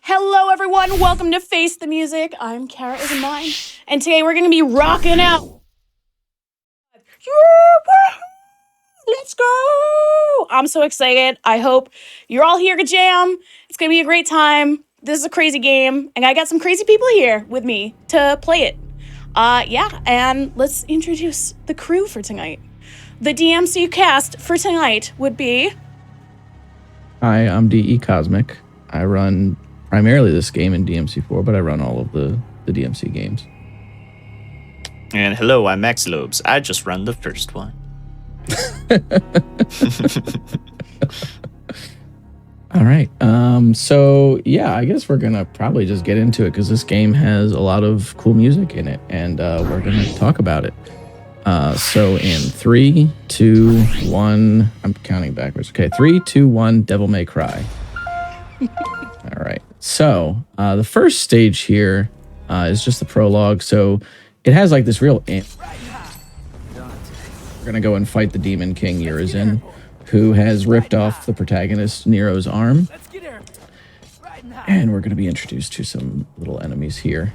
Hello, everyone. Welcome to Face the Music. I'm Caraisamime, and today we're going to be rocking out. Let's go! I'm so excited. I hope you're all here to jam. It's going to be a great time. This is a crazy game, and I got some crazy people here with me to play it. And let's introduce the crew for tonight. The DMC cast for tonight would be... Hi, I'm DE Cosmic. I run primarily this game in DMC4, but I run all of the DMC games. And hello, I'm Max Lobes. I just run the first one. All right. So yeah, I guess we're gonna probably just get into it because this game has a lot of cool music in it, and we're gonna talk about it. So in 3, 2, 1, I'm counting backwards. Okay, 3, 2, 1, Devil May Cry. All right. So the first stage here is just the prologue. So it has like this real. We're gonna go and fight the Demon King Urizen, who has ripped off the protagonist Nero's arm. And we're gonna be introduced to some little enemies here.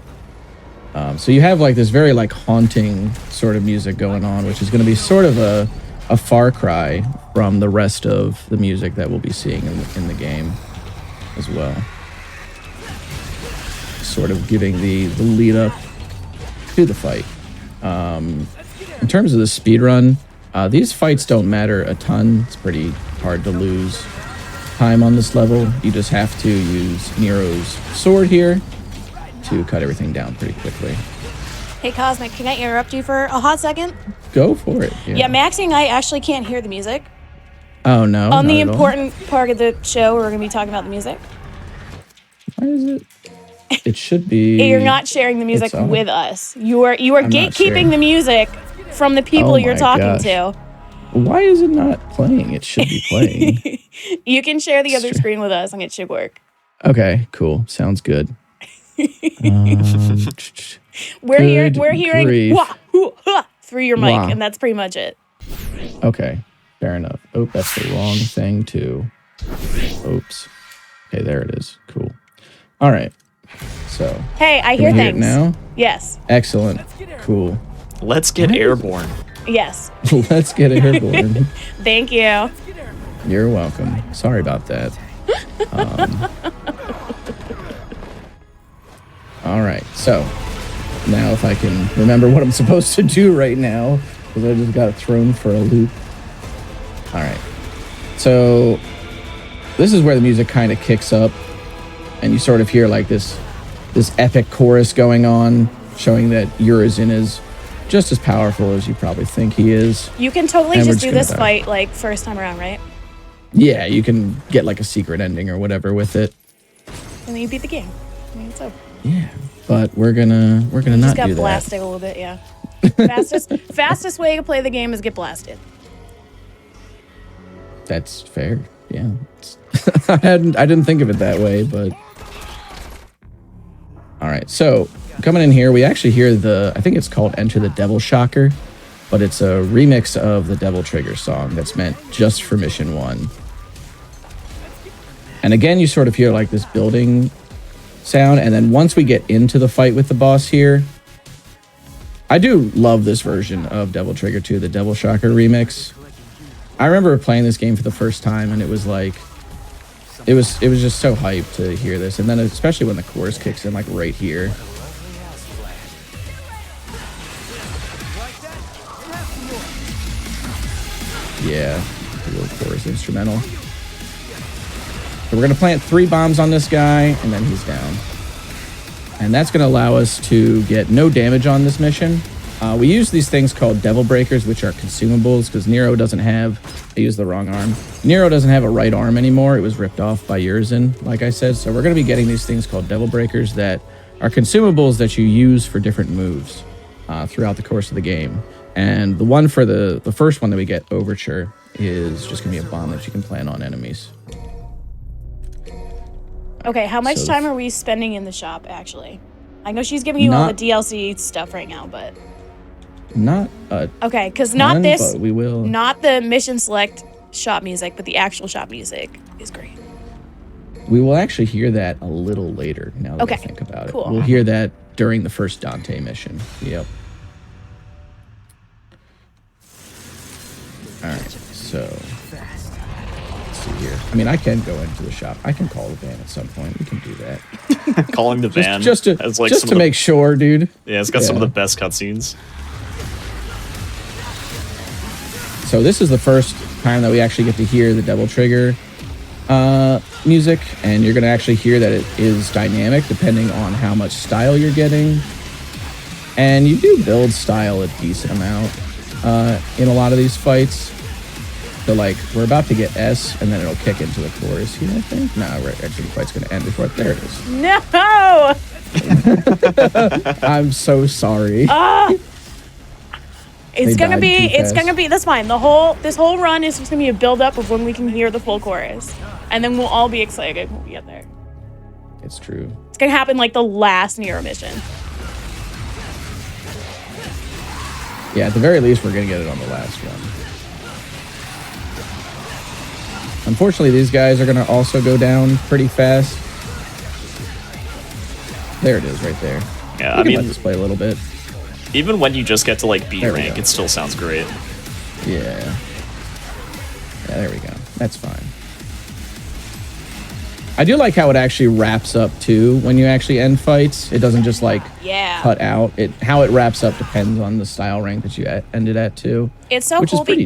So you have like this very like haunting sort of music going on, which is going to be sort of a far cry from the rest of the music that we'll be seeing in the game as well. Sort of giving the lead up to the fight. In terms of the speedrun, these fights don't matter a ton. It's pretty hard to lose time on this level. You just have to use Nero's sword here to cut everything down pretty quickly. Hey, Cosmic, can I interrupt you for a hot second? Go for it. Yeah, Maxie and I actually can't hear the music. Oh, no. On the important part of the show, we're going to be talking about the music. Why is it? It should be... You're not sharing the music with us. You are gatekeeping the music from the people you're talking to. Why is it not playing? It should be playing. You can share the other screen with us and it should work. Okay, cool. Sounds good. We're hearing wah, hoo, ha, through your mic, and that's pretty much it. Okay, fair enough. Oh, that's the wrong thing too. Oops. Okay, there it is. Cool. All right. So. Hey, I hear things now. Yes. Excellent. Cool. Let's get airborne. Yes. Let's get airborne. Thank you. You're welcome. Sorry about that. All right, so now if I can remember what I'm supposed to do right now, because I just got thrown for a loop. All right, so this is where the music kind of kicks up, and you sort of hear like this epic chorus going on, showing that Urizen is just as powerful as you probably think he is. You can totally just do this fight like first time around, right? Yeah, you can get like a secret ending or whatever with it. And then you beat the game. I mean, it's over. Yeah, but we're gonna not do that. Just got blasted a little bit, yeah. Fastest way to play the game is get blasted. That's fair. Yeah, I didn't think of it that way, but all right. So coming in here, we actually hear I think it's called "Enter the Devil Shocker," but it's a remix of the Devil Trigger song that's meant just for Mission 1. And again, you sort of hear like this building sound, and then once we get into the fight with the boss here, I do love this version of Devil Trigger 2, the Devil Shocker remix. I remember playing this game for the first time, and it was like it was just so hyped to hear this, and then especially when the chorus kicks in like right here. Yeah, the little chorus instrumental. So we're going to plant 3 bombs on this guy, and then he's down. And that's going to allow us to get no damage on this mission. We use these things called Devil Breakers, which are consumables, because Nero doesn't have... I used the wrong arm. Nero doesn't have a right arm anymore. It was ripped off by Urizen, like I said. So we're going to be getting these things called Devil Breakers that are consumables that you use for different moves throughout the course of the game. And the one for the first one that we get, Overture, is just going to be a bomb that you can plant on enemies. Okay, how much time are we spending in the shop, actually? I know she's giving you all the DLC stuff right now, but... Not okay, because not this... But we will... Not the mission select shop music, but the actual shop music is great. We will actually hear that a little later, now that Okay, I think about cool. it. We'll hear that during the first Dante mission. Yep. All right, so let's see here. I mean, I can go into the shop. I can call the van at some point. We can do that. Calling the van Just to, has, like, just some to of the, make sure, dude. yeah, it's got some of the best cutscenes. So this is the first time that we actually get to hear the Devil Trigger music, and you're going to actually hear that it is dynamic depending on how much style you're getting. And you do build style a decent amount in a lot of these fights. So, like, we're about to get S, and then it'll kick into the chorus here, I think. No, actually, the fight's going to end before. There it is. No! I'm so sorry. It's They gonna died be, too it's fast. gonna be, that's fine. This whole run is just gonna be a build up of when we can hear the full chorus. And then we'll all be excited when we get there. It's true. It's gonna happen like the last Nero mission. Yeah, at the very least, we're going to get it on the last one. Unfortunately, these guys are going to also go down pretty fast. There it is right there. Yeah, We I can let mean, this play a little bit. even when you just get to like B There we rank, go. it still sounds great. Yeah. Yeah, there we go. That's fine. I do like how it actually wraps up too when you actually end fights. It doesn't just like Yeah. cut out. How it wraps up depends on the style rank that you ended at too. It's so which is cool pretty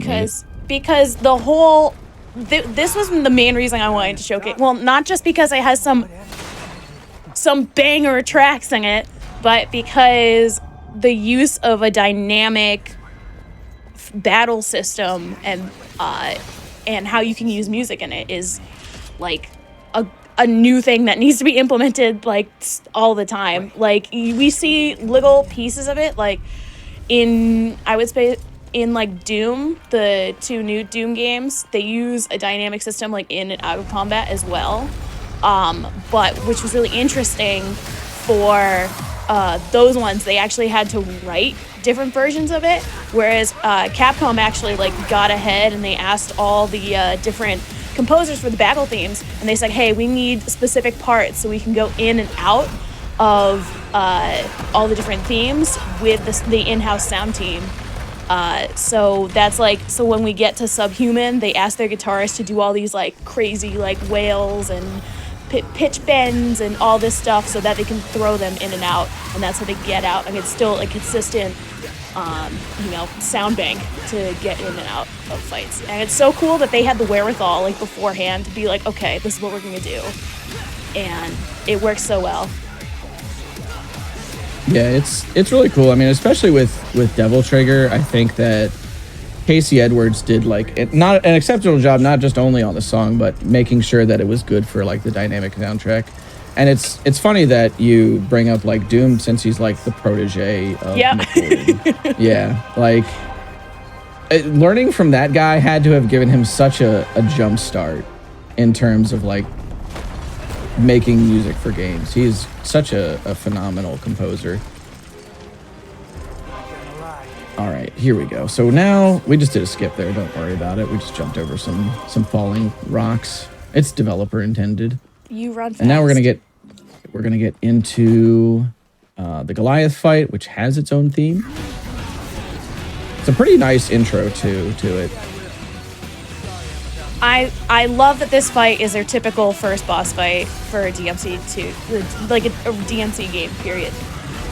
because the whole this was the main reason I wanted to showcase. Well, not just because it has some banger tracks in it, but because the use of a dynamic battle system and how you can use music in it is like a new thing that needs to be implemented like all the time. Like we see little pieces of it like in, I would say, in like Doom, the 2 new Doom games, they use a dynamic system like in and out of combat as well. But which was really interesting for those ones, they actually had to write different versions of it, whereas Capcom actually like got ahead and they asked all the different composers for the battle themes, and they said, hey, we need specific parts so we can go in and out of all the different themes with the in-house sound team. So that's like, so when we get to Subhuman, they ask their guitarist to do all these like crazy like wails and pitch bends and all this stuff so that they can throw them in and out, and that's how they get out. And it's still a consistent sound bank to get in and out of fights. And it's so cool that they had the wherewithal like beforehand to be like, okay, this is what we're gonna do, and it works so well. Yeah, it's really cool. I mean, especially with Devil Trigger, I think that Casey Edwards did like not an exceptional job, not just only on the song, but making sure that it was good for like the dynamic soundtrack. And it's funny that you bring up like Doom, since he's like the protege of McCoy. Yeah, like learning from that guy had to have given him such a jump start in terms of like making music for games. He's such a phenomenal composer. All right, here we go. So now we just did a skip there. Don't worry about it. We just jumped over some falling rocks. It's developer intended. You run fast. And now we're gonna get into the Goliath fight, which has its own theme. It's a pretty nice intro to it. I love that this fight is their typical first boss fight for a DMC2, like a DMC game, period.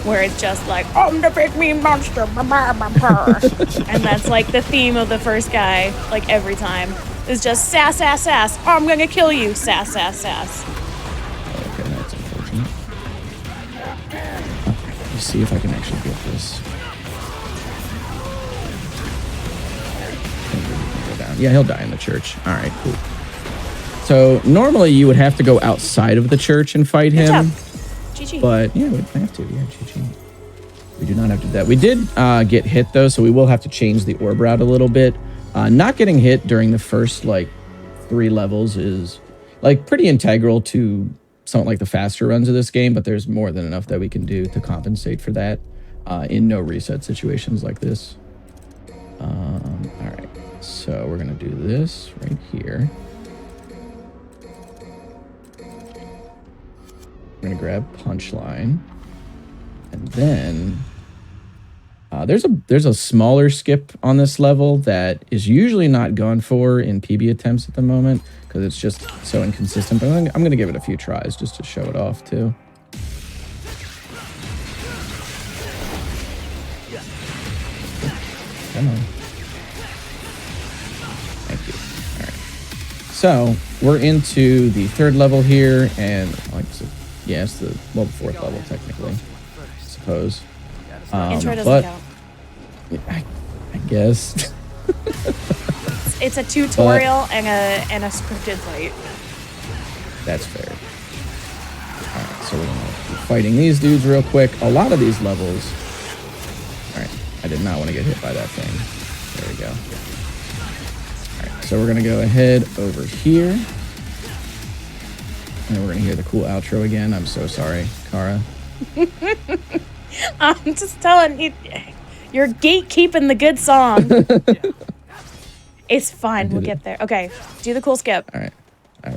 Where it's just like, I'm the big mean monster, and that's like the theme of the first guy, like every time. It's just sass, sass, sass. Oh, I'm gonna kill you, sass, sass, sass. Okay, that's unfortunate. Let me see if I can actually get this. Yeah, he'll die in the church. All right, cool. So normally you would have to go outside of the church and fight Good him. job. GG. But yeah, we don't have to. Yeah, GG. We do not have to do that. We did get hit though, so we will have to change the orb route a little bit. Not getting hit during the first like 3 levels is like pretty integral to something like the faster runs of this game, but there's more than enough that we can do to compensate for that in no reset situations like this. All right, so we're gonna do this right here. We're gonna grab Punchline, and then there's a smaller skip on this level that is usually not gone for in PB attempts at the moment because it's just so inconsistent. But I'm gonna give it a few tries just to show it off too. Come on. Thank you. All right. So we're into the 3rd level here, and like, yeah, it's the 4th level technically, I suppose. Intro doesn't count. I guess. It's a tutorial and a scripted fight. That's fair. All right, so we're gonna be fighting these dudes real quick. A lot of these levels. All right, I did not want to get hit by that thing. There we go. All right, so we're gonna go ahead over here, and we're gonna hear the cool outro again. I'm so sorry, Kara. I'm just telling you, you're gatekeeping the good song. It's fine. We'll get there. Okay, do the cool skip. All right,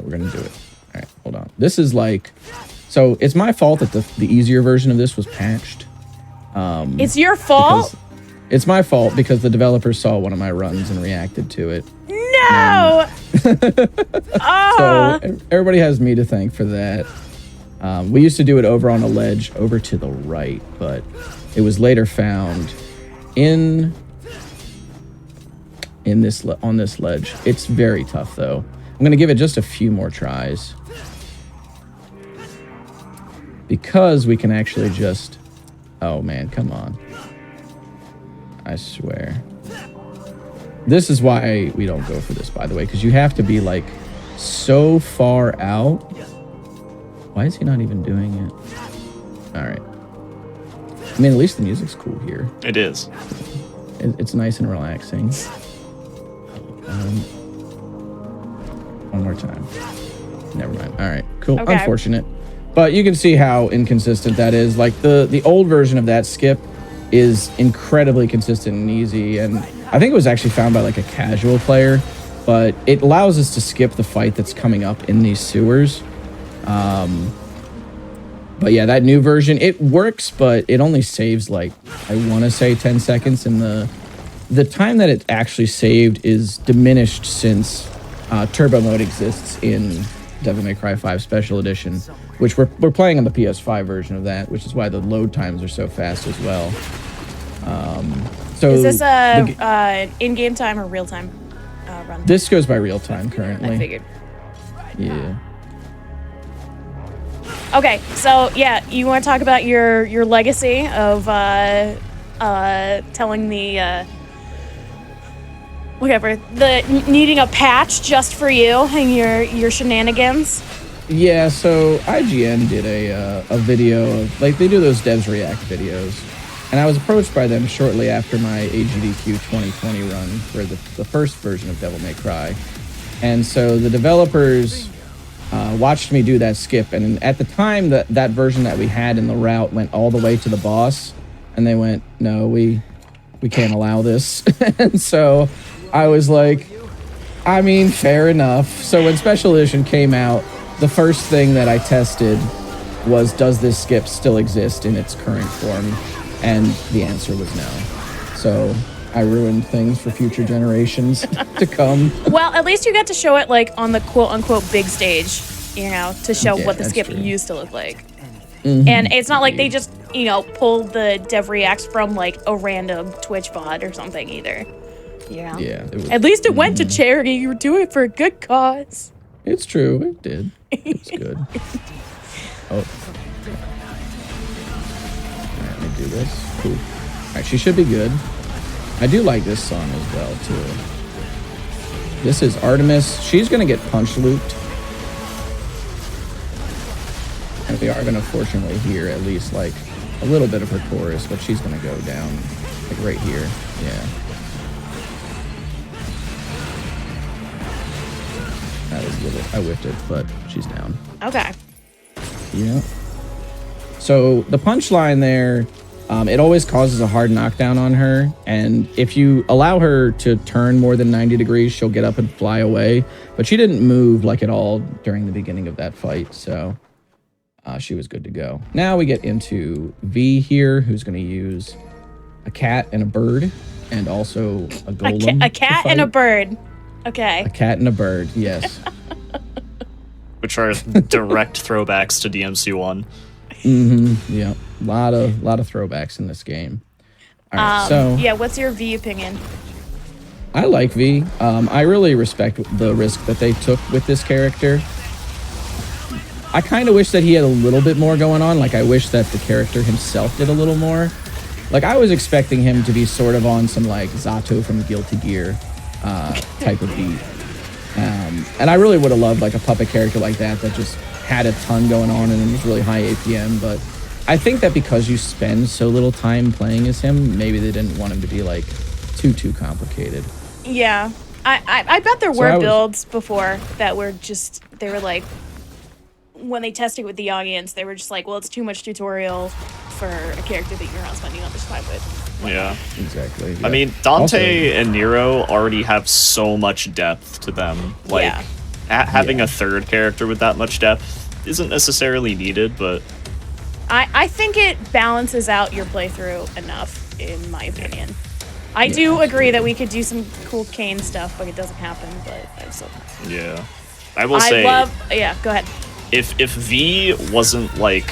we're gonna do it. All right, hold on. This is like, so it's my fault that the easier version of this was patched. It's your fault? It's my fault because the developers saw one of my runs and reacted to it. No! So everybody has me to thank for that. We used to do it over on a ledge over to the right, but it was later found on this ledge. It's very tough though. I'm gonna give it just a few more tries because we can actually just, oh man, come on. I swear. This is why we don't go for this, by the way, because you have to be like so far out. Why is he not even doing it? All right. I mean, at least the music's cool here. It is. It's nice and relaxing. One more time. Never mind. All right, cool. Okay. Unfortunate. But you can see how inconsistent that is. Like the old version of that skip is incredibly consistent and easy. And I think it was actually found by like a casual player, but it allows us to skip the fight that's coming up in these sewers. But yeah, that new version, it works, but it only saves like, I want to say 10 seconds. And the time that it actually saved is diminished since turbo mode exists in Devil May Cry 5 Special Edition, which we're playing on the PS5 version of that, which is why the load times are so fast as well. So is this in-game time or real-time run? This goes by real time currently. I figured. Yeah. Okay, so yeah, you want to talk about your legacy of telling the whatever, needing a patch just for you and your shenanigans? Yeah, so IGN did a video of, like, they do those devs react videos, and I was approached by them shortly after my GDQ 2020 run for the first version of Devil May Cry. And so the developers watched me do that skip, and at the time that version that we had in the route went all the way to the boss, and they went, no, we can't allow this. And so I was like, I mean, fair enough. So when Special Edition came out, the first thing that I tested was, does this skip still exist in its current form? And the answer was no. So I ruined things for future generations to come. Well, at least you got to show it like on the quote-unquote big stage, you know, to show what the skip used to look like. Mm-hmm. And it's not like they just, you know, pulled the dev reacts from like a random Twitch bot or something either. You know? Yeah. At least it went to charity. You were doing it for a good cause. It's true. It did. It's good. Oh. Let me do this. Cool. All right, she should be good. I do like this song as well, too. This is Artemis. She's going to get punch looped. And we are going to fortunately hear at least like a little bit of her chorus, but she's going to go down like right here. Yeah. That was a little, I whiffed it, but she's down. Okay. Yeah. So the punchline there, it always causes a hard knockdown on her. And if you allow her to turn more than 90 degrees, she'll get up and fly away. But she didn't move like at all during the beginning of that fight. So she was good to go. Now we get into V here, who's going to use a cat and a bird, and also a golem. A cat and a bird. Okay. A cat and a bird, yes. Which are direct throwbacks to DMC1. Yeah, a lot of throwbacks in this game. All right, so yeah, what's your V opinion? I like V. I really respect the risk that they took with this character. I kind of wish that he had a little bit more going on. Like, I wish that the character himself did a little more. Like, I was expecting him to be sort of on some, like, Zato from Guilty Gear type of beat. And I really would have loved, like, a puppet character like that just had a ton going on and was really high APM. But I think that because you spend so little time playing as him, maybe they didn't want him to be, like, too complicated. Yeah. I bet there were builds before that were just, they were like, when they tested with the audience, they were just like, well, it's too much tutorial for a character that you're not spending all this time with. Yeah. Exactly. Yeah. I mean, Dante and Nero already have so much depth to them. Like, having a third character with that much depth isn't necessarily needed, but... I think it balances out your playthrough enough, in my opinion. I do agree that we could do some cool Kane stuff, but it doesn't happen, but I'm still... Yeah. I will say... Yeah, go ahead. If V wasn't, like,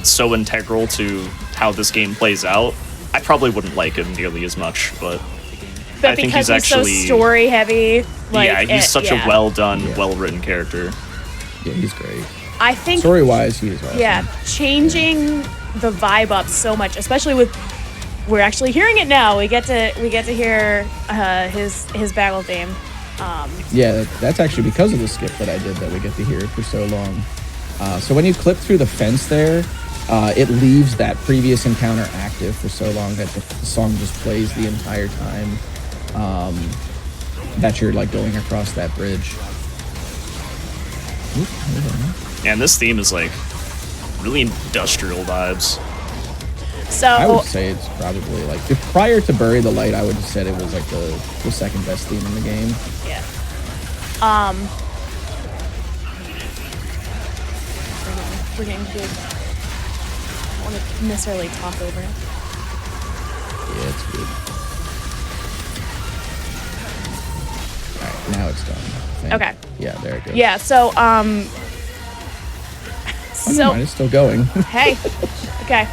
so integral to how this game plays out, I probably wouldn't like him nearly as much, but I think he's actually so story heavy. Like, yeah, he's such a well done, well written character. Yeah, he's great. I think story wise, he is awesome. Yeah, changing the vibe up so much, especially with we're actually hearing it now. We get to hear his battle theme. Yeah, that's actually because of the skip that I did that we get to hear it for so long. So when you clip through the fence there, it leaves that previous encounter active for so long that the song just plays the entire time that you're like going across that bridge. And this theme is like really industrial vibes. So I would say it's probably like prior to Bury the Light, I would have said it was like the second best theme in the game. Yeah. We're getting good. I don't want to necessarily talk over it. Yeah, it's good. Alright, now it's done. I think. Okay. Yeah, there it goes. Yeah, so never mind, it's still going. Hey. Okay.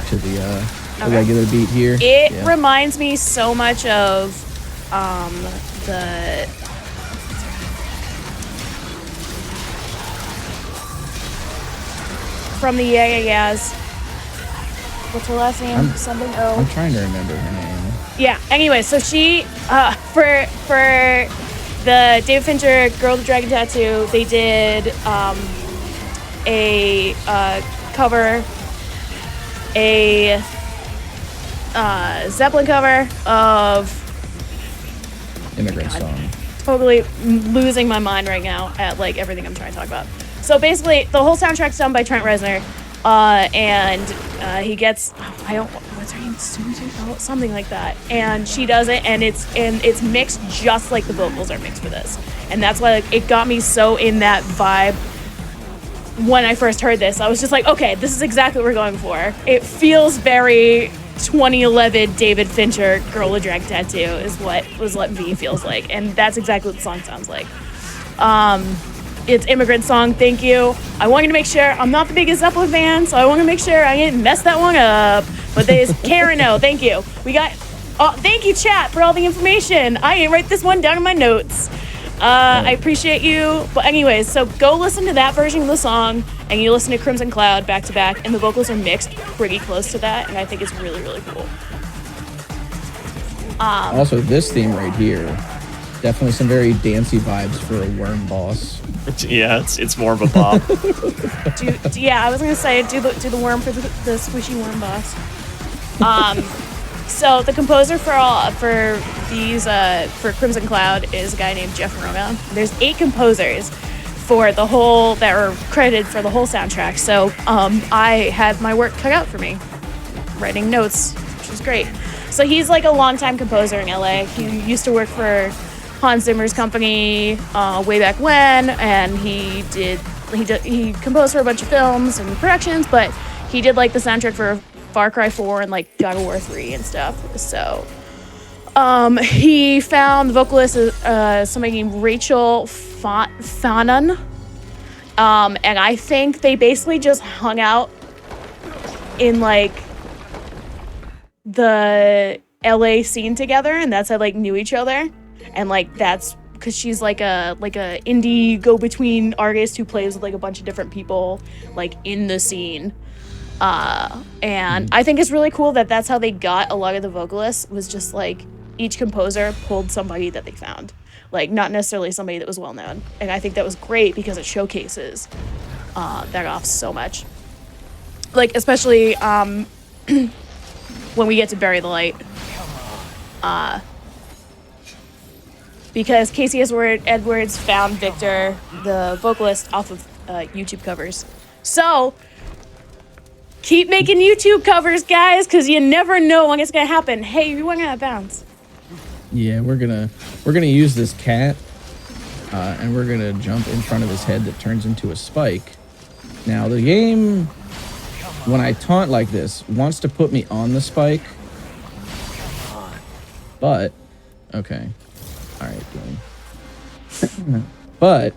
To the regular beat here. It reminds me so much of the from the Yeah. What's her last name? Something O. I'm trying to remember her name. Yeah. Anyway, so she for the David Fincher Girl with the Dragon Tattoo, they did a cover. A Zeppelin cover of Immigrant Song. Totally losing my mind right now at like everything I'm trying to talk about. So basically, the whole soundtrack's done by Trent Reznor, and he gets what's her name? Oh, something like that. And she does it, and it's mixed just like the vocals are mixed for this, and that's why like, it got me so in that vibe. When I first heard this, I was just like, okay, this is exactly what we're going for. It feels very 2011 David Fincher Girl with a Dragon Tattoo is what V feels like. And that's exactly what the song sounds like. It's Immigrant Song, thank you. I wanted to make sure, I'm not the biggest Zeppelin fan, so I want to make sure I didn't mess that one up. But there's Karen O, thank you. We got, thank you chat for all the information. I didn't write this one down in my notes. I appreciate you. But anyways, so go listen to that version of the song, and you listen to Crimson Cloud back to back, and the vocals are mixed pretty close to that, and I think it's really, really cool. Also, this theme right here, definitely some very dancey vibes for a worm boss. Yeah, it's more of a bop. Yeah, I was gonna say do the worm for the squishy worm boss. So the composer for Crimson Cloud is a guy named Jeff Rona. There's 8 composers that are credited for the whole soundtrack. So I had my work cut out for me, writing notes, which was great. So he's like a longtime composer in LA. He used to work for Hans Zimmer's company way back when, and he composed for a bunch of films and productions, but he did like the soundtrack for Far Cry 4 and like God of War 3 and stuff. So he found the vocalist somebody named Rachel Fanon, and I think they basically just hung out in like the LA scene together, and that's how like knew each other. And like that's because she's like a indie go-between artist who plays with like a bunch of different people like in the scene. And I think it's really cool that that's how they got a lot of the vocalists, was just like each composer pulled somebody that they found, like not necessarily somebody that was well known. And I think that was great because it showcases that off so much. Like especially when we get to Bury the Light. Because Casey Edwards found Victor, the vocalist, off of YouTube covers. So keep making YouTube covers, guys, because you never know when it's gonna happen. Hey, you went out of bounds. Yeah, we're gonna use this cat, and we're gonna jump in front of his head that turns into a spike. Now the game, when I taunt like this, wants to put me on the spike, but okay. All right, Glenn. But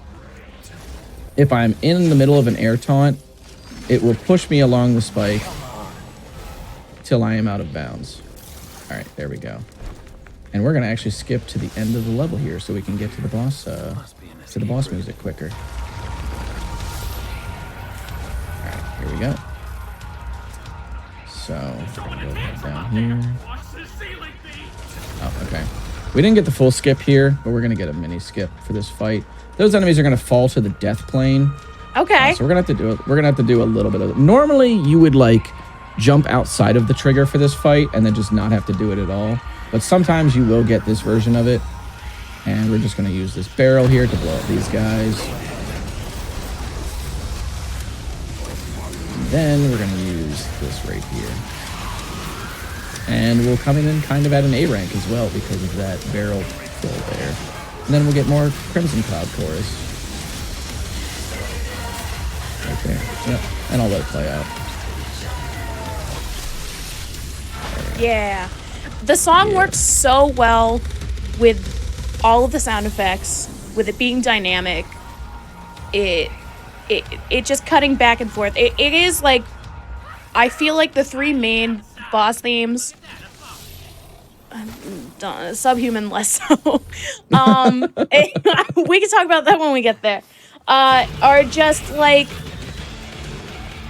if I'm in the middle of an air taunt, it will push me along the spike till I am out of bounds. All right, there we go. And we're gonna actually skip to the end of the level here so we can get to the boss music quicker. All right, here we go. So we're gonna go head down here. Oh, okay. We didn't get the full skip here, but we're gonna get a mini skip for this fight. Those enemies are gonna fall to the death plane. Okay. So we're gonna have to do a little bit of it. Normally you would like jump outside of the trigger for this fight and then just not have to do it at all. But sometimes you will get this version of it. And we're just gonna use this barrel here to blow up these guys. And then we're gonna use this right here. And we'll come in kind of at an A rank as well because of that barrel fill there. And then we'll get more Crimson Cloud chorus. Right there. Yep. And I'll let it play out. Yeah. The song works so well with all of the sound effects, with it being dynamic. It just cutting back and forth. It is like, I feel like the 3 main boss themes, Subhuman less so, we can talk about that when we get there, are just like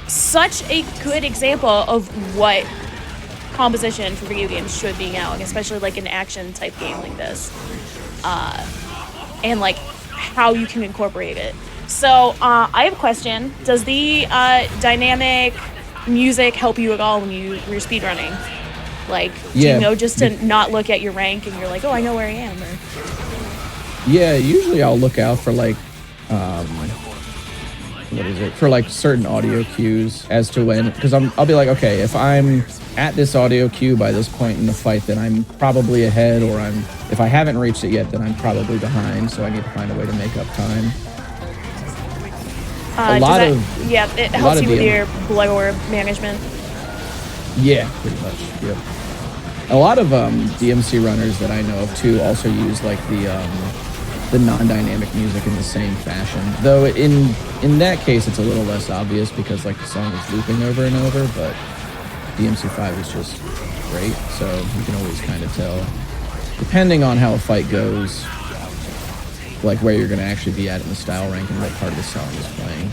such a good example of what composition for video games should be now, especially like an action type game like this, and like how you can incorporate it. So I have a question. Does the dynamic music help you at all when you're speedrunning? Like, do you know just to not look at your rank and you're like, oh, I know where I am? Or... Yeah, usually I'll look out for like, for like certain audio cues as to when, because I'll be like, okay, if I'm at this audio cue by this point in the fight, then I'm probably ahead, or if I haven't reached it yet, then I'm probably behind, so I need to find a way to make up time. It helps you with your blower management. Yeah, pretty much. Yep. A lot of DMC runners that I know of too also use like the non-dynamic music in the same fashion. Though in that case, it's a little less obvious because like the song is looping over and over. But DMC5 is just great, so you can always kind of tell, depending on how a fight goes, like where you're going to actually be at in the style rank and what part of the song is playing.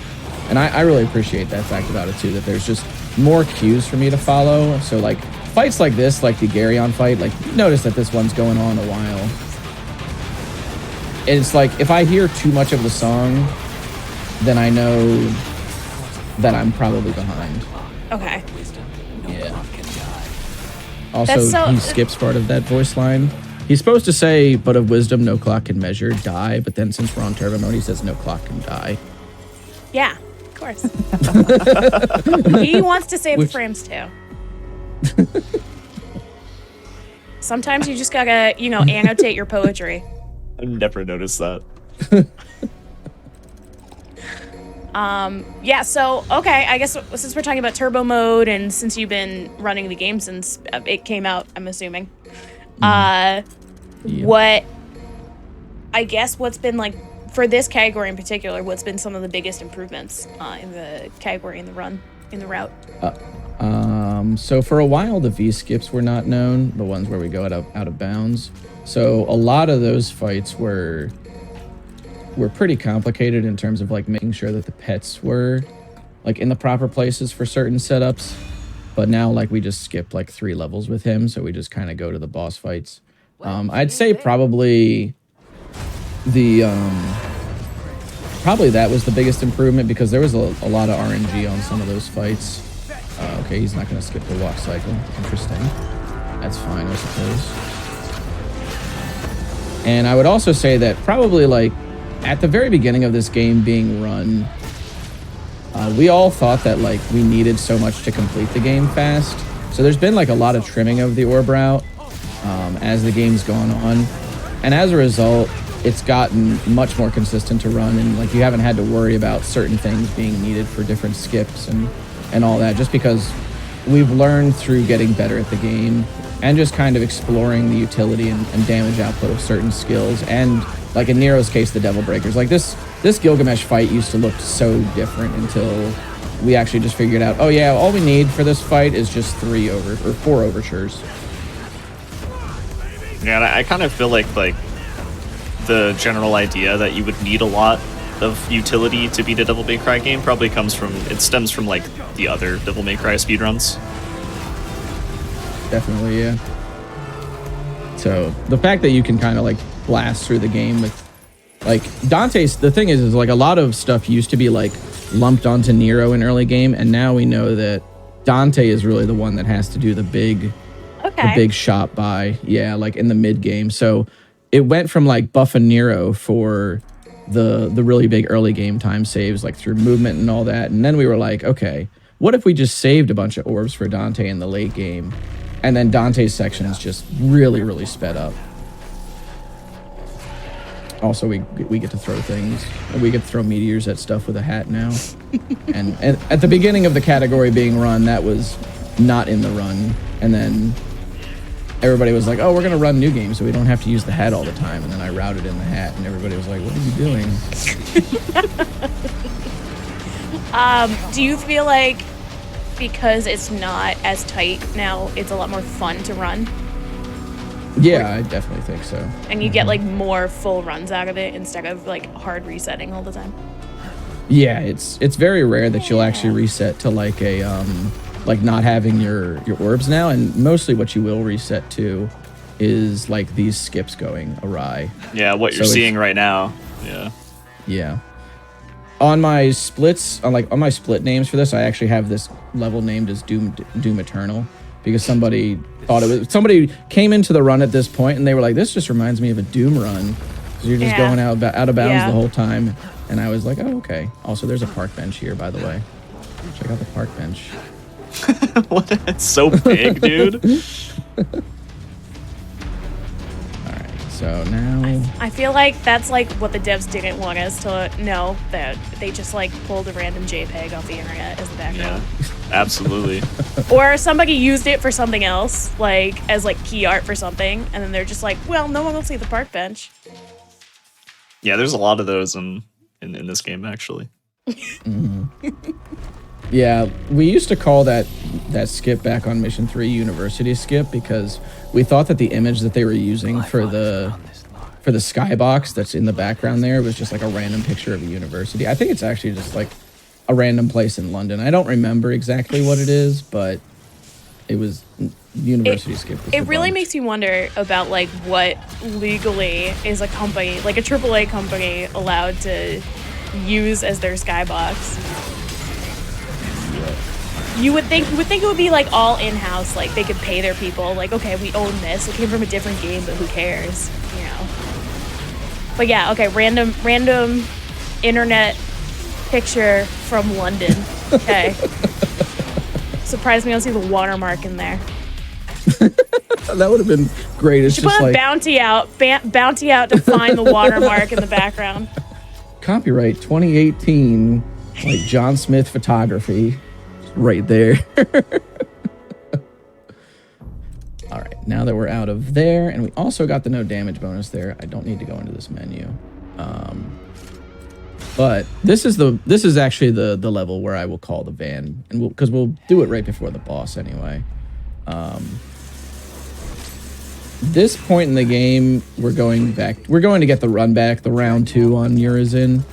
And I really appreciate that fact about it too, that there's just more cues for me to follow. So like fights like this, like the Garyon fight, like you notice that this one's going on a while. And it's like if I hear too much of the song, then I know that I'm probably behind. Okay. Yeah. Also, he skips part of that voice line. He's supposed to say, but of wisdom no clock can measure, die. But then since we're on turbo mode, he says no clock can die. Yeah, of course. He wants to save the frames too. Sometimes you just gotta, annotate your poetry. I've never noticed that. Yeah, so, okay, I guess since we're talking about turbo mode and since you've been running the game since it came out, I'm assuming, what's been, like, for this category in particular, what's been some of the biggest improvements in the category, in the route? So for a while, the V-skips were not known, the ones where we go out of bounds. So a lot of those fights were pretty complicated in terms of like making sure that the pets were like in the proper places for certain setups. But now like we just skip like 3 levels with him, so we just kind of go to the boss fights. I'd say probably that was the biggest improvement because there was a lot of RNG on some of those fights. Okay, he's not going to skip the walk cycle. Interesting. That's fine, I suppose. And I would also say that probably like at the very beginning of this game being run, we all thought that like we needed so much to complete the game fast. So there's been like a lot of trimming of the orb route as the game's gone on. And as a result, it's gotten much more consistent to run, and like you haven't had to worry about certain things being needed for different skips and all that, just because we've learned through getting better at the game and just kind of exploring the utility and damage output of certain skills. And like in Nero's case, the Devil Breakers, like this Gilgamesh fight used to look so different until we actually just figured out, oh yeah, all we need for this fight is just 4 overtures. Yeah, and I kind of feel like the general idea that you would need a lot of utility to beat a Devil May Cry game probably stems from like the other Devil May Cry speedruns. Definitely, yeah. So the fact that you can kind of like blast through the game with like Dante's, the thing is like a lot of stuff used to be like lumped onto Nero in early game, and now we know that Dante is really the one that has to do the big shot by, like in the mid game. So it went from like buffing Nero for the really big early game time saves, like through movement and all that, and then we were like, okay, what if we just saved a bunch of orbs for Dante in the late game, and then Dante's sections just really sped up. Also, we get to throw things. We get to throw meteors at stuff with a hat now. and at the beginning of the category being run, that was not in the run, and then everybody was like, oh, we're going to run new games so we don't have to use the hat all the time. And then I routed in the hat, and everybody was like, what are you doing? Do you feel like because it's not as tight now, it's a lot more fun to run? Yeah, I definitely think so. And you get like more full runs out of it instead of like hard resetting all the time? Yeah, it's very rare that you'll actually reset to like a like not having your orbs now, and mostly what you will reset to is like these skips going awry. Yeah, what you're seeing right now. Yeah. On my splits, on my split names for this, I actually have this level named as Doom Eternal, because somebody came into the run at this point and they were like, this just reminds me of a Doom run, because you're just going out of bounds the whole time. And I was like, oh, okay. Also, there's a park bench here, by the way. Check out the park bench. What? It's so big, dude. Alright, so now I feel like that's like what the devs didn't want us to know, that they just like pulled a random JPEG off the internet as the background. Yeah, absolutely. Or somebody used it for something else, like as like key art for something, and then they're just like, well, no one will see the park bench. Yeah, there's a lot of those in this game, actually. Yeah, we used to call that skip back on Mission 3 University Skip, because we thought that the image that they were using for the skybox that's in the background there was just like a random picture of a university. I think it's actually just like a random place in London. I don't remember exactly what it is, but it was University Skip. It really makes you wonder about like what legally is a company, like a AAA company, allowed to use as their skybox. You would think it would be like all in-house, like they could pay their people, like, okay, we own this. It came from a different game, but who cares, you know? But yeah, okay, random internet picture from London. Okay. Surprised me I don't see the watermark in there. That would have been great. It's Should just put a like bounty out to find the watermark in the background. copyright 2018, like John Smith photography, right there. All right, now that we're out of there, and we also got the no damage bonus there. I don't need to go into this menu, but this is actually the level where I will call the van, and because we'll do it right before the boss anyway. This point in the game, we're going to get the run back, the round 2 on Urizen.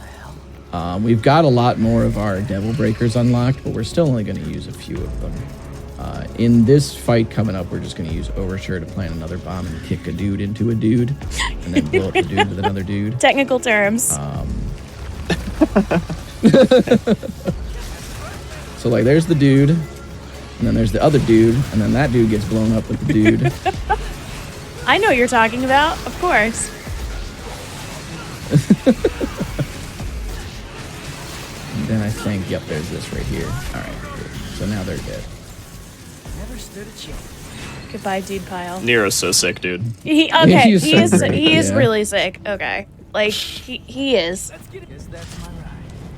We've got a lot more of our Devil Breakers unlocked, but we're still only going to use a few of them. In this fight coming up, we're just going to use Overture to plant another bomb and kick a dude into a dude, and then blow up the dude with another dude. Technical terms. So like, there's the dude, and then there's the other dude, and then that dude gets blown up with the dude. I know what you're talking about, of course. And then I think, yep, there's this right here. All right, good. So now they're dead. Never stood a chance. Goodbye, dude pile. Nero's so sick, dude. He is really sick. Okay, like he is.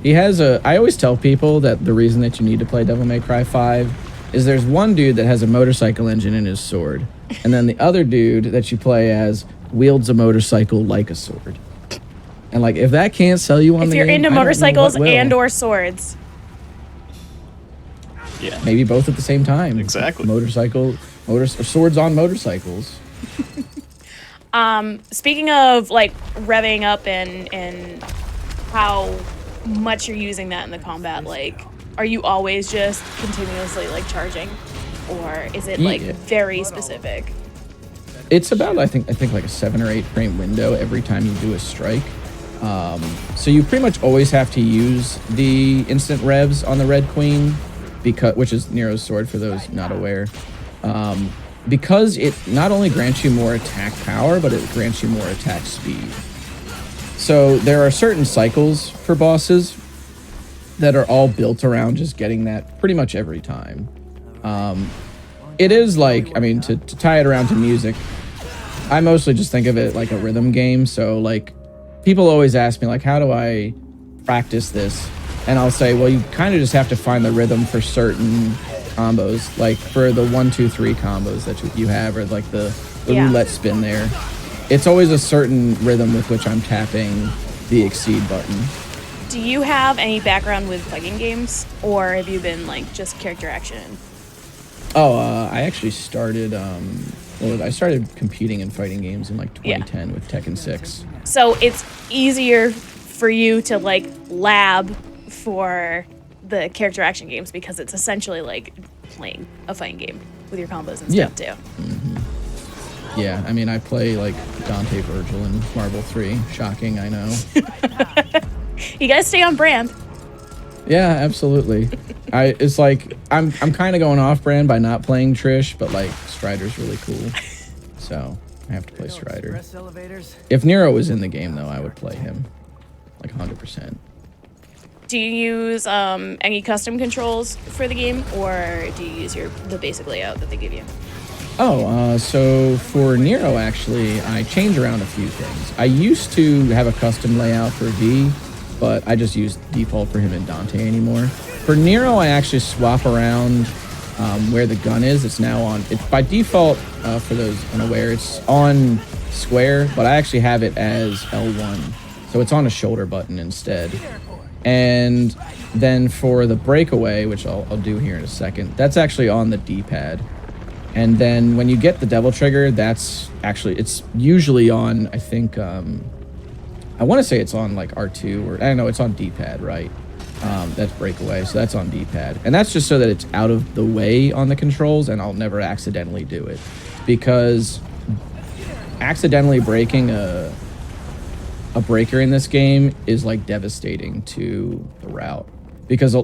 He has I always tell people that the reason that you need to play Devil May Cry 5 is there's one dude that has a motorcycle engine in his sword, and then the other dude that you play as wields a motorcycle like a sword. And like, if that can't sell you on If the you're game, into I don't know motorcycles what will. and or swords, Yeah. Maybe both at the same time. Exactly. Swords on motorcycles. speaking of like revving up and how much you're using that in the combat, like, are you always just continuously like charging, or is it like very specific? It's about I think like a 7 or 8 frame window every time you do a strike. So you pretty much always have to use the instant revs on the Red Queen, which is Nero's sword for those not aware. Because it not only grants you more attack power, but it grants you more attack speed. So there are certain cycles for bosses that are all built around just getting that pretty much every time. It is like, I mean, to tie it around to music, I mostly just think of it like a rhythm game. So like, people always ask me like, how do I practice this? And I'll say, well, you kind of just have to find the rhythm for certain combos, like for the 1, 2, 3 combos that you have, or like the roulette spin there. It's always a certain rhythm with which I'm tapping the exceed button. Do you have any background with fighting games, or have you been like just character action? I actually started, I started competing in fighting games in like 2010 with Tekken 6. So it's easier for you to like lab for the character action games because it's essentially like playing a fighting game with your combos and stuff too. Mm-hmm. Yeah, I mean, I play like Dante, Virgil, and Marble 3. Shocking, I know. You guys stay on brand. Yeah, absolutely. It's like I'm kind of going off brand by not playing Trish, but like Strider's really cool, so I have to play Strider. If Nero was in the game, though, I would play him, like 100%. Do you use any custom controls for the game, or do you use the basic layout that they give you? So for Nero, actually, I change around a few things. I used to have a custom layout for V, but I just use default for him and Dante anymore. For Nero, I actually swap around where the gun is. It's now on, by default, for those unaware, it's on square, but I actually have it as L1. So it's on a shoulder button instead. And then for the breakaway, which I'll do here in a second, that's actually on the D-pad. And then when you get the devil trigger, it's usually on, I think, I want to say it's on like R2, or I don't know, it's on D-pad, right? That's breakaway, so that's on D-pad. And that's just so that it's out of the way on the controls and I'll never accidentally do it. Because accidentally breaking a breaker in this game is like devastating to the route. because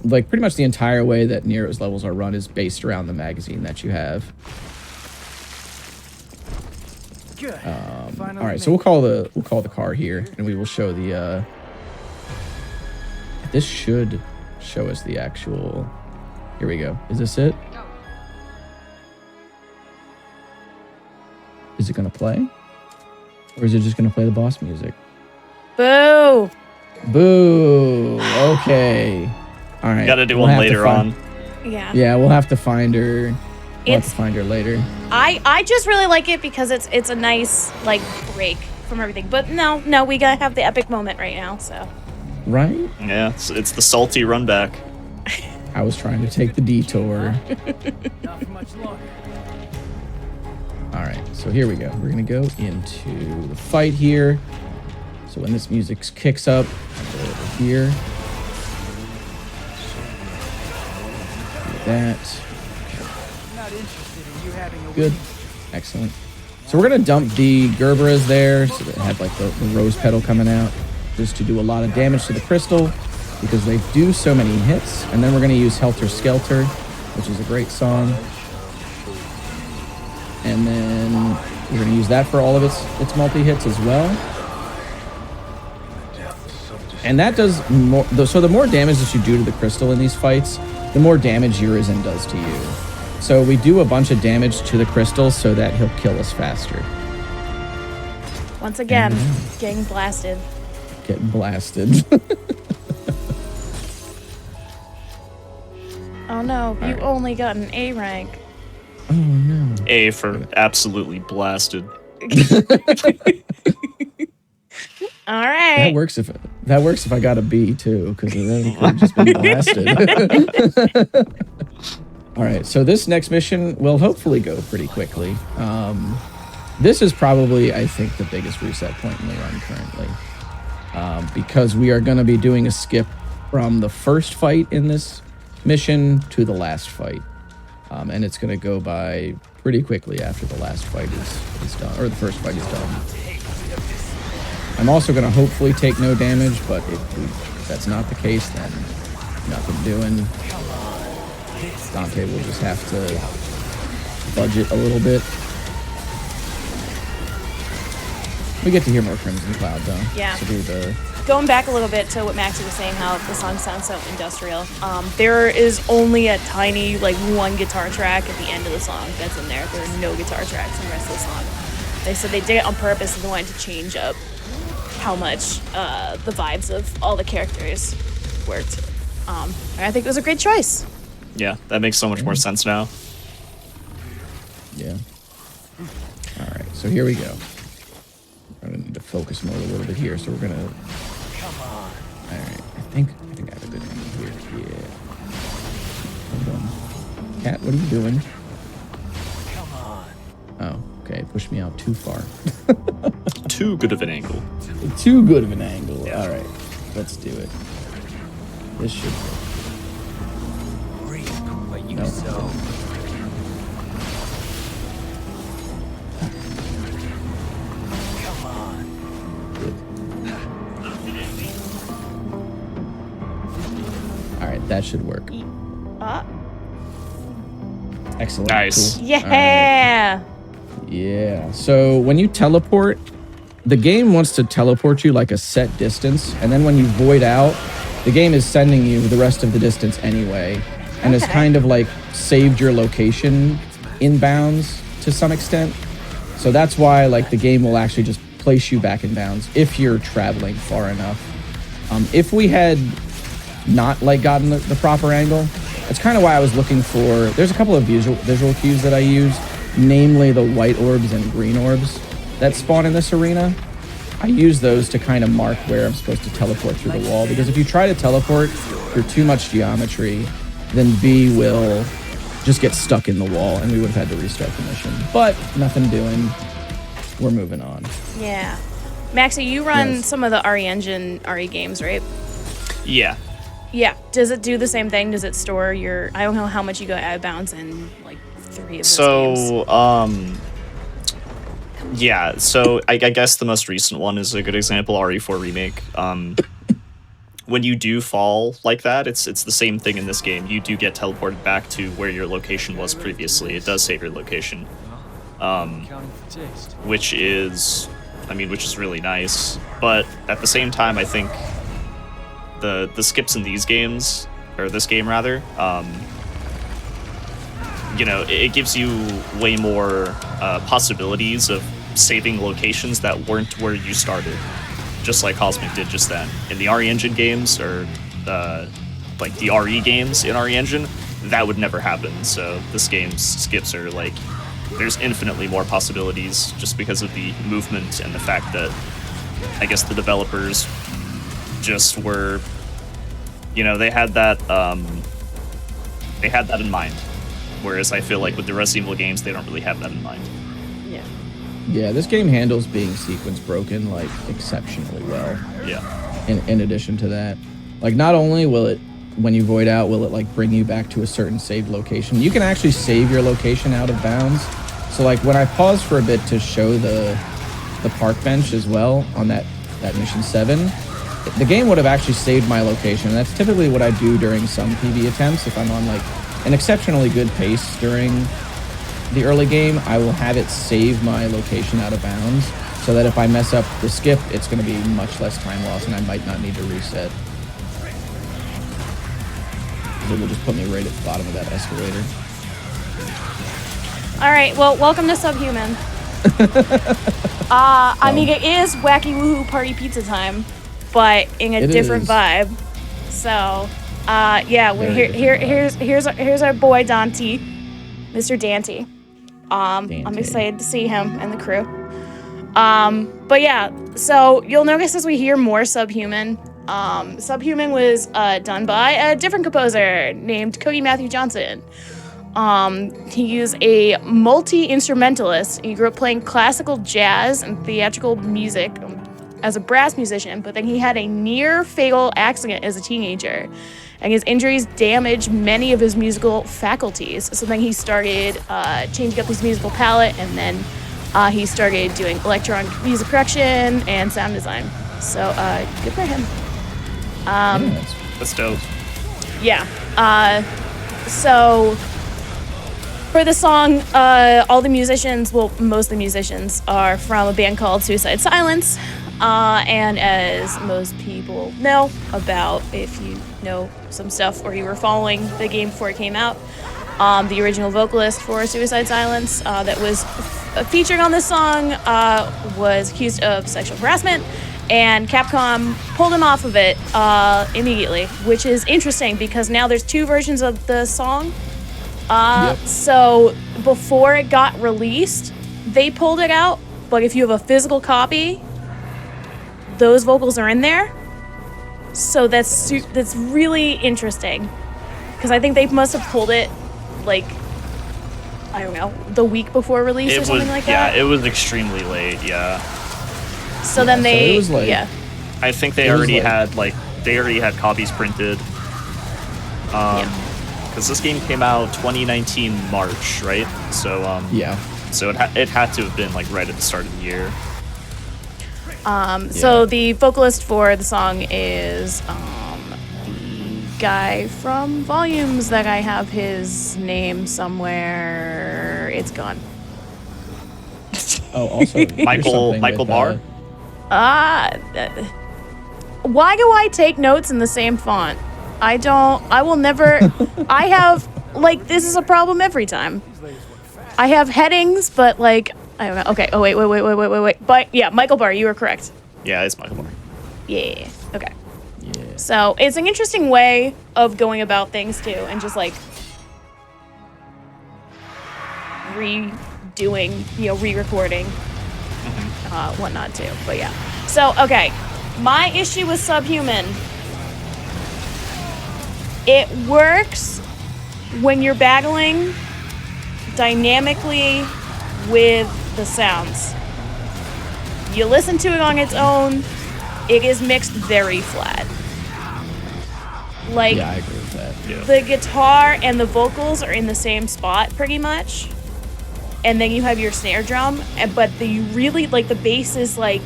like pretty much the entire way that Nero's levels are run is based around the magazine that you have. Good. All right, so we'll call the car here, and we will show the. This should show us the actual. Here we go. Is this it? Is it gonna play, or is it just gonna play the boss music? Boo! Boo. Okay. All right. Got to do one later on. Yeah. Yeah, we'll have to find her. We'll have to find her later. I just really like it because it's a nice like break from everything. But no, we gotta have the epic moment right now. So. Right? Yeah, it's the salty run back. I was trying to take the detour. Not for much longer. All right, so here we go. We're gonna go into the fight here. So when this music kicks up, I'll go over here. Do that. Not interested in you having a Good. Excellent. So we're gonna dump the Gerberas there, so that it had like the rose petal coming out, just to do a lot of damage to the crystal, because they do so many hits. And then we're gonna use Helter Skelter, which is a great song. And then we're gonna use that for all of its multi-hits as well. And that does more, so the more damage that you do to the crystal in these fights, the more damage Urizen does to you. So we do a bunch of damage to the crystal so that he'll kill us faster. Once again, getting blasted. Getting blasted. Oh no, you only got an A rank. Oh no. A for absolutely blasted. All right. That works if I got a B too, because then it could have just been blasted. All right, so this next mission will hopefully go pretty quickly. This is probably, I think, the biggest reset point in the run currently, because we are going to be doing a skip from the first fight in this mission to the last fight, and it's going to go by pretty quickly after the last fight is done, or the first fight is done. I'm also going to hopefully take no damage, but if that's not the case, then nothing doing. Dante will just have to budget a little bit. We get to hear more Crimson Cloud, though. Yeah. So Going back a little bit to what Maxie was saying, how the song sounds so industrial. There is only a tiny, like, one guitar track at the end of the song that's in there. There are no guitar tracks in the rest of the song. They said they did it on purpose and they wanted to change up how much the vibes of all the characters worked. And I think it was a great choice. Yeah, that makes so much more sense now. Yeah. All right, so here we go. I'm gonna need to focus mode a little bit here, so we're gonna. Come on. All right, I think I have a good angle here. Yeah. Hold on. Cat, what are you doing? Come on. Oh, okay. Push me out too far. Too good of an angle. Too good of an angle. All right, let's do it. This should work. Reap what you No. sow. Come on. All right, that should work. Excellent. Nice. Cool. Yeah. Yeah. So when you teleport, the game wants to teleport you like a set distance, and then when you void out, the game is sending you the rest of the distance anyway, and has kind of like saved your location in bounds to some extent. So that's why like the game will actually just place you back in bounds if you're traveling far enough. If we had not like gotten the proper angle, that's kind of why I was looking for. There's a couple of visual cues that I use, namely the white orbs and green orbs that spawn in this arena. I use those to kind of mark where I'm supposed to teleport through the wall, because if you try to teleport through too much geometry, then B will just get stuck in the wall and we would have had to restart the mission. But nothing doing. We're moving on. Yeah. Maxie, you run Yes. some of the RE Engine RE games, right? Yeah. Yeah. Does it do the same thing? Does it store your... I don't know how much you go out of bounds in, like, 3 of those games. So, yeah, so I guess the most recent one is a good example, RE4 Remake. when you do fall like that, it's the same thing in this game. You do get teleported back to where your location was previously. It does save your location, Counting for taste. which is really nice. But at the same time, I think the skips in these games, or this game rather, it gives you way more possibilities of saving locations that weren't where you started, just like Cosmic did just then. In the RE Engine games, or like the RE games in RE Engine, that would never happen. So this game's skips are like, there's infinitely more possibilities just because of the movement and the fact that I guess the developers just were, they had that in mind. Whereas I feel like with the Resident Evil games, they don't really have that in mind. Yeah. Yeah, this game handles being sequence broken like exceptionally well. Yeah. In addition to that, like not only will it, when you void out, will it like bring you back to a certain saved location, you can actually save your location out of bounds. So like when I paused for a bit to show the park bench as well on that mission 7, the game would have actually saved my location. And that's typically what I do during some PB attempts. If I'm on like an exceptionally good pace during the early game, I will have it save my location out of bounds so that if I mess up the skip, it's going to be much less time loss and I might not need to reset. It will just put me right at the bottom of that escalator. All right, well, welcome to Subhuman. I mean, it is wacky woohoo party pizza time, but in a different vibe. So, yeah, here's our boy Dante, Mr. Dante. I'm excited to see him and the crew. But yeah, so you'll notice as we hear more Subhuman. Subhuman was done by a different composer named Cody Matthew Johnson. He is a multi-instrumentalist. He grew up playing classical jazz and theatrical music as a brass musician, but then he had a near-fatal accident as a teenager, and his injuries damaged many of his musical faculties. So then he started changing up his musical palette, and then he started doing electronic music production and sound design. So good for him. That's dope. Yeah. So for the song, all the musicians, well, most of the musicians are from a band called Suicide Silence. And as most people know about, if you know some stuff or you were following the game before it came out, the original vocalist for Suicide Silence that was featured on this song was accused of sexual harassment, and Capcom pulled him off of it immediately, which is interesting because now there's 2 versions of the song. So before it got released, they pulled it out, but if you have a physical copy, those vocals are in there. So that's really interesting, because I think they must have pulled it like, I don't know, the week before release or something like that. Yeah, it was extremely late. Yeah. So then they, so it was like, I think they already had copies printed. Because this game came out 2019 March, right? So yeah. So it had to have been like right at the start of the year. So the vocalist for the song is the guy from Volumes that I have his name somewhere. It's gone. Oh, also Michael Barr. Why do I take notes in the same font? I will never. I have, like, this is a problem every time. I have headings, but like, I don't know. Okay. Oh, wait. But yeah, Michael Barr, you were correct. Yeah, it's Michael Barr. Yeah. Okay. Yeah. So it's an interesting way of going about things too, and just like redoing, re-recording, whatnot too. But yeah. So okay, my issue with Subhuman. It works when you're battling dynamically with the sounds. You listen to it on its own, it is mixed very flat. Like, yeah, I agree with that. Yeah. the guitar and the vocals are in the same spot pretty much. And then you have your snare drum, but you really, like, the bass is like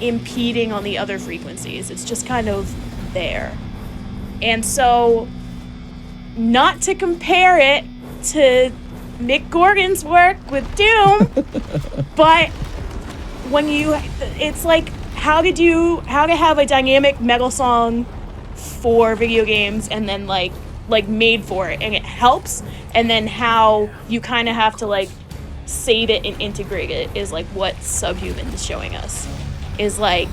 impeding on the other frequencies. It's just kind of there. And so, not to compare it to Mick Gorgon's work with Doom, but when it's like, how to have a dynamic metal song for video games and then like made for it, and it helps, and then how you kind of have to like save it and integrate it is like what Subhuman is showing us. Is like,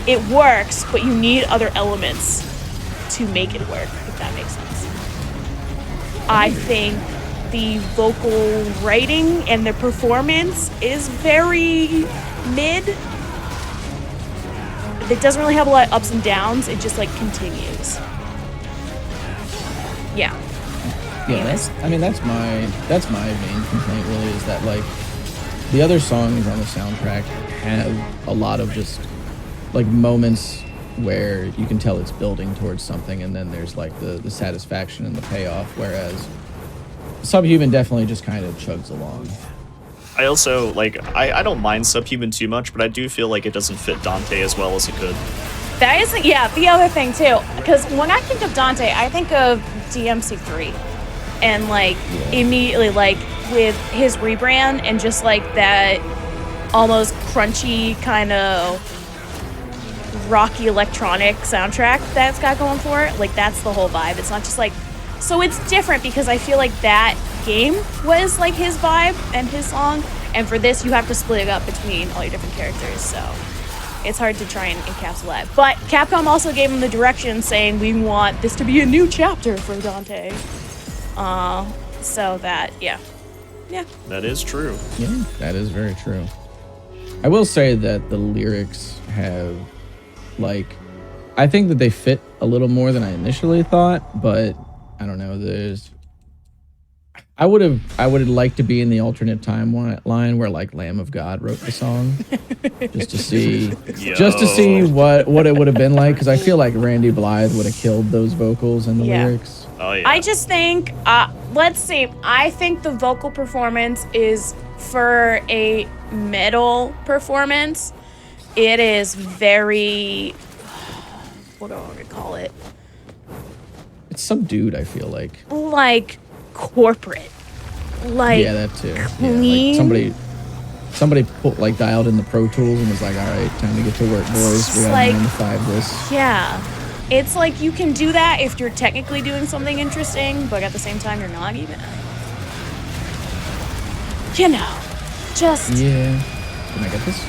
it works, but you need other elements to make it work, if that makes sense. I think the vocal writing and the performance is very mid. It doesn't really have a lot of ups and downs. It just like continues. Yeah. Yeah, that's my main complaint really, is that like the other songs on the soundtrack have a lot of just like moments where you can tell it's building towards something, and then there's like the satisfaction and the payoff, whereas Subhuman definitely just kind of chugs along. I also, like, I don't mind Subhuman too much, but I do feel like it doesn't fit Dante as well as it could. That is, yeah, the other thing too. Because when I think of Dante, I think of DMC3. And like, immediately, like, with his rebrand and just like that almost crunchy kind of rocky electronic soundtrack that's got going for it, like, that's the whole vibe. It's not just like, so it's different because I feel like that game was like his vibe and his song, and for this you have to split it up between all your different characters, so it's hard to try and encapsulate. But Capcom also gave him the direction saying, we want this to be a new chapter for Dante. So that, yeah. That is true. Yeah, that is very true. I will say that the lyrics have, like, I think that they fit a little more than I initially thought, but I don't know, I would have liked to be in the alternate timeline where like Lamb of God wrote the song, just to see what it would have been like, because I feel like Randy Blythe would have killed those vocals and the lyrics. Oh yeah. I just think, let's see, I think the vocal performance is, for a metal performance, it is very, what do I want to call it? It's subdued, I feel like. Like corporate. Like, yeah, that too. Clean. Yeah, like somebody dialed in the Pro Tools and was like, all right, time to get to work, boys. We got like, 9 to 5 this. Yeah. It's like you can do that if you're technically doing something interesting, but at the same time, you're not even. You know, just. Yeah. Can I get this?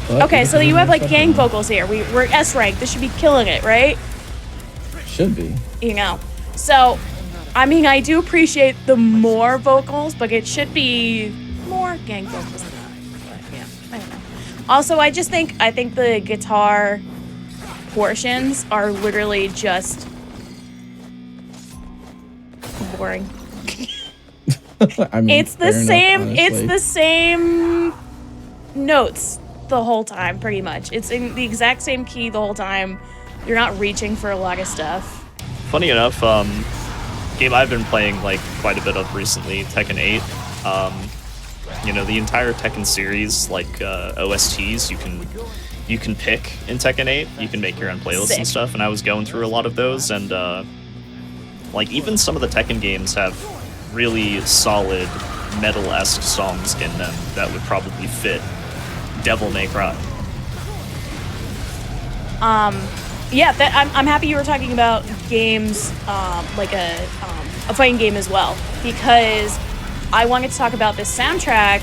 Excellent. Okay, so you have like gang vocals here. We're S rank. This should be killing it, right? Should be. You know. So, I mean, I do appreciate the more vocals, but it should be more gang vocals than that. But yeah, I don't know. Also, I think the guitar portions are literally just boring. I mean, It's the same. Enough, it's the same notes the whole time, pretty much. It's in the exact same key the whole time. You're not reaching for a lot of stuff. Funny enough, game I've been playing like quite a bit of recently, Tekken 8. You know, the entire Tekken series, like OSTs, you can pick in Tekken 8. You can make your own playlists Sick. and stuff. And I was going through a lot of those, and like even some of the Tekken games have really solid metal-esque songs in them that would probably fit Devil May Cry. Yeah, I'm happy you were talking about games, like a fighting game as well, because I wanted to talk about this soundtrack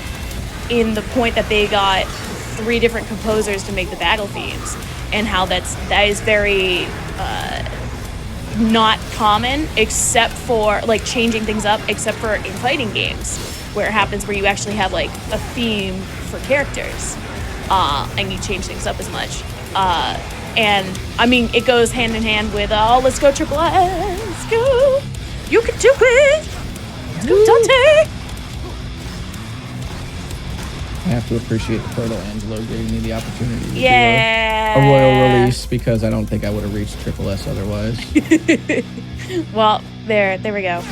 in the point that they got 3 different composers to make the battle themes, and how that is very not common, except for like changing things up, except for in fighting games, where it happens where you actually have like a theme for characters, and you change things up as much. And I mean, it goes hand in hand with let's go Triple S, let's go, you can do it, let's go Dante. I have to appreciate the Portal Angelo giving me the opportunity to Yeah. do a royal release, because I don't think I would have reached Triple S otherwise. Well, there we go.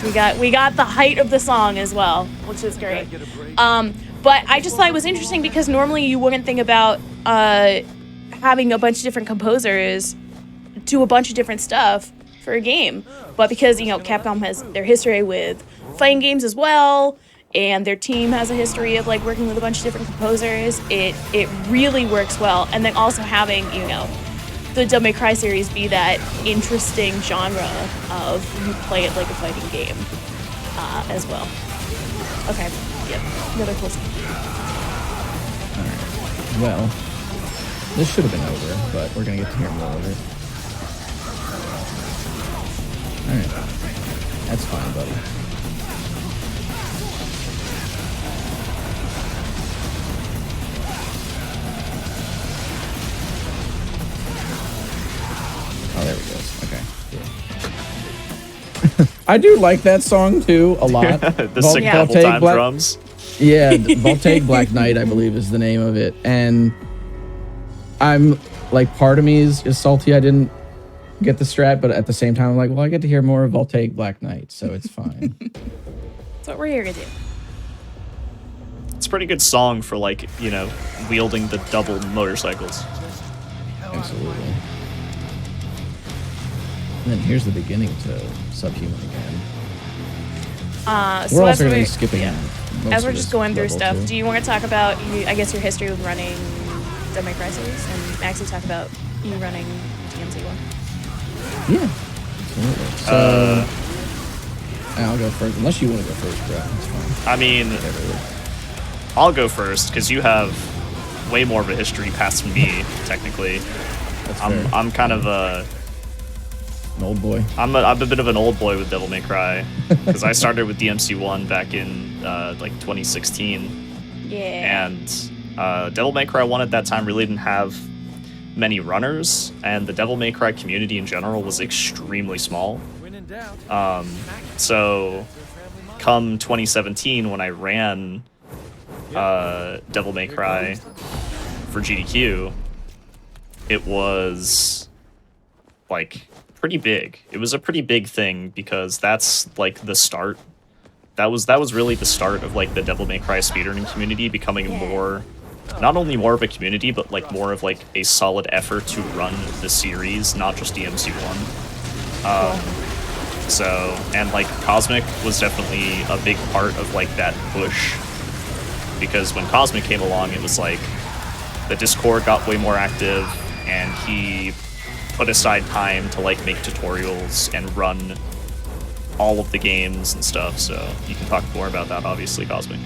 We got the height of the song as well, which is great. But I just thought it was interesting because normally you wouldn't think about having a bunch of different composers do a bunch of different stuff for a game. But because, you know, Capcom has their history with fighting games as well, and their team has a history of like working with a bunch of different composers, it really works well. And then also having, you know, the Devil May Cry series be that interesting genre of you play it like a fighting game as well. Okay, yep, another cool song. Alright, well, this should have been over, but we're going to get to hear more of it. Alright, that's fine, buddy. Oh, there we go. Okay. Yeah. I do like that song too a lot. The sick double time drums. Yeah, Voltaic Black Knight, I believe, is the name of it. And I'm like, part of me is salty I didn't get the strat, but at the same time, I'm like, well, I get to hear more of Voltaic Black Knight, so it's fine. That's what we're here to do. It's a pretty good song for, like, you know, wielding the double motorcycles. Absolutely. And then here's the beginning to Subhuman again. So we're also going to be skipping. As we're just going through stuff, do you want to talk about, I guess, your history with running Devil May Cry series, and actually talk about you running DMC1? Yeah, absolutely. So, I'll go first, unless you want to go first, bro. That's fine. I mean, I'll go first because you have way more of a history past me, technically. That's fair. I'm kind of an old boy. I'm a bit of an old boy with Devil May Cry because I started with DMC1 back in like 2016. Yeah. And Devil May Cry 1 at that time really didn't have many runners, and the Devil May Cry community in general was extremely small. So come 2017, when I ran Devil May Cry for GDQ, it was like pretty big. It was a pretty big thing because that's like the start. That was really the start of like the Devil May Cry speedrunning community becoming more, not only more of a community, but like more of like a solid effort to run the series, not just DMC1. So, and like Cosmic was definitely a big part of like that push, because when Cosmic came along, it was like the Discord got way more active, and he put aside time to like make tutorials and run all of the games and stuff. So you can talk more about that, obviously, Cosmic.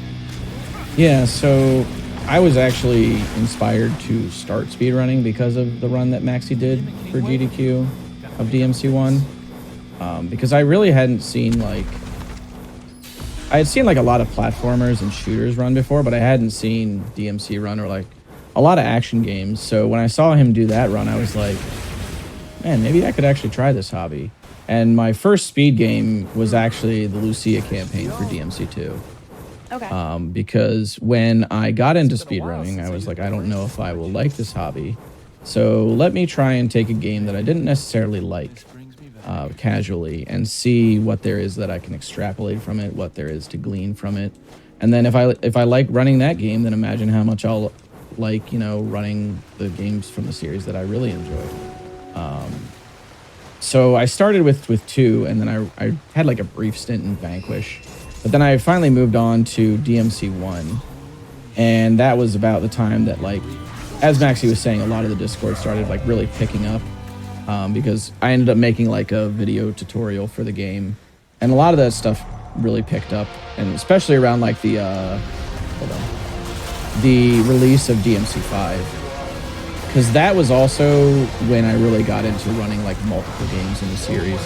Yeah, so I was actually inspired to start speedrunning because of the run that Maxi did for GDQ of DMC1. Because I really hadn't seen like... I had seen like a lot of platformers and shooters run before, but I hadn't seen DMC run or like a lot of action games. So when I saw him do that run, I was like, man, maybe I could actually try this hobby. And my first speed game was actually the Lucia campaign for DMC2. Okay. Because when I got into speedrunning, I was like, I don't know if I will like this hobby. So let me try and take a game that I didn't necessarily like casually and see what there is that I can extrapolate from it, what there is to glean from it. And then if I like running that game, then imagine how much I'll like, you know, running the games from the series that I really enjoy. So I started with 2, and then I had like a brief stint in Vanquish. But then I finally moved on to DMC1. And that was about the time that, like, as Maxi was saying, a lot of the Discord started like really picking up. Because I ended up making like a video tutorial for the game. And a lot of that stuff really picked up. And especially around like the release of DMC5. Because that was also when I really got into running like multiple games in the series.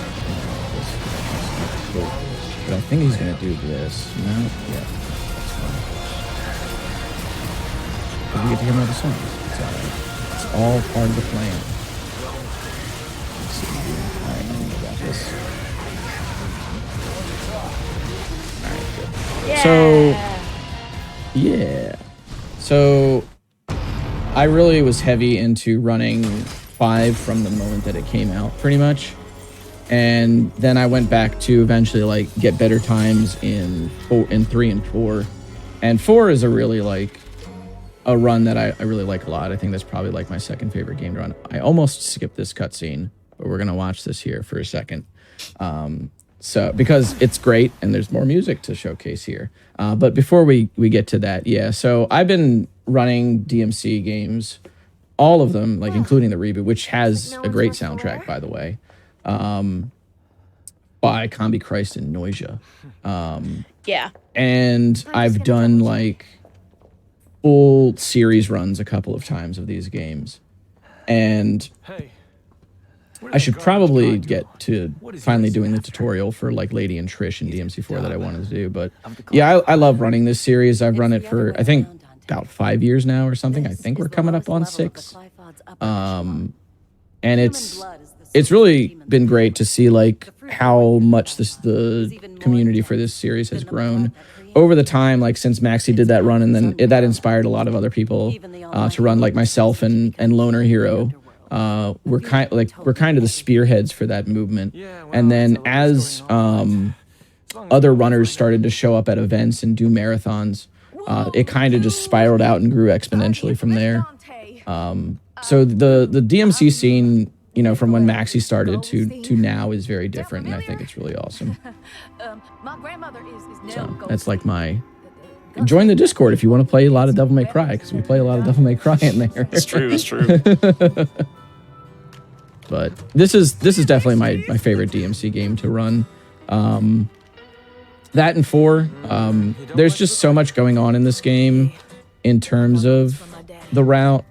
But I think he's going to do this. No? Yeah. That's fine. But we get to hear more of the songs. It's all right. It's all part of the plan. Let's see. All right, I think I got this. All right, good. Yeah. So, yeah. So I really was heavy into running 5 from the moment that it came out, pretty much. And then I went back to eventually like get better times in 3 and 4. And 4 is a really like a run that I really like a lot. I think that's probably like my second favorite game to run. I almost skipped this cutscene, but we're gonna watch this here for a second. So because it's great and there's more music to showcase here. But before we get to that, yeah. So I've been running DMC games, all of them, like including the reboot, which has a great soundtrack, by the way, by Combi Christ and Noisia. Yeah. And I've done like full series runs a couple of times of these games. And I should probably get to finally doing the tutorial for like Lady and Trish and DMC4 that I wanted to do. But yeah, I love running this series. I've run it for, I think, about 5 years now or something. I think we're coming up on 6. And it's really been great to see like how much the community for this series has grown over the time, like since Maxi did that run, and then that inspired a lot of other people to run, like myself and Loner Hero. We're kind of the spearheads for that movement. And then as other runners started to show up at events and do marathons, it kind of just spiraled out and grew exponentially from there. So the DMC scene, you know, from when Maxi started to now is very different, and I think it's really awesome. So that's like my... Join the Discord if you want to play a lot of Devil May Cry, because we play a lot of Devil May Cry in there. It's true, it's true. But this is definitely my favorite DMC game to run. That and 4, there's just so much going on in this game in terms of the route.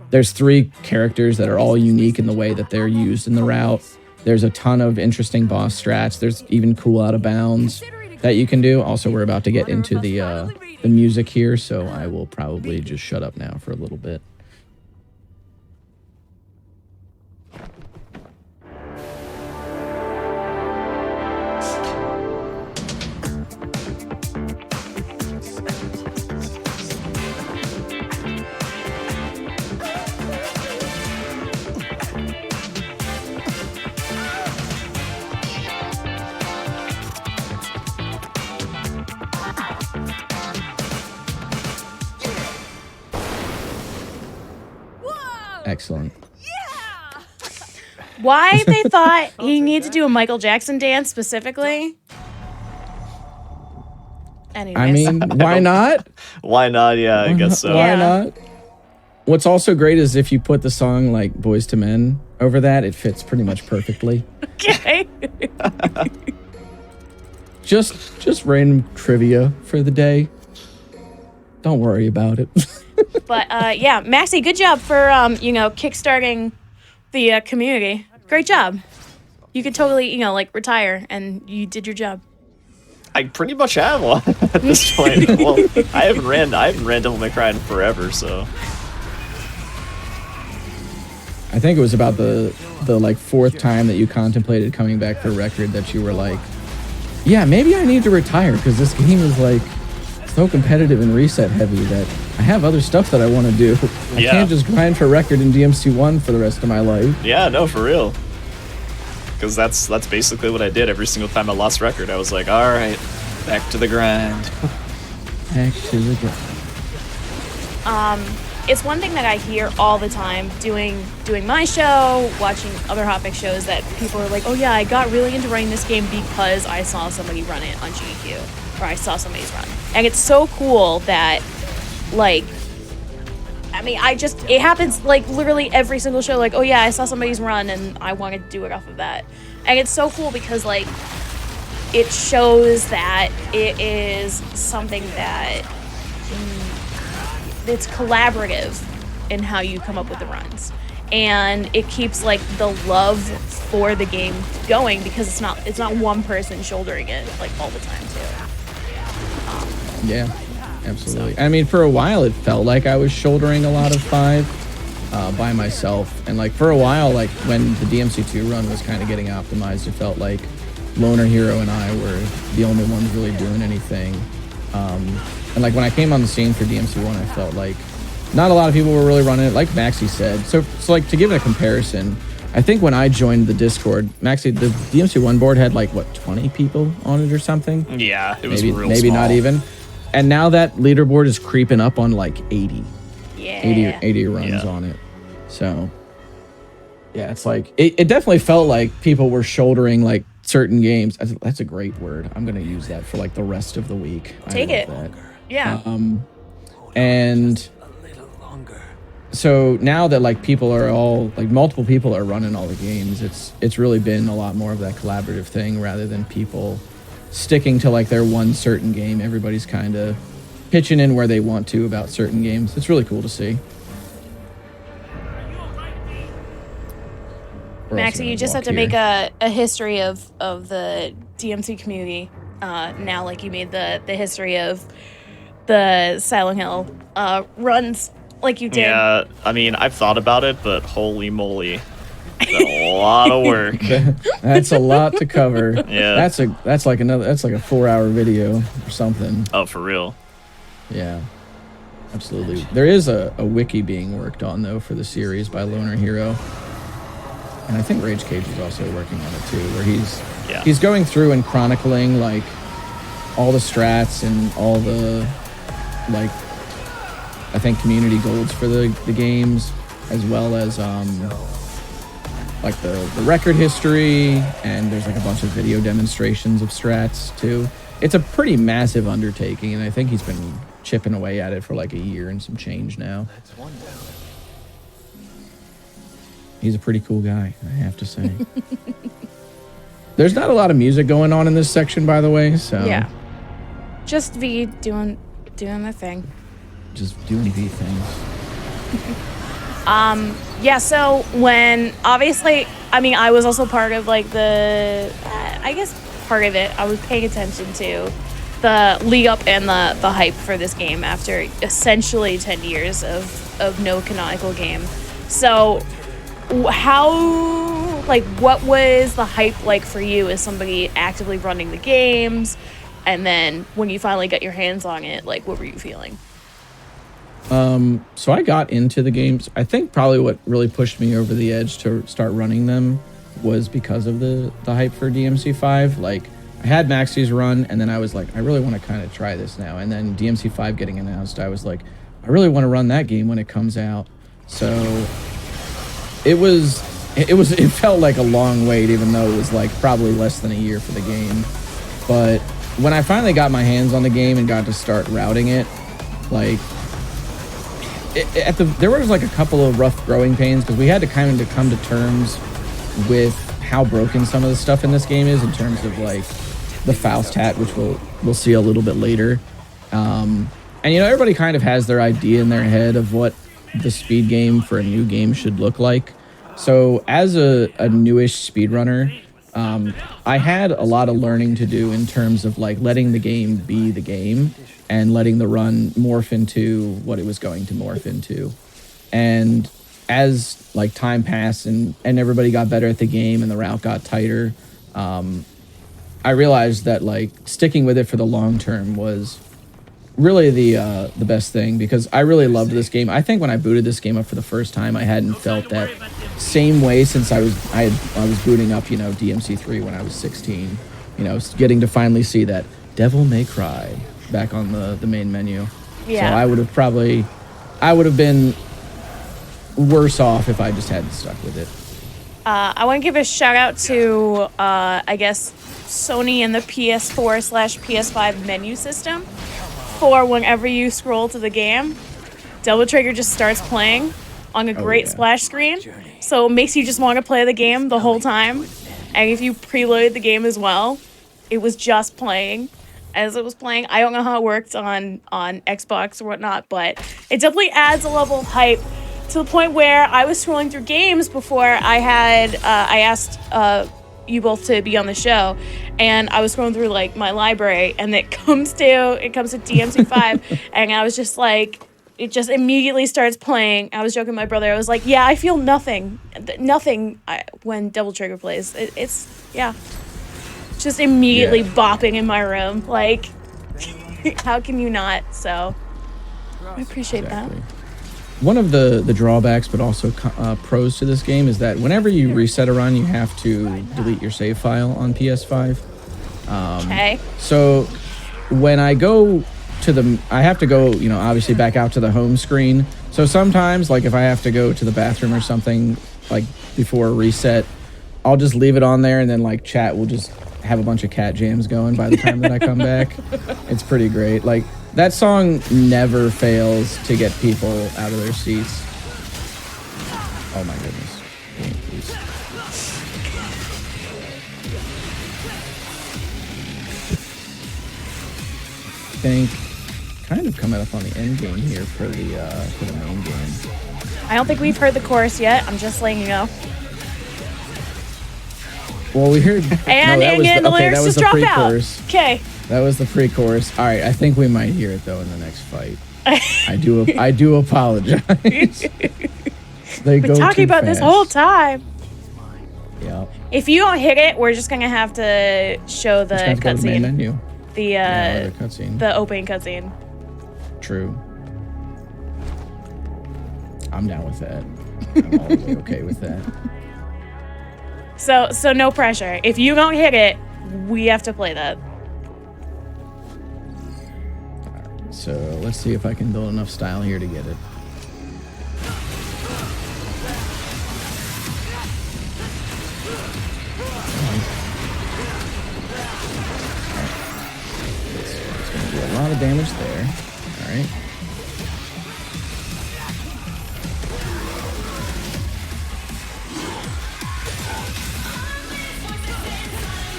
There's 3 characters that are all unique in the way that they're used in the route. There's a ton of interesting boss strats. There's even cool out of bounds that you can do. Also, we're about to get into the music here, so I will probably just shut up now for a little bit. Excellent. Why they thought he needed to do a Michael Jackson dance specifically? Anyways. I mean, why not? Why not? Yeah, I guess so. Why not? What's also great is if you put the song like Boys to Men over that, it fits pretty much perfectly. Okay. Just random trivia for the day. Don't worry about it. But yeah, Maxi, good job for kickstarting the community. Great job. You could totally like retire, and you did your job. I pretty much have one at this point. Well, I haven't ran Devil May Cry in forever, so. I think it was about the like 4th time that you contemplated coming back for record that you were like, yeah, maybe I need to retire because this game is like so competitive and reset heavy that I have other stuff that I want to do. I can't just grind for record in DMC1 for the rest of my life. Yeah, no, for real. Because that's basically what I did every single time I lost record. I was like, all right, back to the grind. Back to the grind. It's one thing that I hear all the time doing my show, watching other Hotfix shows, that people are like, oh yeah, I got really into running this game because I saw somebody run it on GDQ, or I saw somebody's run. And it's so cool that, like, I mean, it happens like literally every single show, like, oh yeah, I saw somebody's run and I wanted to do it off of that. And it's so cool because, like, it shows that it is something that it's collaborative in how you come up with the runs, and it keeps like the love for the game going because it's not one person shouldering it like all the time too. Yeah, absolutely. I mean, for a while it felt like I was shouldering a lot of 5 by myself, and like for a while, like when the DMC2 run was kind of getting optimized, it felt like Loner Hero and I were the only ones really doing anything. And like when I came on the scene for DMC1, I felt like not a lot of people were really running it, like Maxie said. So like to give it a comparison, I think when I joined the Discord, Maxie, the DMC1 board had like, what, 20 people on it or something? Yeah, it was maybe not even. And now that leaderboard is creeping up on like 80. Yeah. 80 runs on it. So yeah, it's like, it definitely felt like people were shouldering like certain games. That's a great word. I'm going to use that for like the rest of the week. Take it. That. Yeah. And so now that like people are all like multiple people are running all the games, it's really been a lot more of that collaborative thing rather than people sticking to like their one certain game. Everybody's kind of pitching in where they want to about certain games. It's really cool to see. Maxie, you just have to make a history of the DMC community. Now, like you made the history of the Silent Hill runs like you did. Yeah, I mean, I've thought about it, but holy moly, a lot of work. That's a lot to cover. Yeah, that's like a 4-hour video or something. Oh, for real? Yeah, absolutely. There is a wiki being worked on though for the series by Loner Hero, and I think Rage Cage is also working on it too, where he's going through and chronicling like all the strats and all the like I think community goals for the games, as well as like the record history, and there's like a bunch of video demonstrations of strats too. It's a pretty massive undertaking, and I think he's been chipping away at it for like a year and some change now. He's a pretty cool guy, I have to say. There's not a lot of music going on in this section, by the way, so yeah, just V doing the thing. Just doing V things. Yeah, so when obviously, I mean, I was also part of like I guess part of it, I was paying attention to the lead up and the hype for this game after essentially 10 years of no canonical game. So how, like, what was the hype like for you as somebody actively running the games? And then when you finally got your hands on it, like, what were you feeling? So I got into the games. I think probably what really pushed me over the edge to start running them was because of the hype for DMC5. Like, I had Maxie's run, and then I was like, I really want to kind of try this now. And then DMC5 getting announced, I was like, I really want to run that game when it comes out. So it felt like a long wait, even though it was like probably less than a year for the game. But when I finally got my hands on the game and got to start routing it, like, there was like a couple of rough growing pains because we had to kind of come to terms with how broken some of the stuff in this game is in terms of like the Faust hat, which we'll see a little bit later. And you know, everybody kind of has their idea in their head of what the speed game for a new game should look like. So as a newish speedrunner, I had a lot of learning to do in terms of like letting the game be the game and letting the run morph into what it was going to morph into. And as like time passed and everybody got better at the game and the route got tighter, I realized that like sticking with it for the long term was really the best thing, because I really loved this game. I think when I booted this game up for the first time, I hadn't felt that same way since I was booting up, you know, DMC3 when I was 16. You know, getting to finally see that Devil May Cry back on the main menu. Yeah. So I would have been worse off if I just hadn't stuck with it. I want to give a shout out to I guess Sony and the PS4/PS5 menu system. For whenever you scroll to the game, Devil Trigger just starts playing on a great splash screen. So it makes you just want to play the game the whole time. And if you preload the game as well, it was just playing as it was playing. I don't know how it worked on Xbox or whatnot, but it definitely adds a level of hype to the point where I was scrolling through games before I asked you both to be on the show, and I was going through like my library, and it comes to DMC5, and I was just like, it just immediately starts playing. I was joking with my brother. I was like, yeah, I feel nothing when Devil Trigger plays. It's just immediately bopping in my room. Like, How can you not? So I appreciate that. One of the drawbacks, but also pros to this game, is that whenever you reset a run, you have to delete your save file on PS5. Okay. So when I go to I have to go, obviously back out to the home screen. So sometimes, like if I have to go to the bathroom or something, like before a reset, I'll just leave it on there, and then like chat will just have a bunch of cat jams going by the time that I come back. It's pretty great. Like that song never fails to get people out of their seats. Oh my goodness. Please. I think kind of coming up on the end game here for the main game. I don't think we've heard the chorus yet. I'm just letting you know. Well, we heard and the lyrics just drop out. Okay. That was the pre-chorus. All right, I think we might hear it though in the next fight. I do apologize. They go talking about fast. this whole time. Yeah. If you don't hit it, we're just gonna have to show the cutscene. Menu. The cutscene. The opening cutscene. True. I'm down with that. I'm always okay with that. So no pressure. If you don't hit it, we have to play that. So let's see if I can build enough style here to get it. It's going to do a lot of damage there. All right.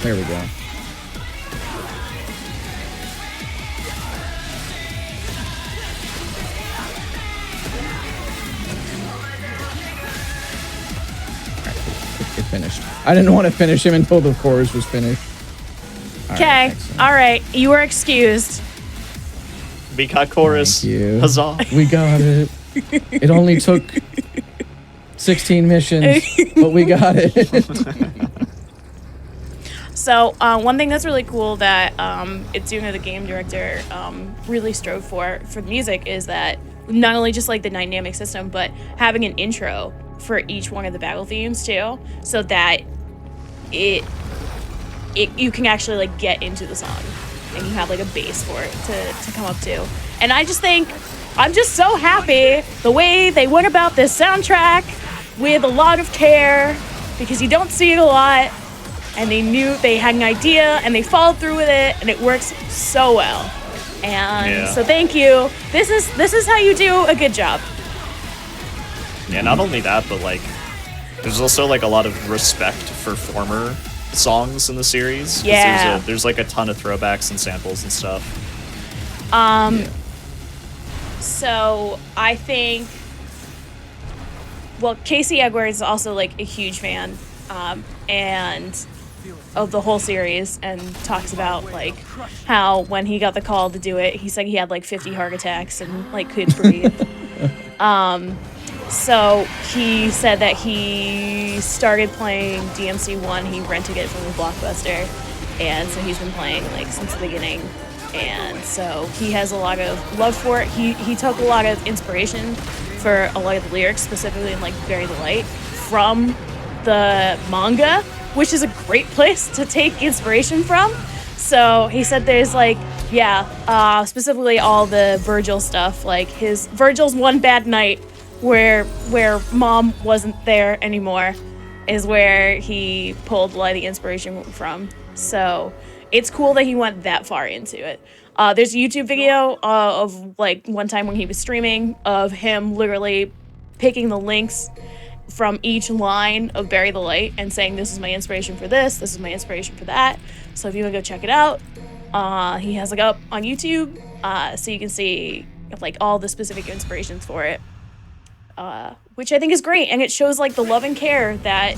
There we go. It finished. I didn't want to finish him until the chorus was finished. Okay. All right. You are excused. We got chorus. Thank you. Huzzah. We got it. It only took 16 missions, but we got it. So one thing that's really cool that Itsuno, the game director, really strove for the music is that not only just like the dynamic system, but having an intro for each one of the battle themes too, so that you can actually like get into the song and you have like a base for it to come up to. And I just think I'm just so happy the way they went about this soundtrack with a lot of care, because you don't see it a lot. And they knew they had an idea and they followed through with it, and it works so well. And so thank you. This is how you do a good job. Yeah, not only that, but like there's also like a lot of respect for former songs in the series. 'Cause Yeah. There's like a ton of throwbacks and samples and stuff. So I think, well, Casey Edwards is also like a huge fan, and of the whole series, and talks about like how when he got the call to do it, he said he had like 50 heart attacks and like couldn't breathe. So he said that he started playing DMC1, he rented it from the Blockbuster, and so he's been playing like since the beginning, and so he has a lot of love for it. He took a lot of inspiration for a lot of the lyrics, specifically in like Bury the Light, from the manga, which is a great place to take inspiration from. So he said there's like, specifically all the Virgil stuff, like Virgil's One Bad Night, where mom wasn't there anymore, is where he pulled a lot of the inspiration from. So it's cool that he went that far into it. There's a YouTube video of like one time when he was streaming of him literally picking the links from each line of Bury the Light and saying, this is my inspiration for this is my inspiration for that. So if you want to go check it out, he has like up on YouTube, so you can see like all the specific inspirations for it, which I think is great, and it shows like the love and care that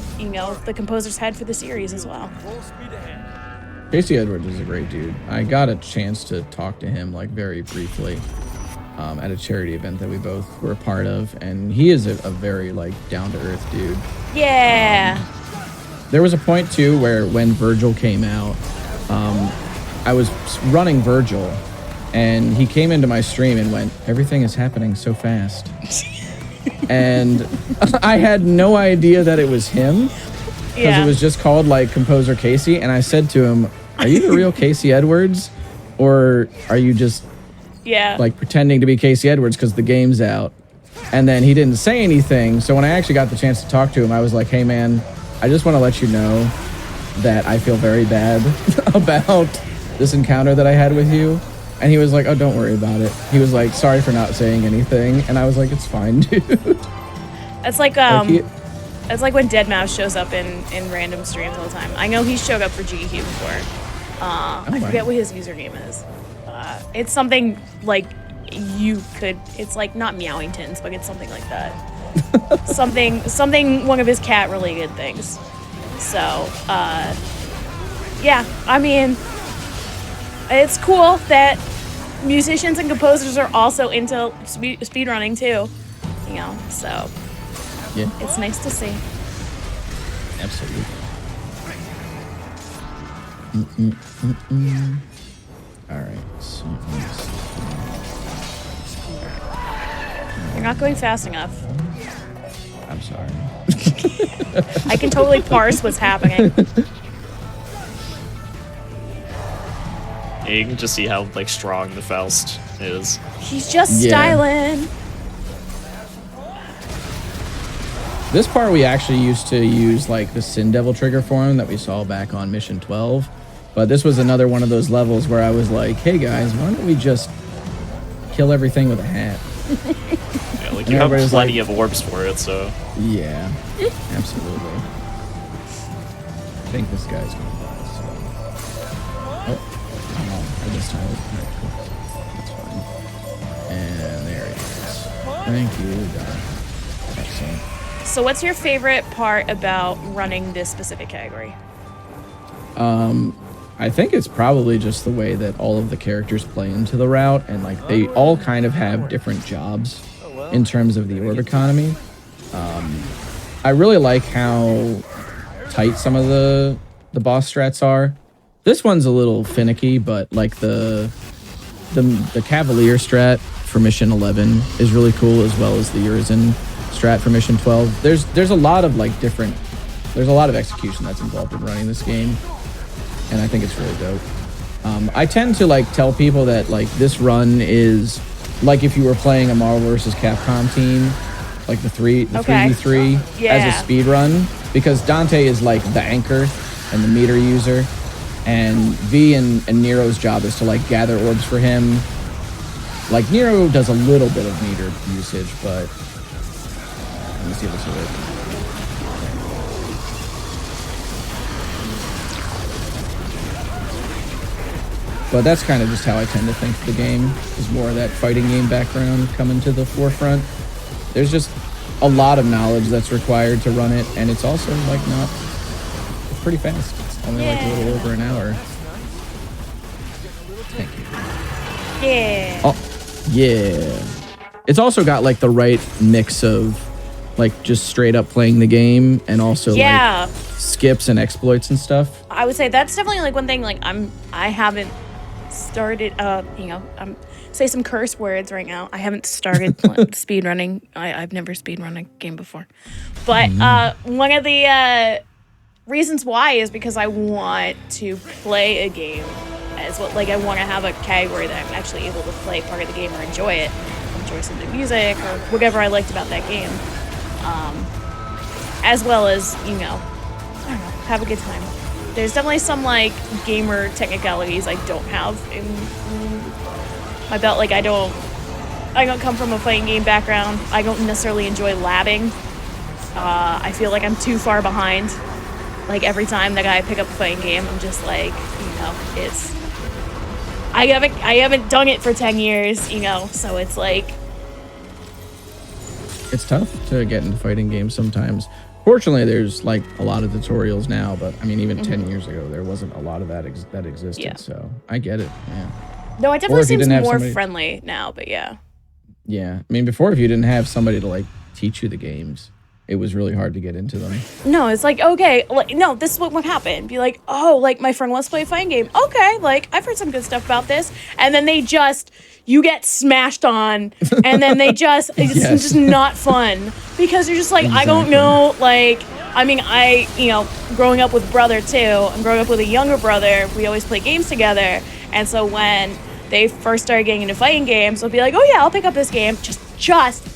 the composers had for the series as well. Casey Edwards is a great dude. I got a chance to talk to him like very briefly at a charity event that we both were a part of, and he is a very like down-to-earth dude. Yeah. There was a point too where when Virgil came out, I was running Virgil, and he came into my stream and went, "Everything is happening so fast." And I had no idea that it was him, because it was just called like Composer Casey. And I said to him, "Are you the real Casey Edwards, or are you just like pretending to be Casey Edwards because the game's out?" And then he didn't say anything. So when I actually got the chance to talk to him, I was like, "Hey man, I just want to let you know that I feel very bad about this encounter that I had with you." And he was like, "Oh, don't worry about it." He was like, "Sorry for not saying anything." And I was like, "It's fine, dude." It's like it's like when Deadmau5 shows up in random streams all the time. I know he showed up for GDQ before. I forget what his username is. It's something like it's like not Meowingtons, but it's something like that. something one of his cat related things. So, yeah, I mean, it's cool that musicians and composers are also into speedrunning too, you know, so yeah, it's nice to see. Absolutely. All right, so you're not going fast enough. I'm sorry. I can totally parse what's happening. Yeah, you can just see how like strong the Faust is. He's just styling. This part we actually used to use like the Sin Devil trigger for him that we saw back on Mission 12. But this was another one of those levels where I was like, "Hey guys, why don't we just kill everything with a hat?" Yeah, like you have plenty of orbs for it, so. Yeah, absolutely. I think this guy's going to die, so. Oh, I just timed it. That's fine. And there he is. Thank you, God. Excellent. So what's your favorite part about running this specific category? I think it's probably just the way that all of the characters play into the route, and like they all kind of have different jobs in terms of the orb economy. I really like how tight some of the boss strats are. This one's a little finicky, but like the Cavalier strat for Mission 11 is really cool, as well as the Urizen strat for Mission 12. There's a lot of like different, there's a lot of execution that's involved in running this game, and I think it's really dope. I tend to like tell people that like this run is like if you were playing a Marvel vs. Capcom team, like the 3v3 as a speed run, because Dante is like the anchor and the meter user, and V and Nero's job is to like gather orbs for him. Like Nero does a little bit of meter usage, but let me see if this will work. But that's kind of just how I tend to think of the game, is more of that fighting game background coming to the forefront. There's just a lot of knowledge that's required to run it, and it's also like it's pretty fast. It's only like a little over an hour. Thank you. Yeah. Oh, yeah. It's also got like the right mix of like just straight up playing the game and also like skips and exploits and stuff. I would say that's definitely like one thing. Like I haven't started. I'm say some curse words right now. I haven't started speed running. I've never speed run a game before, but one of the reasons why is because I want to play a game as well. Like I want to have a category that I'm actually able to play part of the game or enjoy it, enjoy some of the music or whatever I liked about that game, as well as I don't know, have a good time. There's definitely some like gamer technicalities I don't have in my belt. Like I don't come from a fighting game background. I don't necessarily enjoy labbing. I feel like I'm too far behind. Like every time that I pick up a fighting game, I'm just like, it's I haven't done it for 10 years, so it's like it's tough to get into fighting games sometimes. Fortunately, there's like a lot of tutorials now, but I mean, even 10 years ago, there wasn't a lot of that that existed. So I get it. Yeah. No, it definitely seems more friendly now, but yeah. Yeah. I mean, before, if you didn't have somebody to like teach you the games, it was really hard to get into them. No, it's like, okay, like, no, this is what would happen. Be like, oh, like, my friend wants to play a fighting game. Okay, like, I've heard some good stuff about this. And then you get smashed on, and then it's Yes. just not fun. Because you're just like, I don't Exactly. know, like, I mean, growing up with brother, too, and growing up with a younger brother, we always play games together. And so when they first started getting into fighting games, I'll be like, oh, yeah, I'll pick up this game. Just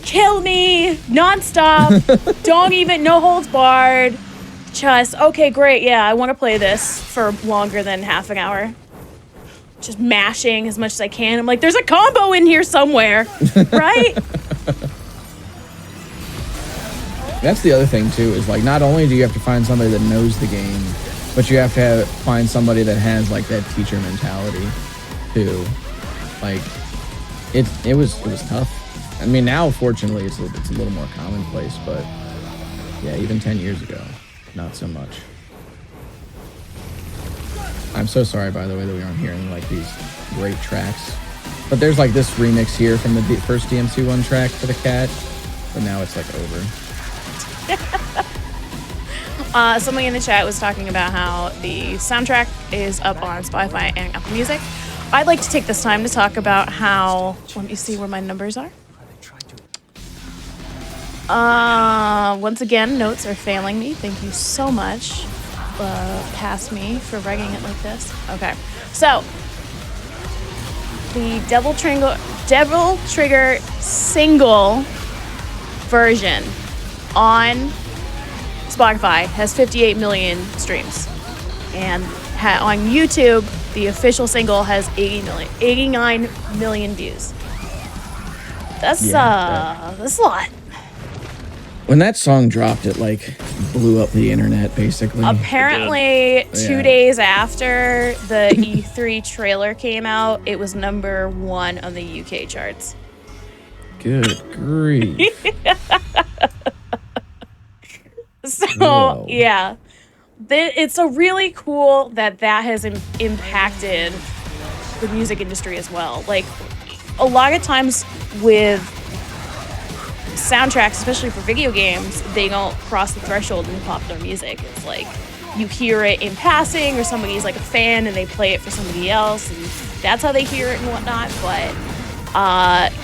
kill me nonstop. Don't even, no holds barred. Just, okay, great. Yeah, I want to play this for longer than half an hour. Just mashing as much as I can. I'm like, there's a combo in here somewhere, right? That's the other thing too, is like not only do you have to find somebody that knows the game, but you have to find somebody that has like that teacher mentality too. Like it was tough. I mean, now fortunately it's a little more commonplace, but yeah, even 10 years ago, not so much. I'm so sorry, by the way, that we aren't hearing like these great tracks. But there's like this remix here from the first DMC1 track for the cat, but now it's like over. Somebody in the chat was talking about how the soundtrack is up on Spotify and Apple Music. I'd like to take this time to talk about how, let me see where my numbers are. Once again, notes are failing me. Thank you so much. Past me for writing it like this. Okay, so the Devil Trigger single version on Spotify has 58 million streams, and on YouTube, the official single has 89 million views. That's a lot. When that song dropped, it like blew up the internet basically. Apparently, 2 days after the E3 trailer came out, it was #1 on the UK charts. Good grief. So, Whoa. yeah. It's a really cool that has impacted the music industry as well. Like, a lot of times with soundtracks, especially for video games, they don't cross the threshold in popular music. It's like you hear it in passing, or somebody's like a fan and they play it for somebody else, and that's how they hear it and whatnot. But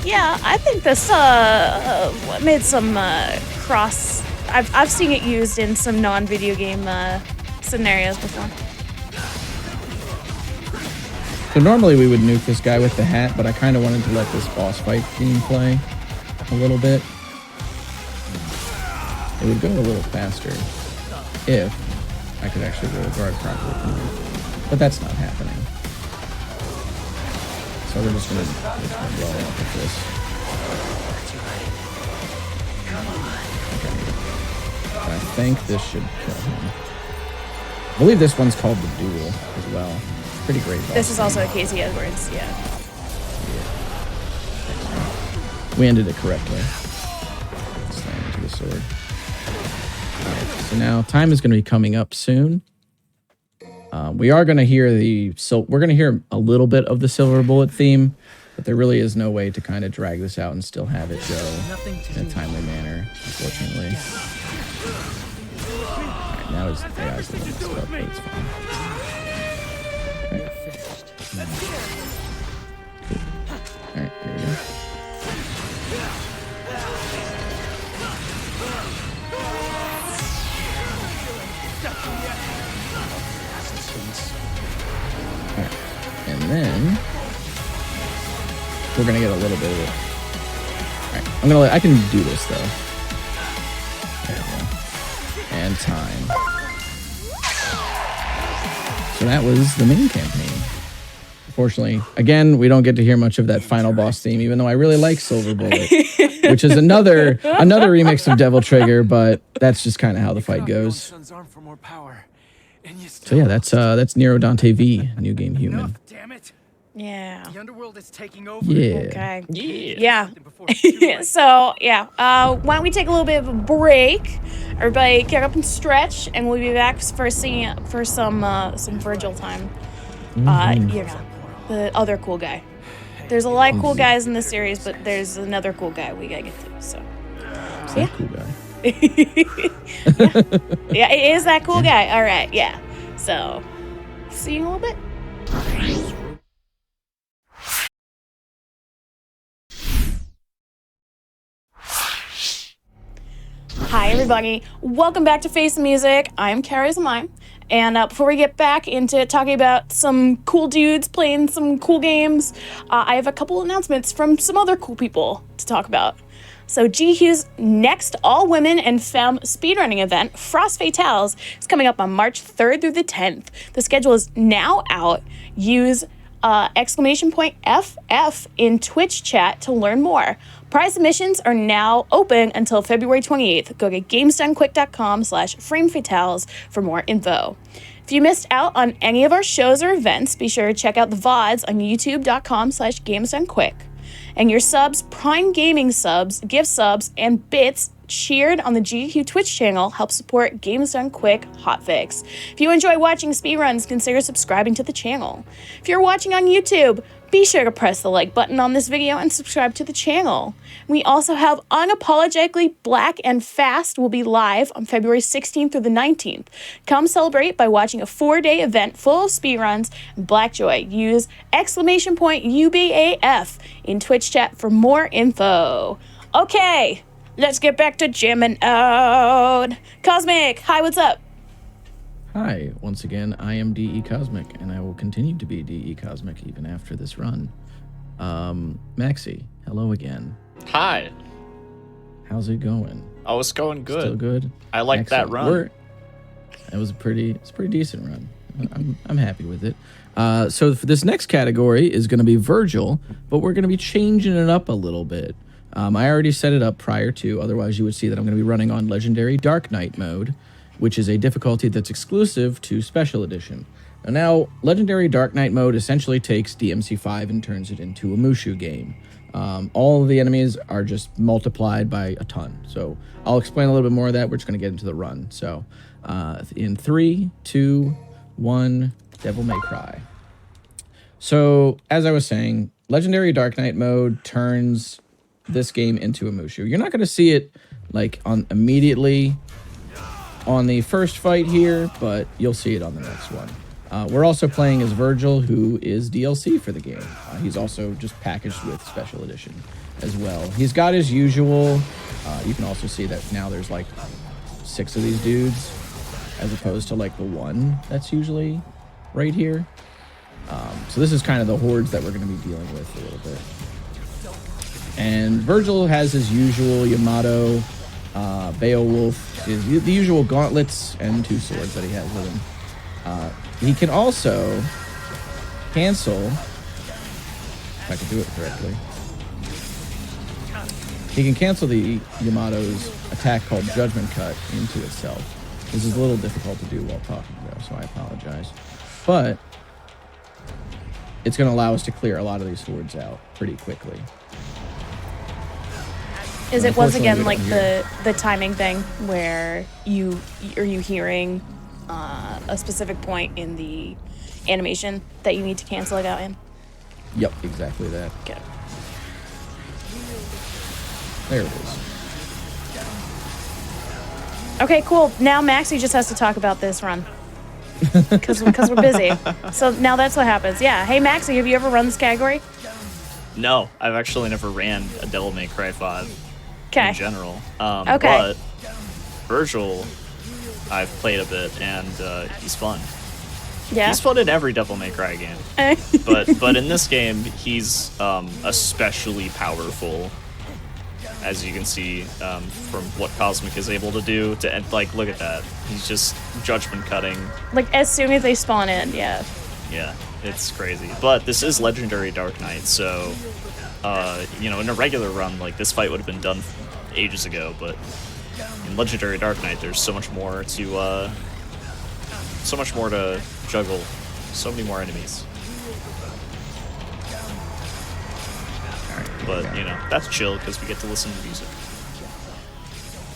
yeah, I think this made some cross. I've seen it used in some non-video game scenarios before. So normally we would nuke this guy with the hat, but I kind of wanted to let this boss fight theme play a little bit. It would go a little faster if I could actually roll guard properly. But that's not happening. So we're just gonna roll up with this. Okay. I think this should kill him. I believe this one's called the Duel as well. Pretty great boss. This is also a Casey Edwards, yeah. We ended it correctly. Slam into the sword. Alright, so now time is going to be coming up soon. We are going to hear we're going to hear a little bit of the Silver Bullet theme, but there really is no way to kind of drag this out and still have it go in a timely manner, unfortunately. Alright, now his AI's a little messed up, but it's fine. Alright, here we go. Alright, and then we're gonna get a little bit of it. Alright, I can do this though. There we go. And time. So that was the main campaign. Unfortunately, again, we don't get to hear much of that final boss theme, even though I really like Silver Bullet, which is another remix of Devil Trigger, but that's just kind of how the fight goes. So yeah, that's Nero Dante V, New Game Human. Yeah. The underworld is taking over. Yeah. Okay. Yeah. So, yeah. Why don't we take a little bit of a break? Everybody get up and stretch, and we'll be back for some Virgil time. You know, the other cool guy. There's a lot of cool guys in this series, but there's another cool guy we gotta get to. So yeah. Cool guy. Yeah, it is that cool guy. All right, yeah. So, see you in a little bit. Hi, everybody. Welcome back to Face the Music. I'm Caraisamime. And before we get back into talking about some cool dudes playing some cool games, I have a couple announcements from some other cool people to talk about. So GDQ's next all-women and femme speedrunning event, Frost Fatales, is coming up on March 3rd through the 10th. The schedule is now out. Use !FF in Twitch chat to learn more. Prize submissions are now open until February 28th. Go to gamesdonequick.com/framefatales for more info. If you missed out on any of our shows or events, be sure to check out the VODs on youtube.com/gamesdonequick. And your subs, Prime Gaming subs, gift subs, and bits cheered on the GDQ Twitch channel help support Games Done Quick Hotfix. If you enjoy watching speedruns, consider subscribing to the channel. If you're watching on YouTube, be sure to press the like button on this video and subscribe to the channel. We also have Unapologetically Black and Fast will be live on February 16th through the 19th. Come celebrate by watching a 4-day event full of speedruns and black joy. Use !UBAF in Twitch chat for more info. Okay, let's get back to jamming out. Cosmic, hi, what's up? Hi, once again, I am DE Cosmic, and I will continue to be DE Cosmic even after this run. Maxie, hello again. Hi. How's it going? Oh, it's going good. Still good? I like that run. It was it's a pretty decent run. I'm happy with it. So for this next category is going to be Virgil, but we're going to be changing it up a little bit. I already set it up prior to, otherwise you would see that I'm going to be running on Legendary Dark Knight mode, which is a difficulty that's exclusive to Special Edition. Now, Legendary Dark Knight mode essentially takes DMC5 and turns it into a Mushu game. All of the enemies are just multiplied by a ton. So I'll explain a little bit more of that. We're just going to get into the run. So in 3, 2, 1, Devil May Cry. So as I was saying, Legendary Dark Knight mode turns this game into a Mushu. You're not going to see it like immediately on the first fight here, but you'll see it on the next one. We're also playing as Virgil, who is DLC for the game. He's also just packaged with Special Edition as well. He's got his usual, you can also see that now there's like 6 of these dudes, as opposed to like the 1 that's usually right here. So this is kind of the hordes that we're going to be dealing with a little bit. And Virgil has his usual Yamato, Beowulf, the usual gauntlets and 2 swords that he has with him. He can also cancel, if I can do it correctly, he can cancel the Yamato's attack called Judgment Cut into itself. This is a little difficult to do while talking though, so I apologize. But it's going to allow us to clear a lot of these hordes out pretty quickly. Is it once again like the timing thing where you hearing a specific point in the animation that you need to cancel it out in? Yep, exactly that. Okay. There it is. Okay, cool. Now Maxie just has to talk about this run. Because we're busy. So now that's what happens. Yeah. Hey, Maxie, have you ever run this category? No, I've actually never ran a Devil May Cry 5 in general. Okay. But Virgil, I've played a bit, and he's fun. Yeah. He's fun in every Devil May Cry game. but in this game, he's especially powerful, as you can see from what Cosmic is able to do. Like, look at that. He's just judgment cutting. Like, as soon as they spawn in, yeah. Yeah, it's crazy. But this is Legendary Dark Knight, so, in a regular run, like, this fight would have been done ages ago, but in Legendary Dark Knight, there's so much more to juggle. So many more enemies. But, that's chill because we get to listen to music.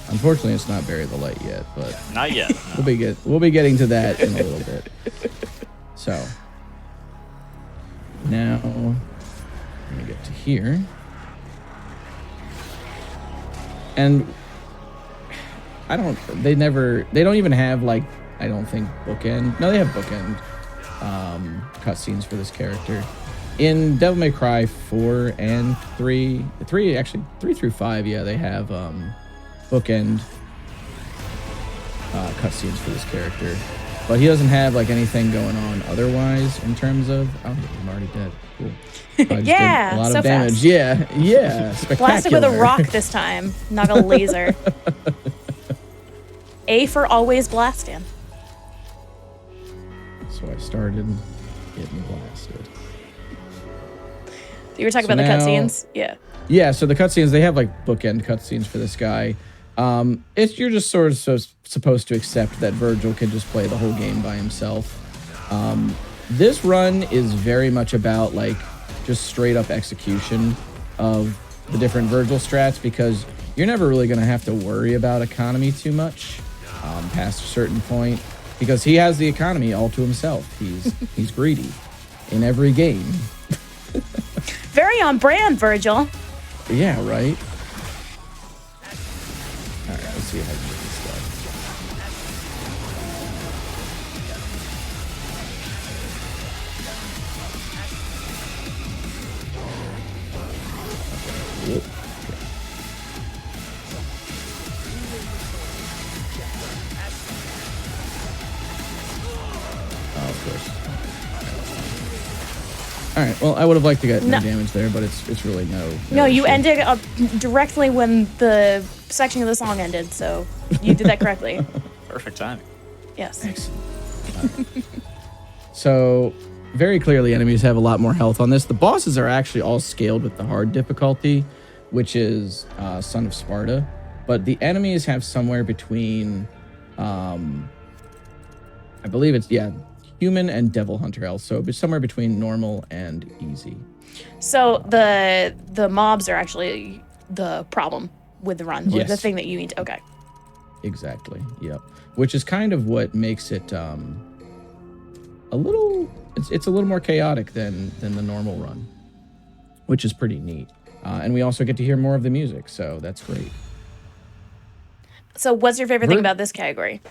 Unfortunately, it's not Bury the Light yet, but not yet. No. We'll be getting to that in a little bit. So now I'm gonna get to here, and They don't even have like, I don't think bookend. No, they have bookend cutscenes for this character. In Devil May Cry 4 and 3 through 5, yeah, they have bookend cutscenes for this character. But he doesn't have like anything going on otherwise in terms of, oh, I'm already dead. Cool. Yeah, did a lot so of damage. fast. Yeah, spectacular. Blasted with a rock this time, not a laser. A for always blasting. So I started getting blasted. You were talking So about the now- cutscenes? Yeah. Yeah, so the cutscenes, they have like bookend cutscenes for this guy. You're just sort of supposed to accept that Virgil can just play the whole game by himself. This run is very much about like just straight up execution of the different Virgil strats, because you're never really going to have to worry about economy too much past a certain point, because he has the economy all to himself. He's greedy in every game. Very on brand, Virgil. Yeah, right? All right, let's see if I can get this stuff. Okay. Whoop. Oh, of course. All right. Well, I would have liked to get no damage there, but it's really no. No, you issue. ended up directly when the section of the song ended, so you did that correctly. Perfect timing. Yes. Excellent. All right. So, very clearly, enemies have a lot more health on this. The bosses are actually all scaled with the hard difficulty, which is Son of Sparta. But the enemies have somewhere between, I believe it's, human and devil hunter health. So it's somewhere between normal and easy. So the mobs are actually the problem with the run, or Yes. the thing that you need to, okay. Exactly. Yep. Which is kind of what makes it a little. It's a little more chaotic than the normal run, which is pretty neat. And we also get to hear more of the music, so that's great. So what's your favorite thing about this category?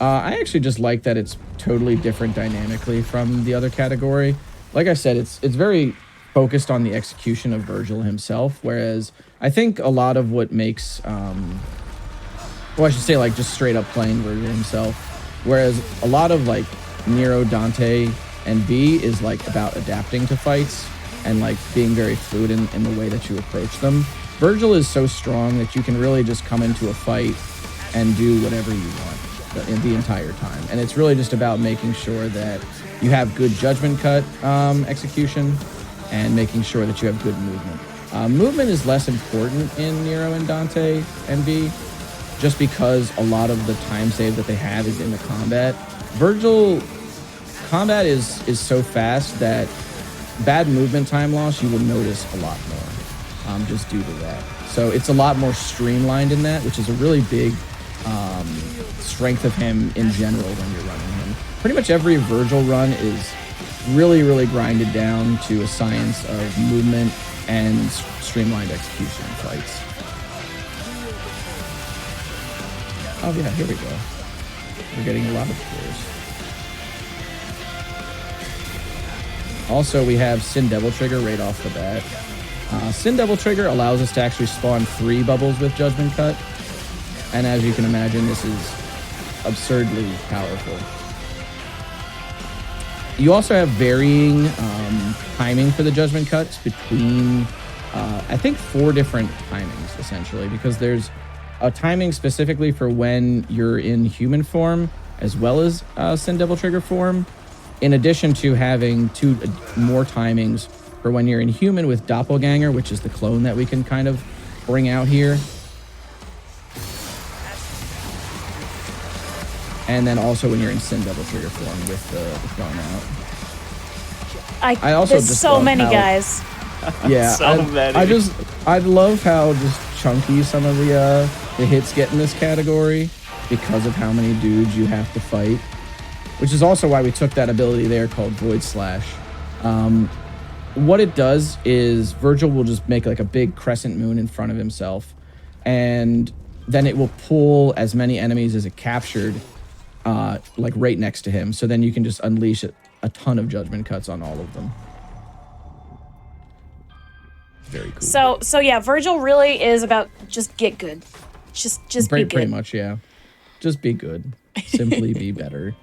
I actually just like that it's totally different dynamically from the other category. Like I said, it's very focused on the execution of Virgil himself, whereas I think a lot of what makes, I should say like just straight up playing Virgil himself, whereas a lot of like Nero, Dante, and V is like about adapting to fights and like being very fluid in the way that you approach them. Virgil is so strong that you can really just come into a fight and do whatever you want the entire time. And it's really just about making sure that you have good judgment cut execution and making sure that you have good movement. Movement is less important in Nero and Dante and V, just because a lot of the time save that they have is in the combat. Virgil, combat is so fast that bad movement time loss you will notice a lot more, just due to that. So it's a lot more streamlined in that, which is a really big strength of him in general when you're running him. Pretty much every Virgil run is really, really grinded down to a science of movement and streamlined execution in fights. Oh yeah, here we go. We're getting a lot of clears. Also, we have Sin Devil Trigger right off the bat. Sin Devil Trigger allows us to actually spawn 3 bubbles with Judgment Cut. And as you can imagine, this is absurdly powerful. You also have varying timing for the Judgment Cuts between, I think, 4 different timings, essentially, because there's a timing specifically for when you're in human form, as well as Sin Devil Trigger form, in addition to having 2 more timings for when you're in human with Doppelganger, which is the clone that we can kind of bring out here. And then also when you're in Sin Devil Trigger form with the clone out. I also there's just so love many how, guys. Yeah, So many. I love how just chunky some of the hits get in this category because of how many dudes you have to fight, which is also why we took that ability there called Void Slash. What it does is Virgil will just make like a big crescent moon in front of himself, and then it will pull as many enemies as it captured, like right next to him. So then you can just unleash a ton of judgment cuts on all of them. Very cool. So yeah, Virgil really is about just get good. Just be good. Pretty much, yeah. Just be good. Simply be better.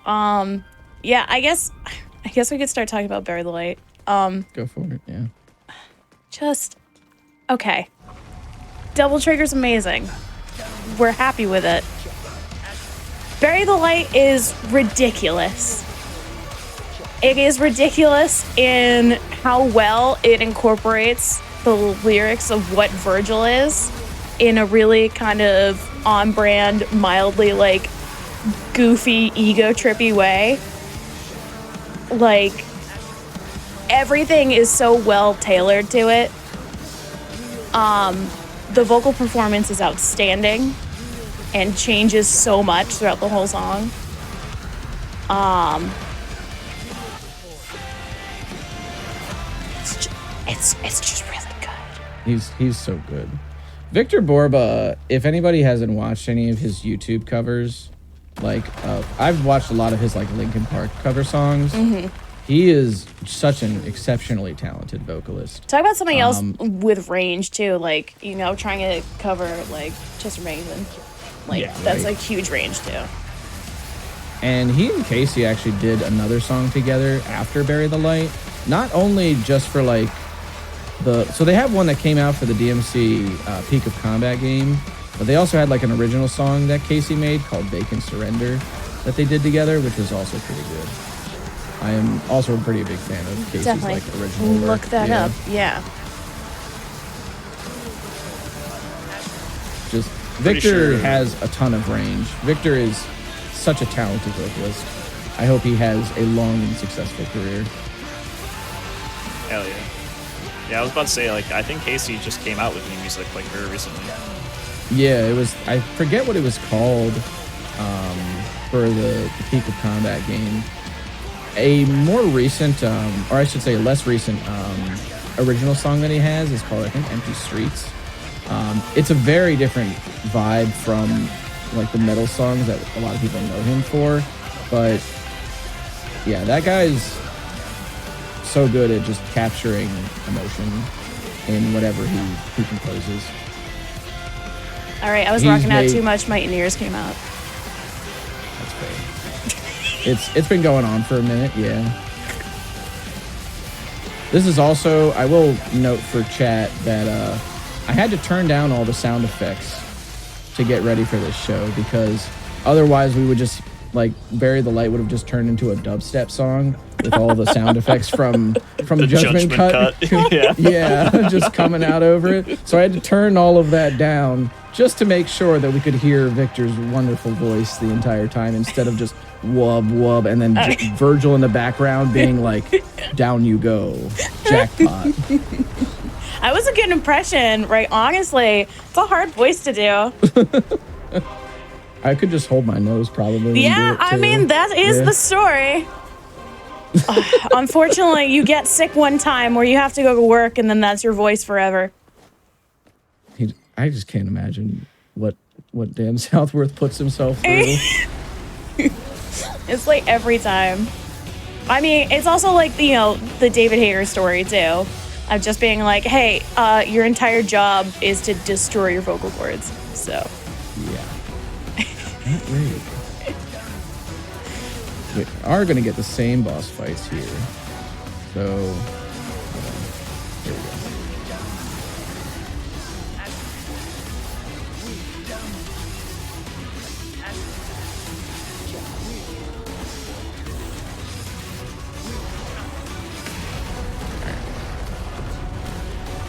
Yeah, I guess we could start talking about Bury the Light. Go for it, yeah. Okay. Double Trigger's amazing. We're happy with it. Bury the Light is ridiculous. It is ridiculous in how well it incorporates the lyrics of what Virgil is in a really kind of on-brand, mildly like goofy, ego-trippy way. Like, everything is so well tailored to it. The vocal performance is outstanding and changes so much throughout the whole song. It's just really good. He's so good. Victor Borba, if anybody hasn't watched any of his YouTube covers, like I've watched a lot of his like Linkin Park cover songs. Mm-hmm. He is such an exceptionally talented vocalist. Talk about something else with range too, like, you know, trying to cover like Chester Bennington. Like, Yeah, that's right. like huge range too. And he and Casey actually did another song together after Bury the Light. Not only just for like so they have one that came out for the DMC Peak of Combat game, but they also had like an original song that Casey made called They Can Surrender that they did together, which was also pretty good. I am also a pretty big fan of Casey's Definitely. like original work. Look that up. Yeah. Just Pretty Victor sure- has a ton of range. Victor is such a talented vocalist. I hope he has a long and successful career. Hell yeah. Yeah, I was about to say, like, I think Casey just came out with new music, like, very recently. Yeah, it was. I forget what it was called for the Peak of Combat game. A more recent, or I should say, a less recent original song that he has is called, I think, Empty Streets. It's a very different vibe from like the metal songs that a lot of people know him for, but yeah, that guy's so good at just capturing emotion in whatever he composes. All right, I was He's rocking out made- too much. My ears came out. That's great. It's been going on for a minute, yeah. This is also, I will note for chat that I had to turn down all the sound effects to get ready for this show, because otherwise we would just, like, Bury the Light would have just turned into a dubstep song with all the sound effects from the Judgment Cut. Yeah. Yeah, just coming out over it. So I had to turn all of that down just to make sure that we could hear Victor's wonderful voice the entire time, instead of just wub wub and then Virgil in the background being like, down you go, jackpot. I was a good impression, right? Honestly, it's a hard voice to do. I could just hold my nose probably. and Yeah, do it I too. mean, that is Yeah. the story. Unfortunately, you get sick one time where you have to go to work, and then that's your voice forever. I just can't imagine what Dan Southworth puts himself through. It's like every time. I mean, it's also like, you know, the David Hayter story too, of just being like, hey, your entire job is to destroy your vocal cords. So Yeah. Not really. We are going to get the same boss fights here. So, hold on. Here we go.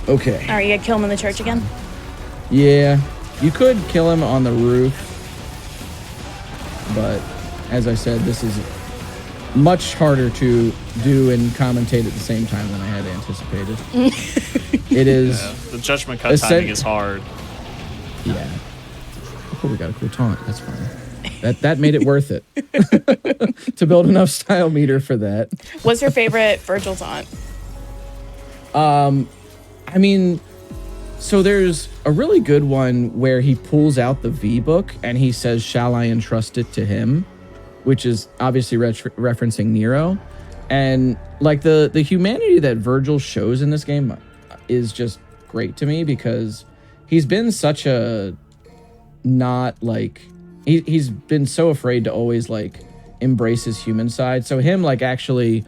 Okay. all right, you gotta kill him in the church again. Yeah, you could kill him on the roof, but as I said, this is much harder to do and commentate at the same time than I had anticipated. It is, Yeah. The Judgment Cut Ascent- timing is hard. yeah. Oh, we got a cool taunt. That's fine. That made it worth it to build enough style meter for that. What's your favorite Virgil taunt? I mean, So there's a really good one where he pulls out the V book and he says, "Shall I entrust it to him?" Which is obviously referencing Nero. And like the humanity that Virgil shows in this game is just great to me, because he's been such a not like he's been so afraid to always like embrace his human side. So him like actually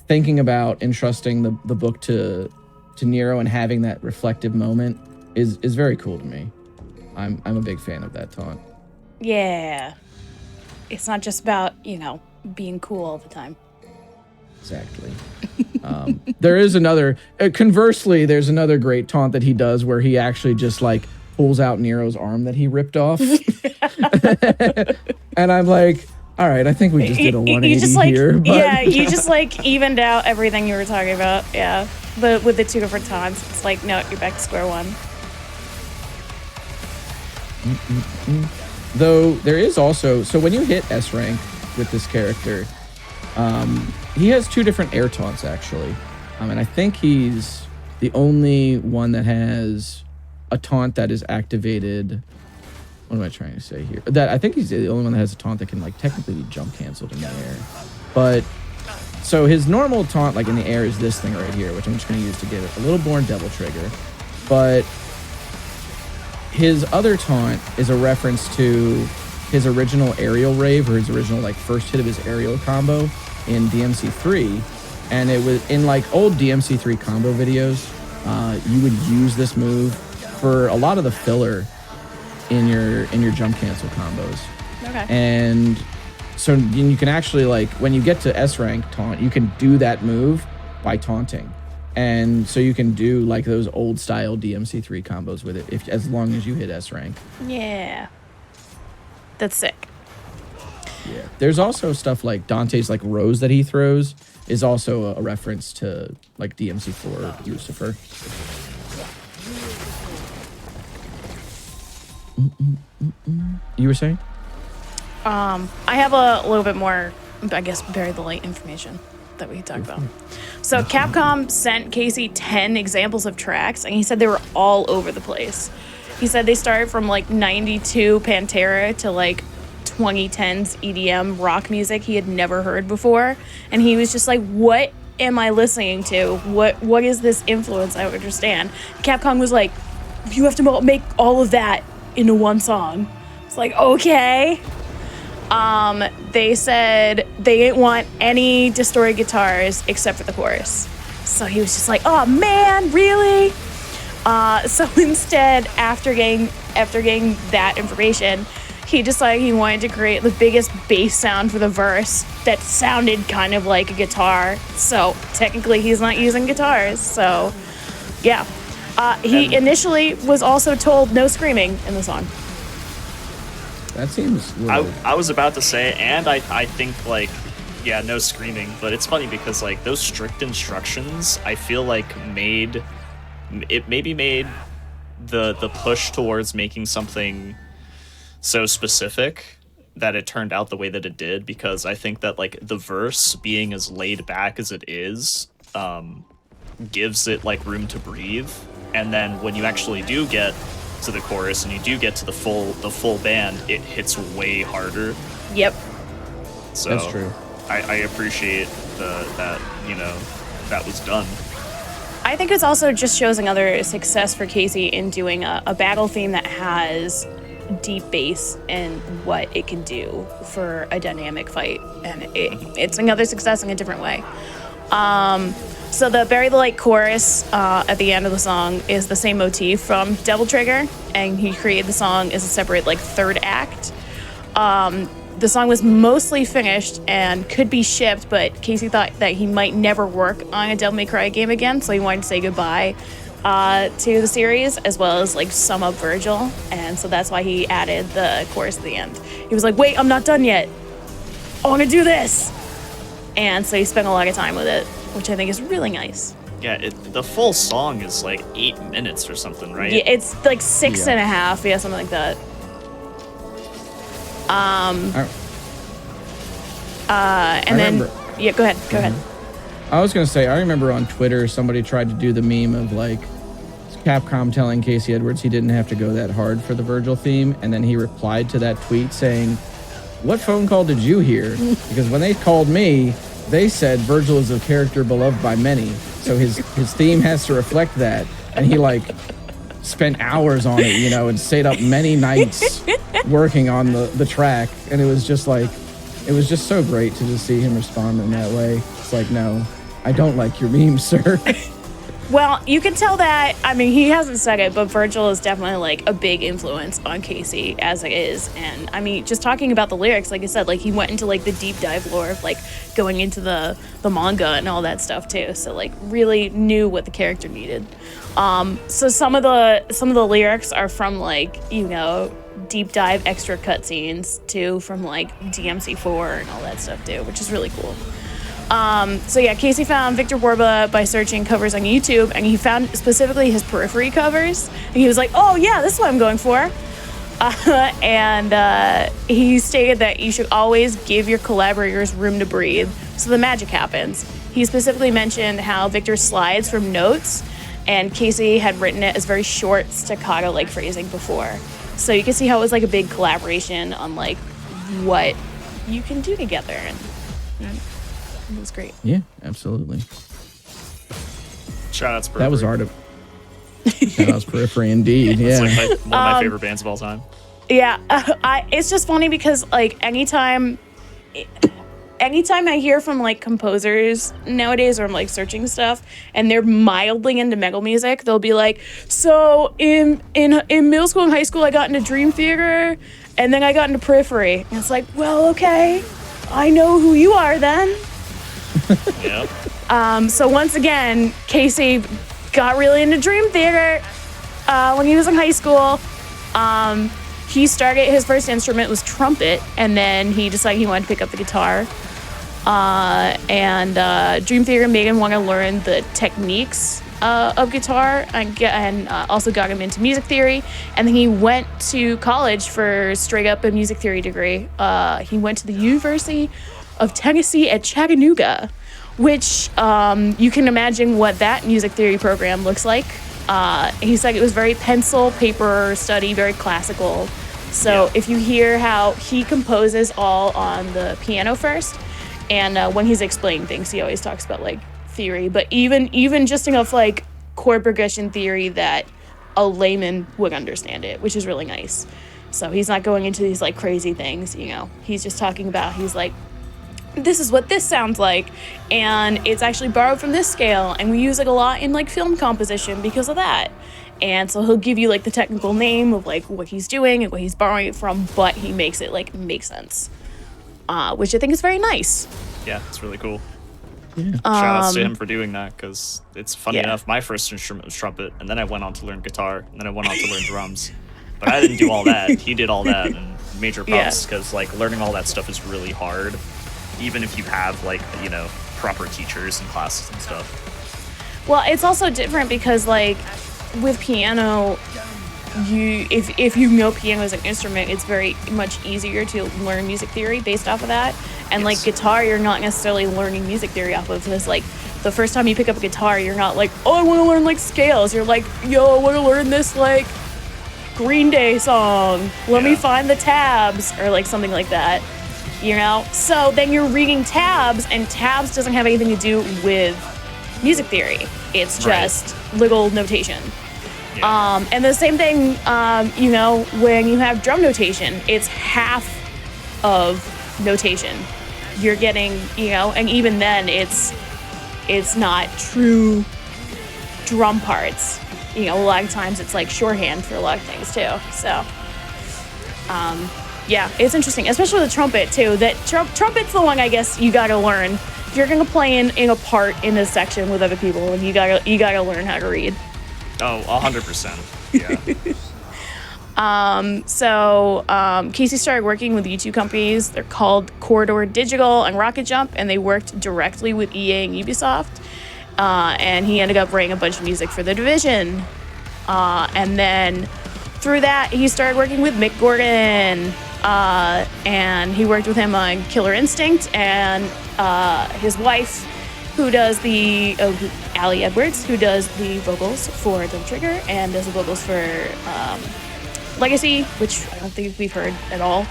thinking about entrusting the book to Nero and having that reflective moment is very cool to me. I'm a big fan of that taunt. Yeah. It's not just about, being cool all the time. Exactly. There is another, conversely, there's another great taunt that he does where he actually just like pulls out Nero's arm that he ripped off. And I'm like, all right, I think we just did a 180 here. But yeah, you just like evened out everything you were talking about. Yeah. But with the two different taunts, it's like, no, you're back to square one. Though there is also, so when you hit S rank with this character, he has two different air taunts actually. And I think he's the only one that has a taunt that is activated. What am I trying to say here? That I think he's the only one that has a taunt that can like technically be jump canceled in the air. But so his normal taunt like in the air is this thing right here, which I'm just going to use to give it a little born devil trigger. But his other taunt is a reference to his original aerial rave, or his original like first hit of his aerial combo in DMC3. And it was in like old DMC3 combo videos, you would use this move for a lot of the filler in your jump cancel combos. Okay. And so you can actually like when you get to S rank taunt, you can do that move by taunting. And so you can do like those old style DMC3 combos with it as long as you hit S rank. Yeah. That's sick. Yeah. There's also stuff like Dante's like rose that he throws is also a reference to like DMC4 Lucifer. You were saying? I have a little bit more, I guess, bury the light information that we talked about. So Capcom sent Casey 10 examples of tracks, and he said they were all over the place. He said they started from like 92 Pantera to like 2010s EDM rock music he had never heard before. And he was just like, what am I listening to? What is this influence? I don't understand. Capcom was like, you have to make all of that into one song. It's like, okay. They said they didn't want any distorted guitars except for the chorus. So he was just like, oh man, really? So instead, after getting that information, he decided he wanted to create the biggest bass sound for the verse that sounded kind of like a guitar. So technically he's not using guitars. So yeah. He initially was also told no screaming in the song. That seems I was about to say, and I think like, yeah, no screaming, but it's funny because like those strict instructions, I feel like made the push towards making something so specific that it turned out the way that it did, because I think that like the verse being as laid back as it is gives it like room to breathe, and then when you actually do get to the chorus and you do get to the full band, it hits way harder. Yep. So that's true. I appreciate that that was done. I think it's also just shows another success for Casey in doing a battle theme that has deep bass and what it can do for a dynamic fight, and it's another success in a different way. So the Bury the Light chorus at the end of the song is the same motif from Devil Trigger, and he created the song as a separate like third act. The song was mostly finished and could be shipped, but Casey thought that he might never work on a Devil May Cry game again, so he wanted to say goodbye to the series, as well as like sum up Virgil, and so that's why he added the chorus at the end. He was like, wait, I'm not done yet. I want to do this. And so he spent a lot of time with it, which I think is really nice. Yeah, the full song is like 8 minutes or something, right? Yeah, it's like 6 and a half, yeah, something like that. And then, yeah, go ahead. I was gonna say, I remember on Twitter somebody tried to do the meme of like, Capcom telling Casey Edwards he didn't have to go that hard for the Virgil theme, and then he replied to that tweet saying, "What phone call did you hear? Because when they called me, they said Virgil is a character beloved by many, so his theme has to reflect that." And he like spent hours on it, you know, and stayed up many nights working on the track, and it was just so great to just see him respond in that way. It's like, no, I don't like your memes, sir. Well, you can tell that, I mean, he hasn't said it, but Virgil is definitely like a big influence on Casey as it is. And I mean, just talking about the lyrics, like I said, like he went into like the deep dive lore of like going into the manga and all that stuff too. So like really knew what the character needed. So some of the lyrics are from like, you know, deep dive extra cutscenes too, from like DMC4 and all that stuff too, which is really cool. So yeah, Casey found Victor Borba by searching covers on YouTube, and he found specifically his Periphery covers. And he was like, "Oh yeah, this is what I'm going for." And he stated that you should always give your collaborators room to breathe, so the magic happens. He specifically mentioned how Victor slides from notes, and Casey had written it as very short, staccato-like phrasing before. So you can see how it was like a big collaboration on like what you can do together. And it was great. Yeah, absolutely. Shout out to Periphery. That was art of. That was Periphery indeed. Yeah. It's like one of my favorite bands of all time. Yeah, it's just funny because like anytime I hear from like composers nowadays, or I'm like searching stuff and they're mildly into metal music, they'll be like, "So in middle school and high school, I got into Dream Theater, and then I got into Periphery." And it's like, well, okay, I know who you are then. Yep. So once again, Casey got really into Dream Theater when he was in high school. He started, his first instrument was trumpet, and then he decided he wanted to pick up the guitar. And Dream Theater made him want to learn the techniques of guitar, and also got him into music theory. And then he went to college for straight up a music theory degree. He went to the University of Tennessee at Chattanooga, which you can imagine what that music theory program looks like. He said it was very pencil, paper study, very classical. So if you hear how he composes all on the piano first, and when he's explaining things, he always talks about like theory, but even just enough like chord progression theory that a layman would understand it, which is really nice. So he's not going into these like crazy things, you know. He's just talking about, he's like, this is what this sounds like, and it's actually borrowed from this scale, and we use it a lot in like film composition because of that. And so he'll give you like the technical name of like what he's doing and what he's borrowing it from, but he makes it like make sense, which I think is very nice. Yeah, it's really cool. Yeah. Shout outs to him for doing that, because it's funny enough, my first instrument was trumpet, and then I went on to learn guitar, and then I went on to learn drums. But I didn't do all that. He did all that, and major props, because like learning all that stuff is really hard, even if you have like, you know, proper teachers and classes and stuff. Well, it's also different because like with piano, if you know piano as an instrument, it's very much easier to learn music theory based off of that. And like guitar, you're not necessarily learning music theory off of, because like the first time you pick up a guitar, you're not like, oh, I want to learn like scales. You're like, yo, I want to learn this like Green Day song. Let me find the tabs, or like something like that. You know? So then you're reading tabs, and tabs doesn't have anything to do with music theory. It's just little notation. Yeah. And the same thing, you know, when you have drum notation, it's half of notation. You're getting, you know, and even then it's not true drum parts. You know, a lot of times it's like shorthand for a lot of things too. So, yeah, it's interesting, especially the trumpet too. That trumpet's the one I guess you gotta learn. If you're gonna play in a part in a section with other people, and you gotta learn how to read. Oh, 100%. Yeah. So Casey started working with YouTube companies. They're called Corridor Digital and Rocket Jump, and they worked directly with EA and Ubisoft. And he ended up writing a bunch of music for The Division. And then through that, he started working with Mick Gordon. And he worked with him on Killer Instinct, and his wife, who does Allie Edwards, who does the vocals for Double Trigger and does the vocals for Legacy, which I don't think we've heard at all.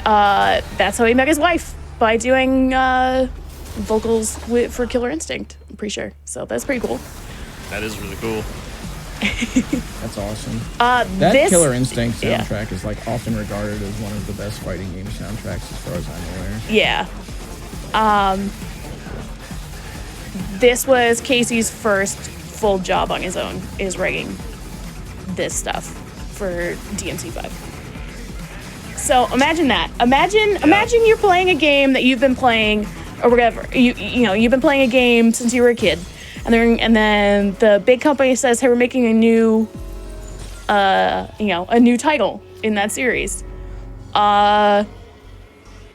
That's how he met his wife, by doing vocals for Killer Instinct, I'm pretty sure. So that's pretty cool. That is really cool. That's awesome. That this, Killer Instinct yeah. soundtrack is like often regarded as one of the best fighting game soundtracks as far as I'm aware. Yeah. This was Casey's first full job on his own, is writing this stuff for DMC5. So imagine that. Imagine you're playing a game that you've been playing, or whatever. You've been playing a game since you were a kid, and then the big company says, "Hey, we're making a new title in that series. Do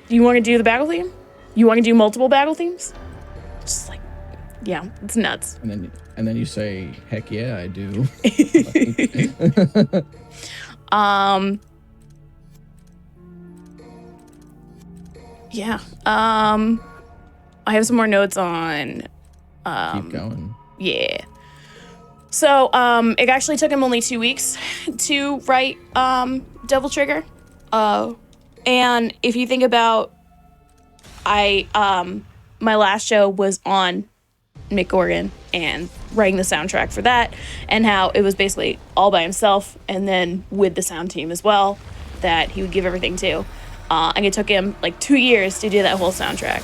you want to do the battle theme? You want to do multiple battle themes?" Just like, yeah, it's nuts. And then you say, "Heck yeah, I do." Yeah. I have some more notes on. Keep going. Yeah. So, it actually took him only 2 weeks to write Devil Trigger. And if you think about, my last show was on Mick Gorgon and writing the soundtrack for that, and how it was basically all by himself, and then with the sound team as well, that he would give everything to. And it took him like 2 years to do that whole soundtrack.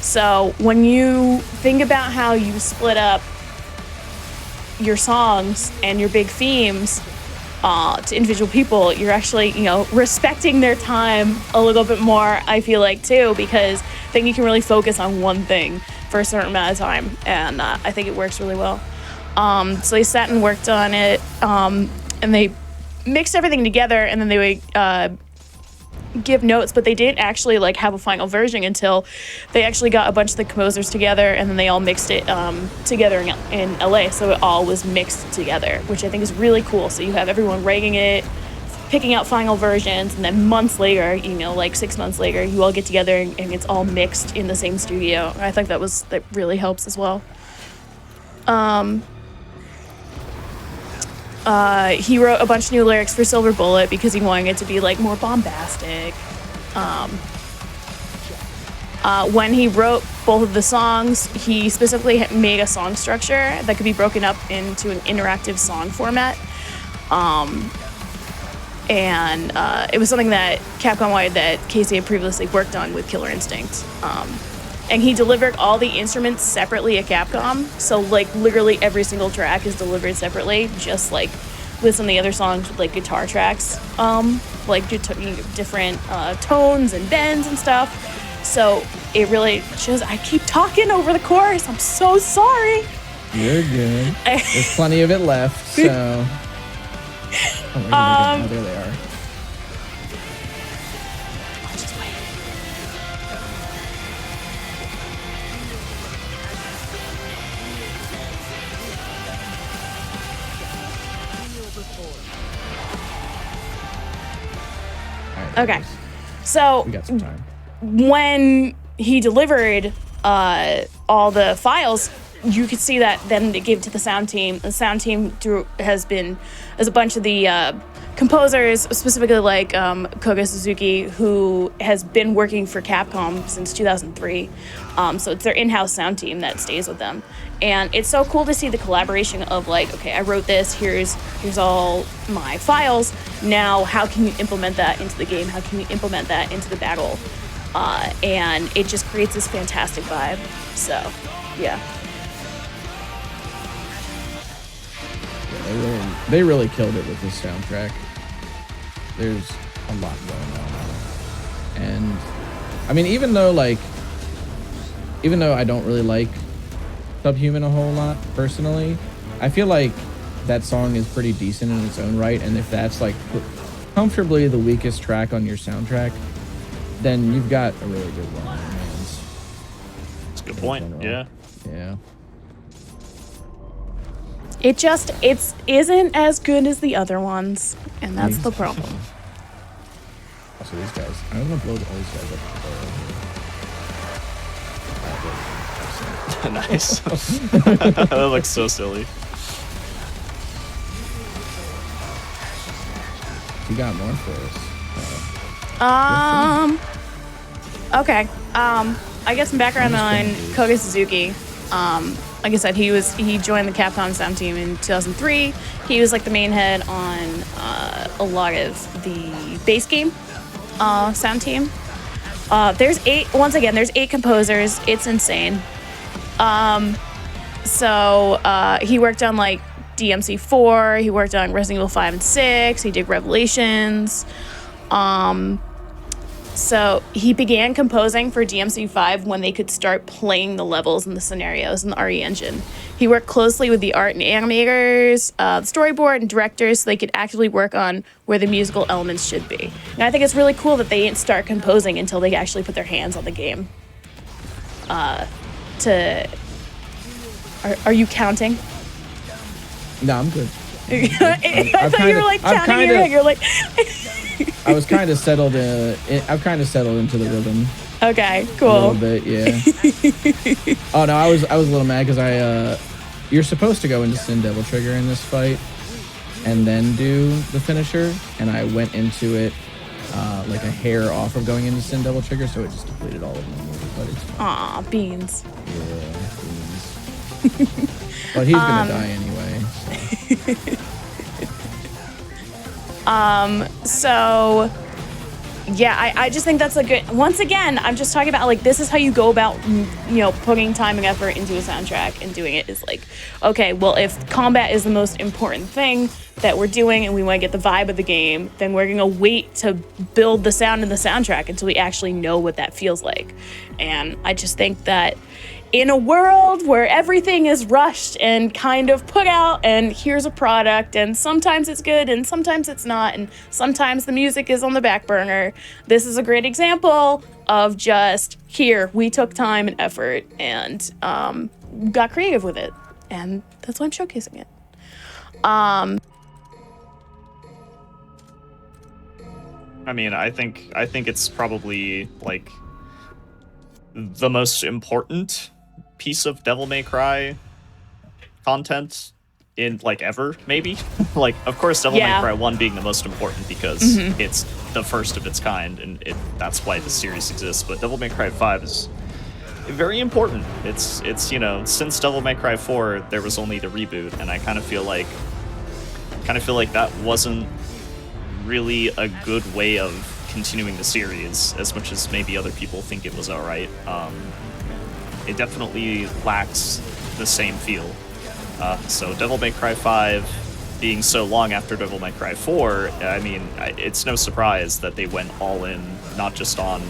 So when you think about how you split up your songs and your big themes to individual people, you're actually, respecting their time a little bit more, I feel like, too, because then you can really focus on one thing for a certain amount of time. And I think it works really well. So they sat and worked on it, and they mixed everything together, and then they would give notes, but they didn't actually have a final version until they actually got a bunch of the composers together, and then they all mixed it together in LA, so it all was mixed together, which I think is really cool. So you have everyone writing it, picking out final versions, and then months later, 6 months later, you all get together and it's all mixed in the same studio. I think that really helps as well. He wrote a bunch of new lyrics for Silver Bullet because he wanted it to be more bombastic. When he wrote both of the songs, he specifically made a song structure that could be broken up into an interactive song format. And it was something that Capcom wanted that Casey had previously worked on with Killer Instinct. And he delivered all the instruments separately at Capcom. So, literally every single track is delivered separately, just with some of the other songs with, guitar tracks, different tones and bends and stuff. So, it really shows. I keep talking over the chorus. I'm so sorry. You're good. There's plenty of it left, so. Oh, there they are. I'll just wait. Okay, so we got some time. When he delivered all the files, you could see that then they gave it to the sound team. The sound team has a bunch of the composers, specifically Koga Suzuki, who has been working for Capcom since 2003. So it's their in-house sound team that stays with them. And it's so cool to see the collaboration of okay, I wrote this, here's all my files. Now, how can you implement that into the game? How can you implement that into the battle? And it just creates this fantastic vibe. So, yeah. They really killed it with this soundtrack. There's a lot going on. And I mean, even though I don't really like Subhuman a whole lot personally, I feel like that song is pretty decent in its own right. And if that's comfortably the weakest track on your soundtrack, then you've got a really good one on your hands. That's a good point. Yeah. Yeah. It isn't as good as the other ones, and that's the problem. Also, these guys, I'm gonna blow all these guys up. Nice. That looks so silly. You got more for us. Okay. I guess some background on Koga Suzuki. Like I said, he joined the Capcom sound team in 2003. He was like the main head on a lot of the base game sound team. There's 8 composers. It's insane. So he worked on like DMC4. He worked on Resident Evil 5 and 6. He did Revelations. So he began composing for DMC5 when they could start playing the levels and the scenarios in the RE engine. He worked closely with the art and animators, the storyboard, and directors so they could actively work on where the musical elements should be. And I think it's really cool that they didn't start composing until they actually put their hands on the game. Are you counting? No, I'm good. I thought you were like counting your head. You're like... I was kind of settled. I've kind of settled into the rhythm. Okay, cool. A little bit, yeah. Oh no, I was a little mad because you're supposed to go into Sin Devil Trigger in this fight, and then do the finisher, and I went into it like a hair off of going into Sin Devil Trigger, so it just depleted all of them. But it's fine. Aw, beans. Yeah, beans. But he's gonna die anyway. So yeah, I just think that's a good, once again, I'm just talking about like, this is how you go about, putting time and effort into a soundtrack and doing it is like, okay, well, if combat is the most important thing that we're doing and we want to get the vibe of the game, then we're going to wait to build the sound in the soundtrack until we actually know what that feels like. And I just think that in a world where everything is rushed and kind of put out and here's a product and sometimes it's good and sometimes it's not and sometimes the music is on the back burner, this is a great example of just here, we took time and effort and got creative with it. And that's why I'm showcasing it. I mean, I think it's probably like the most important piece of Devil May Cry content in like ever, maybe. Like, of course, Devil May Cry 1 being the most important because it's the first of its kind, and that's why the series exists. But Devil May Cry 5 is very important. It's since Devil May Cry 4, there was only the reboot, and I kind of feel like that wasn't really a good way of continuing the series, as much as maybe other people think it was alright. It definitely lacks the same feel. So Devil May Cry 5 being so long after Devil May Cry 4, I mean, it's no surprise that they went all in, not just on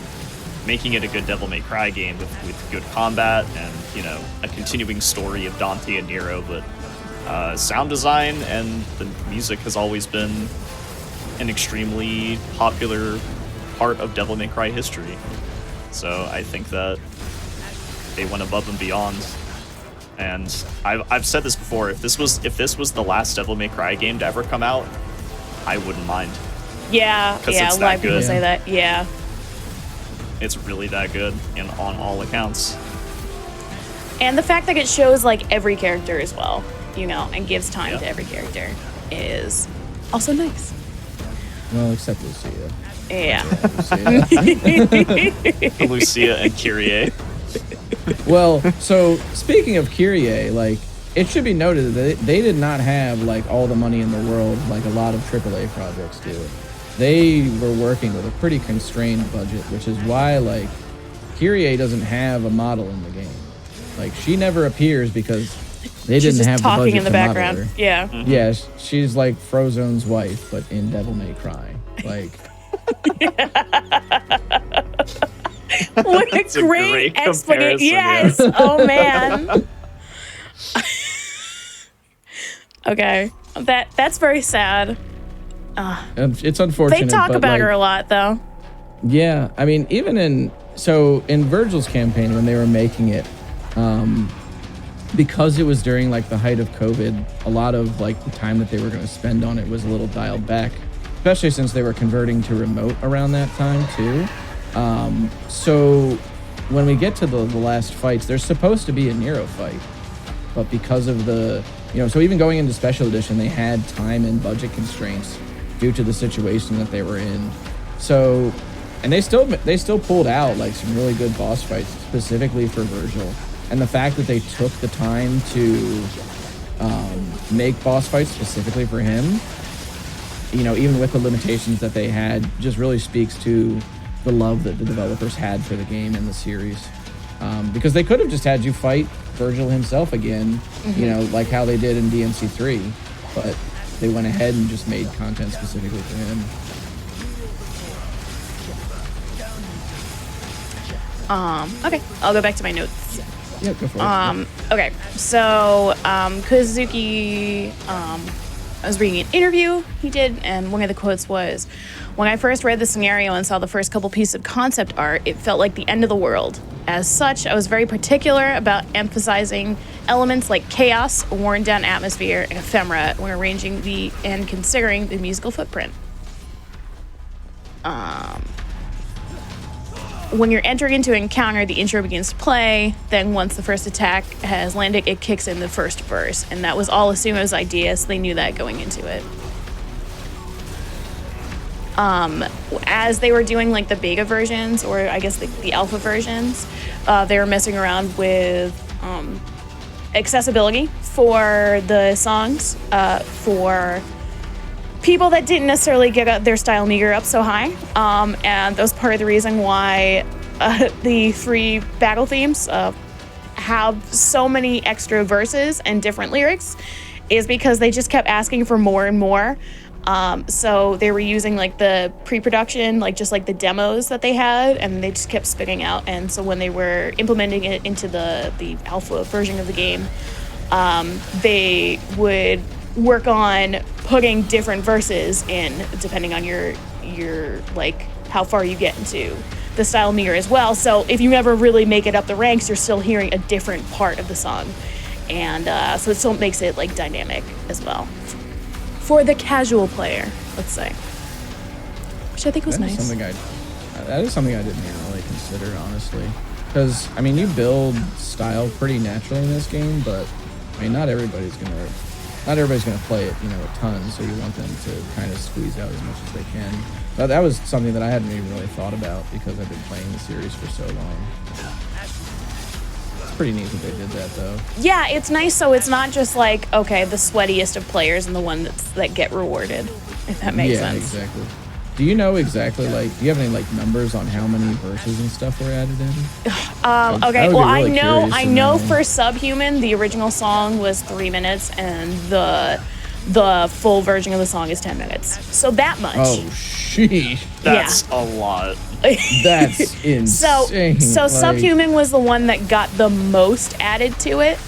making it a good Devil May Cry game with good combat and, a continuing story of Dante and Nero, but sound design and the music has always been an extremely popular part of Devil May Cry history. So I think that they went above and beyond. And I've said this before, if this was the last Devil May Cry game to ever come out, I wouldn't mind. Yeah, a lot of people say that. Yeah. It's really that good on all accounts. And the fact that it shows like every character as well, and gives time to every character is also nice. Well, except Lucia. Yeah. Lucia and Kyrie. Well, so speaking of Kyrie, like, it should be noted that they did not have like all the money in the world like a lot of AAA projects do. They were working with a pretty constrained budget, which is why like Kyrie doesn't have a model in the game. Like, she never appears because they didn't have the budget talking in the to model background. her. Yeah. Mm-hmm. Yeah, she's like Frozone's wife, but in Devil May Cry. Like, what a great explanation. Yes. Oh man. Okay. That's very sad. it's unfortunate. They talk but about like, her a lot though. Yeah, I mean, even in Virgil's campaign when they were making it, because it was during like the height of COVID, a lot of like the time that they were going to spend on it was a little dialed back, especially since they were converting to remote around that time too. So when we get to the last fights, there's supposed to be a Nero fight, but because of so even going into Special Edition, they had time and budget constraints due to the situation that they were in. So, and they still pulled out like some really good boss fights specifically for Virgil. And the fact that they took the time to make boss fights specifically for him, even with the limitations that they had, just really speaks to the love that the developers had for the game and the series. Because they could have just had you fight Virgil himself again, like how they did in DMC3, but they went ahead and just made content specifically for him. Okay, I'll go back to my notes. Yeah, go for it. Okay, so Kozuki, I was reading an interview he did, and one of the quotes was, "When I first read the scenario and saw the first couple pieces of concept art, it felt like the end of the world. As such, I was very particular about emphasizing elements like chaos, a worn-down atmosphere, and ephemera when arranging and considering the musical footprint. When you're entering into an encounter, the intro begins to play. Then once the first attack has landed, it kicks in the first verse. And that was all Asumo's idea, so they knew that going into it. As they were doing like the beta versions, or I guess the alpha versions, they were messing around with accessibility for the songs, for people that didn't necessarily get their style meter up so high, and that was part of the reason why the 3 battle themes have so many extra verses and different lyrics, is because they just kept asking for more and more. So they were using like the pre-production, like just like the demos that they had, and they just kept spitting out. And so when they were implementing it into the alpha version of the game, they would work on putting different verses in depending on your like how far you get into the style meter as well. So if you never really make it up the ranks, you're still hearing a different part of the song, and so it still makes it like dynamic as well for the casual player, let's say, which I think was nice. That is something I didn't even really consider, honestly, because I mean you build style pretty naturally in this game, but I mean not everybody's gonna play it, a ton, so you want them to kind of squeeze out as much as they can. But that was something that I hadn't even really thought about because I've been playing the series for so long. It's pretty neat that they did that, though. Yeah, it's nice, so it's not just like, okay, the sweatiest of players and the one that get rewarded, if that makes sense. Yeah, exactly. Do you know exactly, do you have any, numbers on how many verses and stuff were added in? Okay, well, I know for Subhuman, the original song was 3 minutes, and the full version of the song is 10 minutes. So that much. Oh, sheesh. That's a lot. That's insane. So Subhuman was the one that got the most added to it.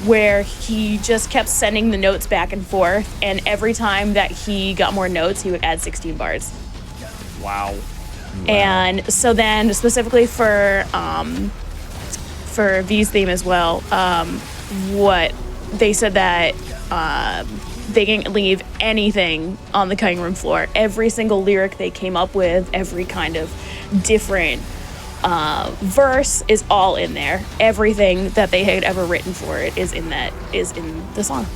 Where he just kept sending the notes back and forth, and every time that he got more notes, he would add 16 bars. Wow. And so then, specifically for V's theme as well, what they said that they didn't leave anything on the cutting room floor. Every single lyric they came up with, every kind of different verse is all in there. Everything that they had ever written for it is in the song.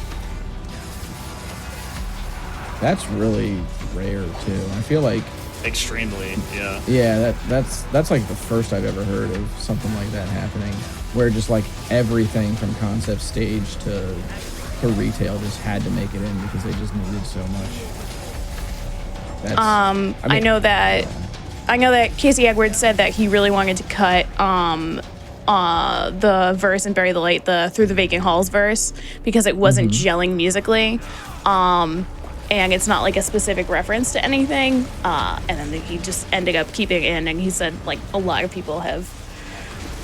That's really rare too. I feel like extremely, yeah. Yeah, that's like the first I've ever heard of something like that happening, where just like everything from concept stage to retail just had to make it in because they just needed so much. I know that Casey Edwards said that he really wanted to cut the verse and Bury the Light, the Through the Vacant Halls verse, because it wasn't gelling musically. And it's not like a specific reference to anything. And then he just ended up keeping it in, and he said like a lot of people have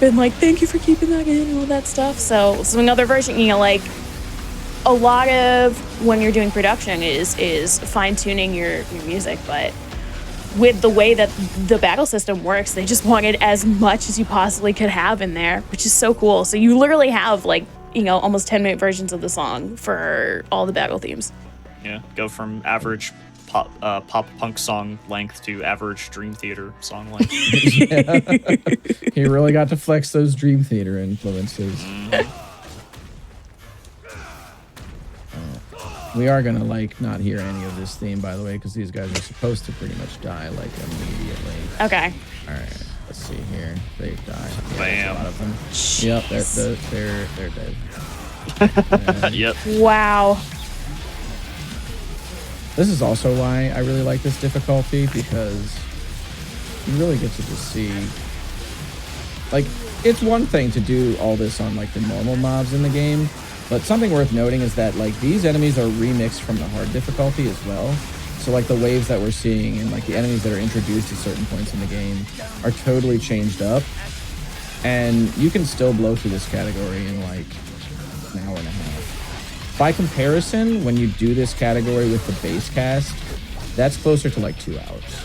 been like, thank you for keeping that in and all that stuff. So another version, like a lot of when you're doing production is fine-tuning your music, but with the way that the battle system works, they just wanted as much as you possibly could have in there, which is so cool. So you literally have almost 10-minute versions of the song for all the battle themes. Yeah, go from average pop punk song length to average Dream Theater song length. He really got to flex those Dream Theater influences. We are gonna like not hear any of this theme, by the way, because these guys are supposed to pretty much die like immediately. Okay. All right, let's see here. They die. Yeah, Bam. a lot of them. Jeez. Yep, they're dead. Yep. Wow. This is also why I really like this difficulty, because you really get to just see, like, it's one thing to do all this on like the normal mobs in the game, but something worth noting is that like these enemies are remixed from the hard difficulty as well. So like the waves that we're seeing and like the enemies that are introduced at certain points in the game are totally changed up, and you can still blow through this category in like an hour and a half. By comparison, when you do this category with the base cast, that's closer to like 2 hours.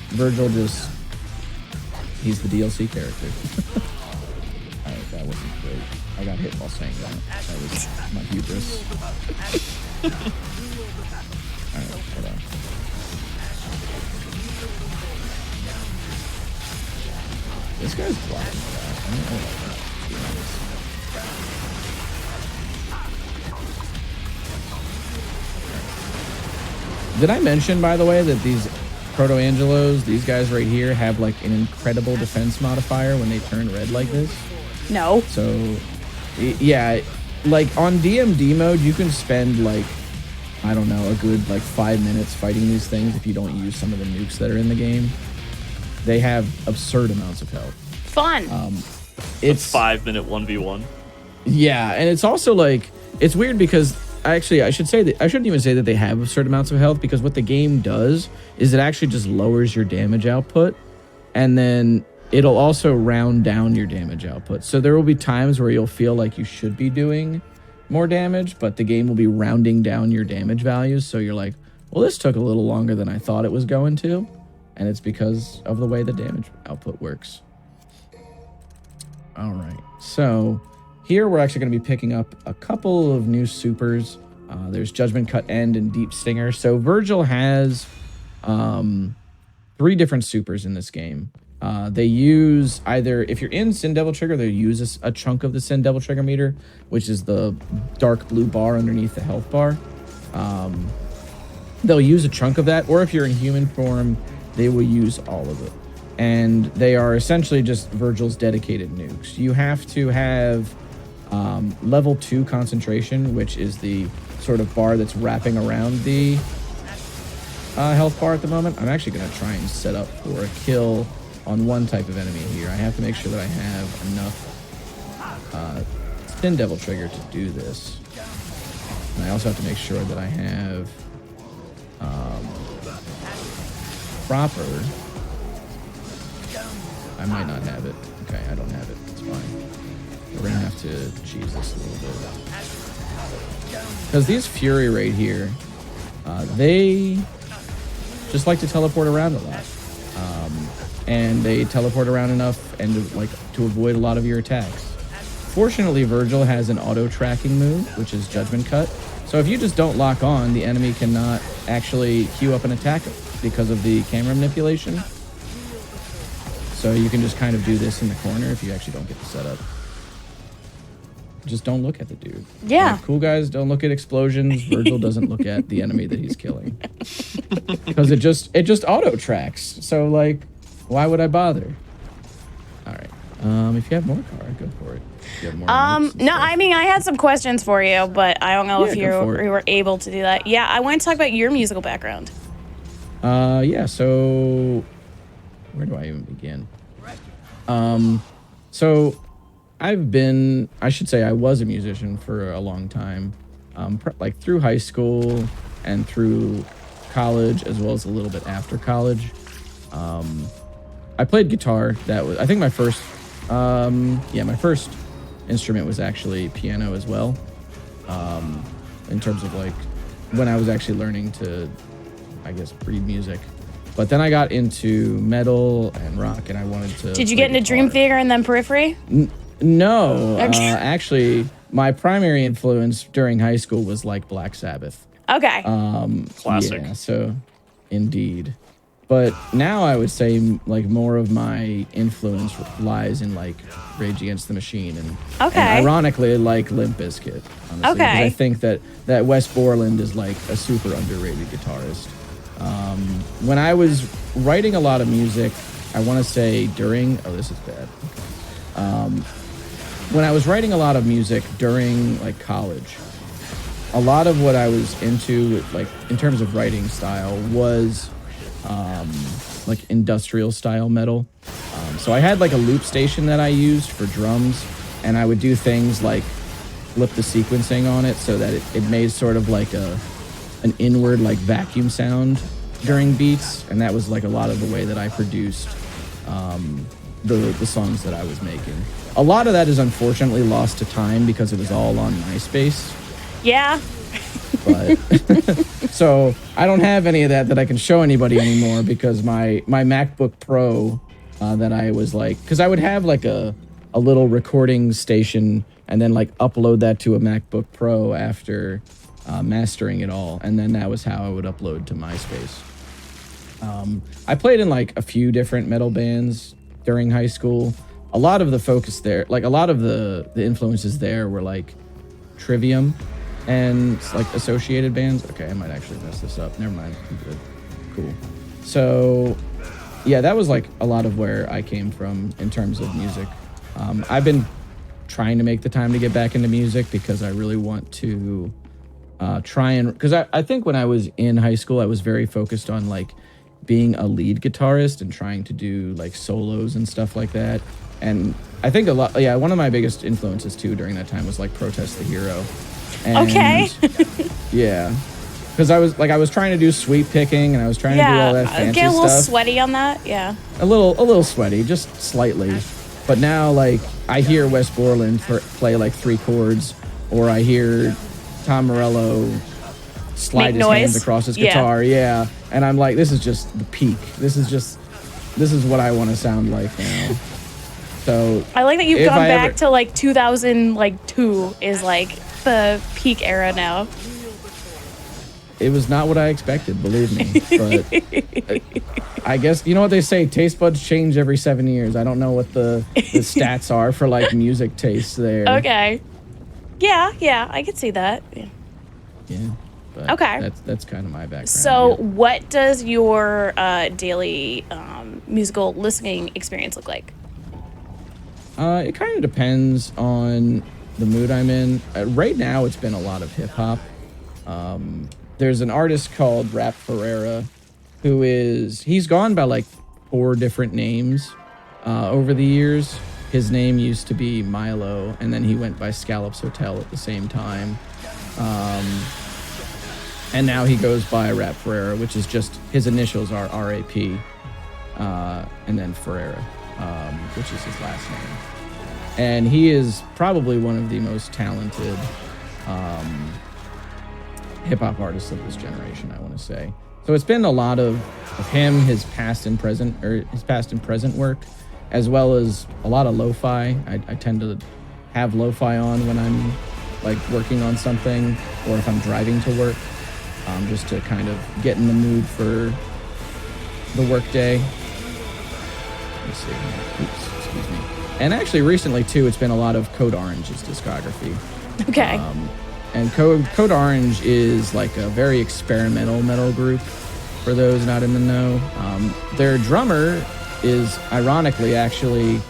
Virgil just, he's the DLC character. Alright, that wasn't great. I got hit while saying that. That was my hubris. Alright, hold on. This guy's blocking that. I don't know about that, to be honest. Did I mention, by the way, that these Proto-Angelos, these guys right here, have like an incredible defense modifier when they turn red like this? No. So, yeah, like on DMD mode, you can spend like, I don't know, a good like 5 minutes fighting these things if you don't use some of the nukes that are in the game. They have absurd amounts of health. Fun. It's 5-minute 1v1. Yeah, and it's also like, it's weird because actually I shouldn't even say that they have absurd amounts of health, because what the game does is it actually just lowers your damage output, and then it'll also round down your damage output. So there will be times where you'll feel like you should be doing more damage, but the game will be rounding down your damage values. So you're like, well, this took a little longer than I thought it was going to. And it's because of the way the damage output works. All right. So here we're actually going to be picking up a couple of new supers. There's Judgment Cut End and Deep Stinger. So Virgil has 3 different supers in this game. They use either, if you're in Sin Devil Trigger, they use a chunk of the Sin Devil Trigger meter, which is the dark blue bar underneath the health bar. They'll use a chunk of that, or if you're in human form, they will use all of it. And they are essentially just Virgil's dedicated nukes. You have to have level 2 concentration, which is the sort of bar that's wrapping around the health bar at the moment. I'm actually going to try and set up for a kill on one type of enemy here. I have to make sure that I have enough Sin Devil Trigger to do this. And I also have to make sure that I have proper. I might not have it. Okay, I don't have it. It's fine. We're gonna have to cheese this a little bit. Because these Fury right here, they just like to teleport around a lot. And they teleport around enough and to avoid a lot of your attacks. Fortunately, Virgil has an auto-tracking move, which is Judgment Cut. So if you just don't lock on, the enemy cannot actually queue up an attack because of the camera manipulation. So you can just kind of do this in the corner if you actually don't get the setup. Just don't look at the dude. Yeah. Like, cool guys don't look at explosions. Virgil doesn't look at the enemy that he's killing. Because it just auto-tracks. So like, why would I bother? All right. If you have more car, go for it. If you have more notes and no, stuff. I mean, I had some questions for you, but I don't know if you go for it. were able to do that. Yeah, I want to talk about your musical background. Yeah, so where do I even begin? So I was a musician for a long time, like through high school and through college, as well as a little bit after college. I played guitar. That was, I think, my first instrument was actually piano as well. In terms of like when I was actually learning to, I guess, read music. But then I got into metal and rock, and I wanted to. Did you play get into guitar. Dream Theater and then Periphery? No, actually, my primary influence during high school was like Black Sabbath. Okay. Classic. Yeah, so indeed. But now I would say like more of my influence lies in like Rage Against the Machine and ironically like Limp Bizkit, honestly. Okay. Because I think that Wes Borland is like a super underrated guitarist. When I was writing a lot of music, I want to say during this is bad. When I was writing a lot of music during like college, a lot of what I was into like in terms of writing style was like industrial style metal. So I had like a loop station that I used for drums, and I would do things like flip the sequencing on it so that it made sort of like an inward like vacuum sound during beats, and that was like a lot of the way that I produced the songs that I was making. A lot of that is unfortunately lost to time because it was all on MySpace. Yeah. But so I don't have any of that I can show anybody anymore because my MacBook Pro that I was like, because I would have like a little recording station and then like upload that to a MacBook Pro after mastering it all, and then that was how I would upload to MySpace. I played in like a few different metal bands during high school. A lot of the focus there, like a lot of the influences there were like Trivium and like associated bands. Okay, I might actually mess this up. Never mind. I'm good. Cool. So yeah, that was like a lot of where I came from in terms of music. I've been trying to make the time to get back into music because I really want to because I think when I was in high school, I was very focused on like being a lead guitarist and trying to do like solos and stuff like that. And I think one of my biggest influences too during that time was like Protest the Hero. And, okay. Yeah. Because I was trying to do sweep picking and I was trying to do all that fancy stuff. Get a little sweaty on that, yeah. A little sweaty, just slightly. But now like I hear Wes Borland play like 3 chords, or I hear Tom Morello slide his hands across his guitar, yeah. And I'm like, this is just the peak. This is what I want to sound like now. So I like that you've gone back to like 2002 is like the peak era now. It was not what I expected, believe me. But I guess, you know what they say, taste buds change every 7 years. I don't know what the stats are for like music tastes there. Okay. Yeah, I could see that. Yeah. But okay. That's kind of my background. So what does your daily musical listening experience look like? It kind of depends on the mood I'm in. Right now, it's been a lot of hip hop. There's an artist called Rap Ferreira he's gone by like 4 different names over the years. His name used to be Milo, and then he went by Scallops Hotel at the same time. And now he goes by Rap Ferreira, which is just, his initials are R-A-P, and then Ferreira, which is his last name. And he is probably one of the most talented hip-hop artists of this generation, I want to say. So it's been a lot of him, his past and present work, as well as a lot of lo-fi. I tend to have lo-fi on when I'm like working on something, or if I'm driving to work, just to kind of get in the mood for the work day. Let me see. Oops, excuse me. And actually recently too, it's been a lot of Code Orange's discography. Okay. And Code Orange is like a very experimental metal group, for those not in the know. Their drummer is ironically actually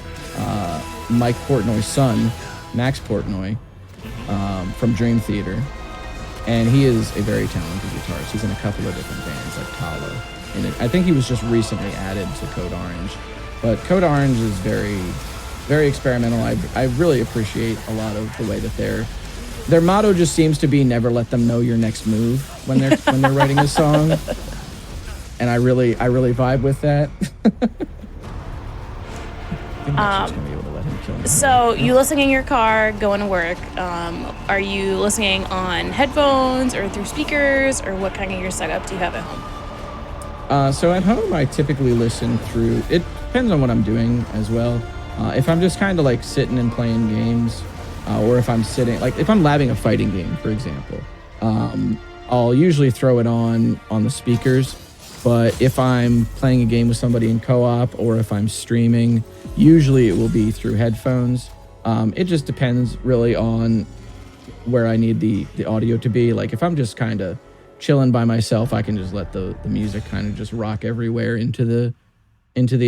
Mike Portnoy's son, Max Portnoy, from Dream Theater. And he is a very talented guitarist. He's in a couple of different bands like Talo. And I think he was just recently added to Code Orange. But Code Orange is very, very experimental. I really appreciate a lot of the way that their motto just seems to be never let them know your next move when they're writing a song. And I really vibe with that. I think that's just gonna be able to let him kill me. So you listening in your car, going to work. Are you listening on headphones or through speakers, or what kind of your setup do you have at home? So at home, I typically listen through. It depends on what I'm doing as well. If I'm just kind of like sitting and playing games, or if I'm sitting, like if I'm labbing a fighting game, for example, I'll usually throw it on the speakers. But if I'm playing a game with somebody in co-op or if I'm streaming, usually it will be through headphones. It just depends really on where I need the audio to be. Like if I'm just kind of chilling by myself, I can just let the music kind of just rock everywhere into the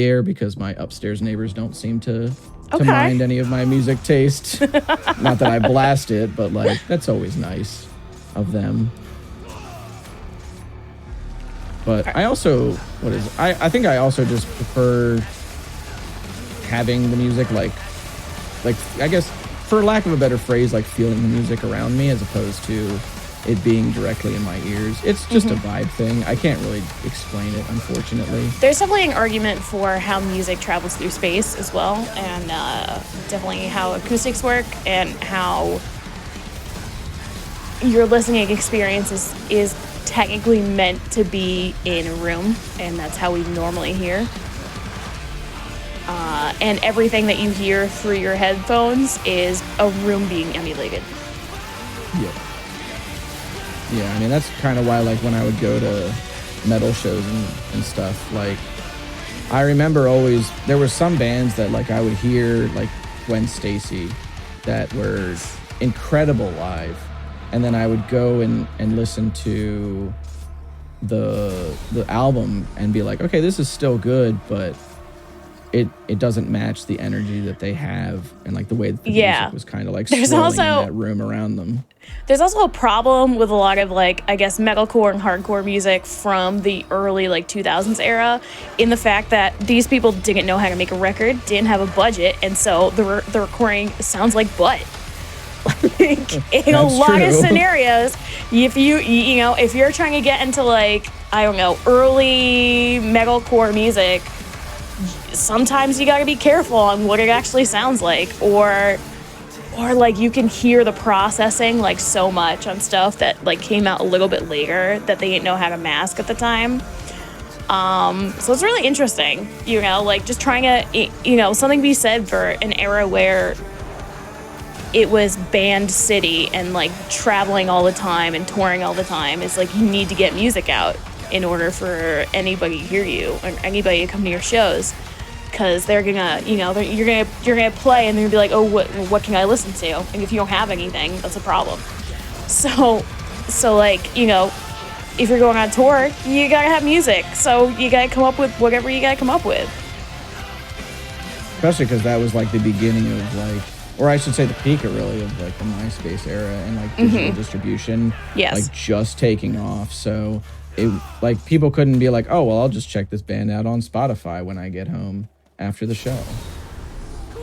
air because my upstairs neighbors don't seem to mind any of my music taste. Not that I blast it, but like that's always nice of them. But I also, I think I also just prefer having the music like I guess for lack of a better phrase, like feeling the music around me as opposed to it being directly in my ears. It's just a vibe thing. I can't really explain it, unfortunately. There's definitely an argument for how music travels through space as well, and definitely how acoustics work and how your listening experience is technically meant to be in a room, and that's how we normally hear. And everything that you hear through your headphones is a room being emulated. Yeah. Yeah, I mean, that's kind of why, like, when I would go to metal shows and stuff, like, I remember always, there were some bands that, like, I would hear, like, Gwen Stacy, that were incredible live. And then I would go and listen to the album and be like, okay, this is still good, but it doesn't match the energy that they have and like the way that the music was kind of like swirling in that room around them. There's also a problem with a lot of like, I guess, metalcore and hardcore music from the early like 2000s era in the fact that these people didn't know how to make a record, didn't have a budget, and so the recording sounds like butt. Like, in a lot of scenarios, if you know, if you're trying to get into like, I don't know, early metalcore music, sometimes you gotta be careful on what it actually sounds like, or like you can hear the processing like so much on stuff that like came out a little bit later that they didn't know how to mask at the time. So it's really interesting, you know, like just trying to, you know, something to be said for an era where it was band city and like traveling all the time and touring all the time. It's like you need to get music out in order for anybody to hear you or anybody to come to your shows, because they're gonna, you know, you're gonna play and they're gonna be like, oh, what can I listen to? And if you don't have anything, that's a problem. So like, you know, if you're going on tour, you gotta have music. So you gotta come up with whatever you gotta come up with. Especially because that was like the beginning of like, or I should say the peak really of like the MySpace era and like digital distribution, like just taking off. So it like people couldn't be like, oh, well, I'll just check this band out on Spotify when I get home after the show.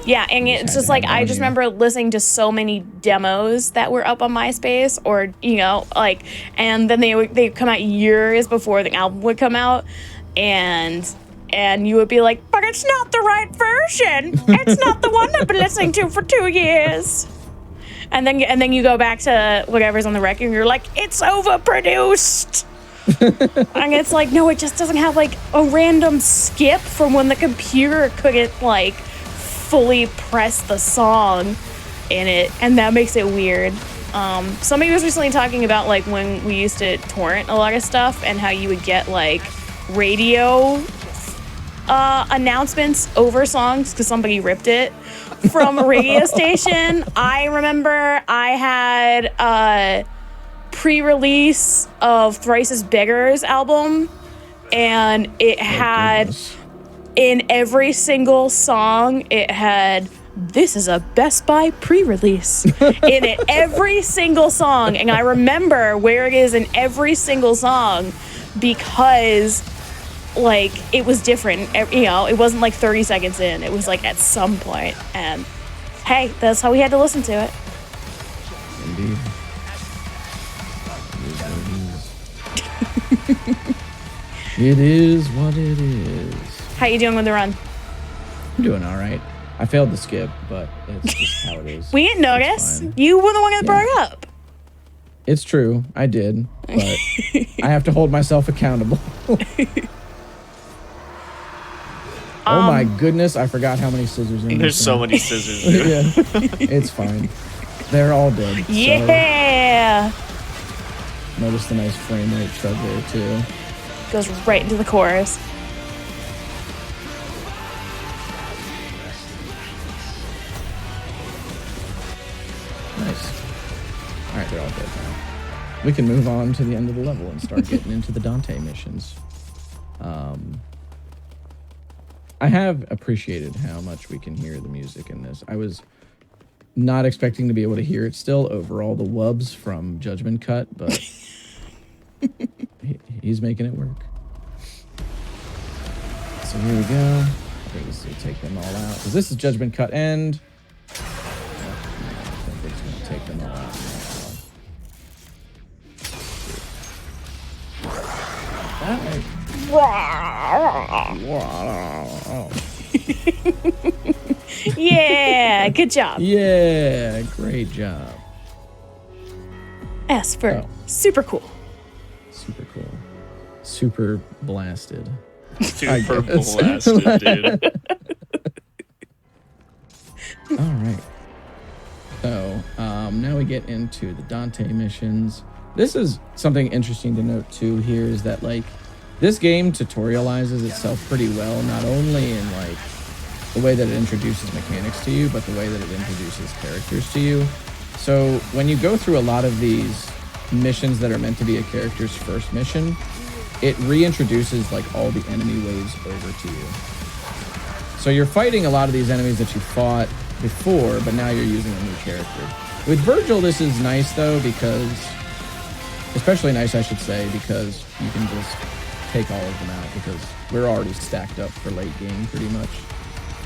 Yeah, and it's just like, I just remember listening to so many demos that were up on MySpace, or, you know, like, and then they come out years before the album would come out, and you would be like, but it's not the right version. It's not the one I've been listening to for 2 years. And then you go back to whatever's on the record, and you're like, it's overproduced. And it's like, no, it just doesn't have like a random skip from when the computer couldn't like fully press the song in it, and that makes it weird. Somebody was recently talking about like when we used to torrent a lot of stuff and how you would get like radio announcements over songs because somebody ripped it from a radio station. I remember I had a pre-release of Thrice's Beggars album, and it had in every single song it had, this is a Best Buy pre-release in it, every single song. And I remember where it is in every single song because like it was different, you know, it wasn't like 30 seconds in, it was like at some point, and hey, that's how we had to listen to it. Indeed. It is what it is. How you doing with the run? I'm doing all right. I failed the skip, but it's just how it is. We didn't notice. You were the one that brought it up. It's true. I did, but I have to hold myself accountable. Oh my goodness, I forgot how many scissors in There's so many scissors. Yeah, it's fine. They're all dead. Yeah. So, notice the nice frame rate chug there too. Goes right into the chorus. Nice. All right, they're all dead now. We can move on to the end of the level and start getting into the Dante missions. I have appreciated how much we can hear the music in this. I was not expecting to be able to hear it still over all the wubs from Judgment Cut, but he's making it work. So here we go. I think this will take them all out. Because this is Judgment Cut End. I think it's going to take them all out now. Yeah, good job. Yeah, great job. S for super cool. Super cool. Super blasted. Super blasted, dude. All right. So now we get into the Dante missions. This is something interesting to note too here is that like this game tutorializes itself pretty well, not only in like the way that it introduces mechanics to you, but the way that it introduces characters to you. So when you go through a lot of these missions that are meant to be a character's first mission, it reintroduces like all the enemy waves over to you. So you're fighting a lot of these enemies that you fought before, but now you're using a new character. With Virgil, this is nice though, because, especially nice I should say, because you can just take all of them out because we're already stacked up for late game pretty much.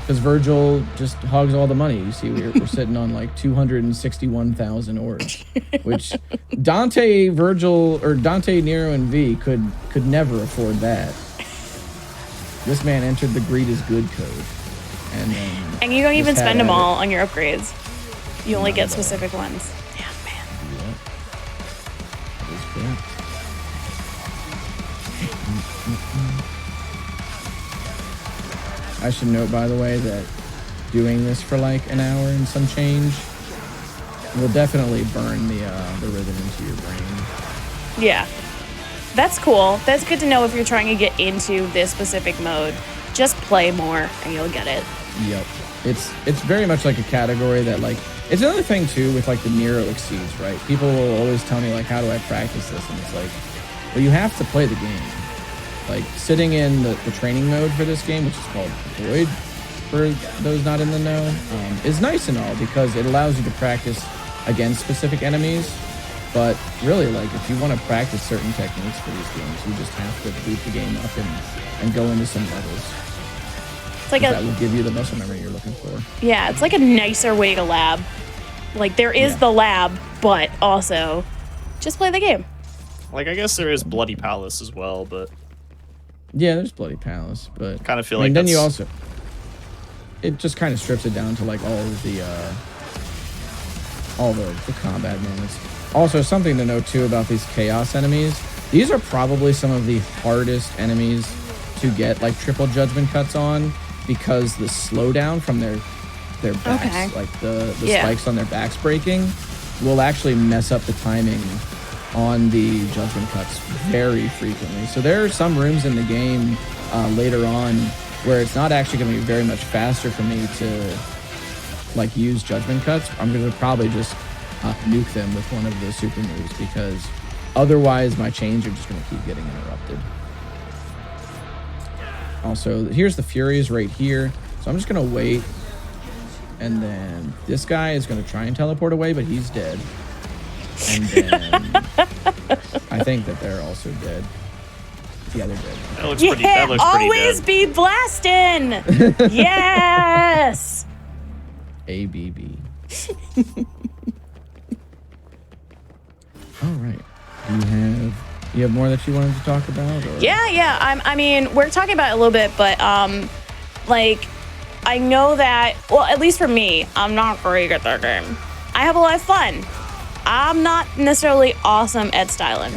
Because Virgil just hogs all the money. You see, we're sitting on like 261,000 orbs, which Dante, Virgil, or Dante, Nero, and V could never afford that. This man entered the greed is good code. And you don't even spend them all on your upgrades. You only get specific ones. Yeah, man. Yep. That is correct. I should note, by the way, that doing this for like an hour and some change will definitely burn the rhythm into your brain. Yeah. That's cool. That's good to know if you're trying to get into this specific mode. Just play more and you'll get it. Yep. It's very much like a category that like, it's another thing too with like the Nero exceeds, right? People will always tell me like, how do I practice this? And it's like, well, you have to play the game. Like sitting in the training mode for this game, which is called Void, for those not in the know, is nice and all because it allows you to practice against specific enemies. But really, like if you want to practice certain techniques for these games, you just have to boot the game up and go into some levels. It's like that will give you the muscle memory you're looking for. Yeah, it's like a nicer way to lab. Like there is the lab, but also just play the game. Like I guess there is Bloody Palace as well, but yeah, there's Bloody Palace, but kind of feel like then you also it just kind of strips it down to like all the combat moments. Also, something to note too about these chaos enemies. These are probably some of the hardest enemies to get like triple judgment cuts on because the slowdown from their backs, like the spikes on their backs breaking, will actually mess up the timing on the judgment cuts very frequently. So there are some rooms in the game later on where it's not actually going to be very much faster for me to like use judgment cuts. I'm going to probably just nuke them with one of the super moves because otherwise my chains are just going to keep getting interrupted. Also, here's the Furies right here. So I'm just going to wait. And then this guy is going to try and teleport away, but he's dead. And then I think that they're also dead. Yeah, they're dead. That looks pretty dead. Always be blasting. Yes. ABB. All right. You have more that you wanted to talk about? Or? Yeah. I mean, we're talking about it a little bit, but like I know that, well, at least for me, I'm not great at that game. I have a lot of fun. I'm not necessarily awesome at styling.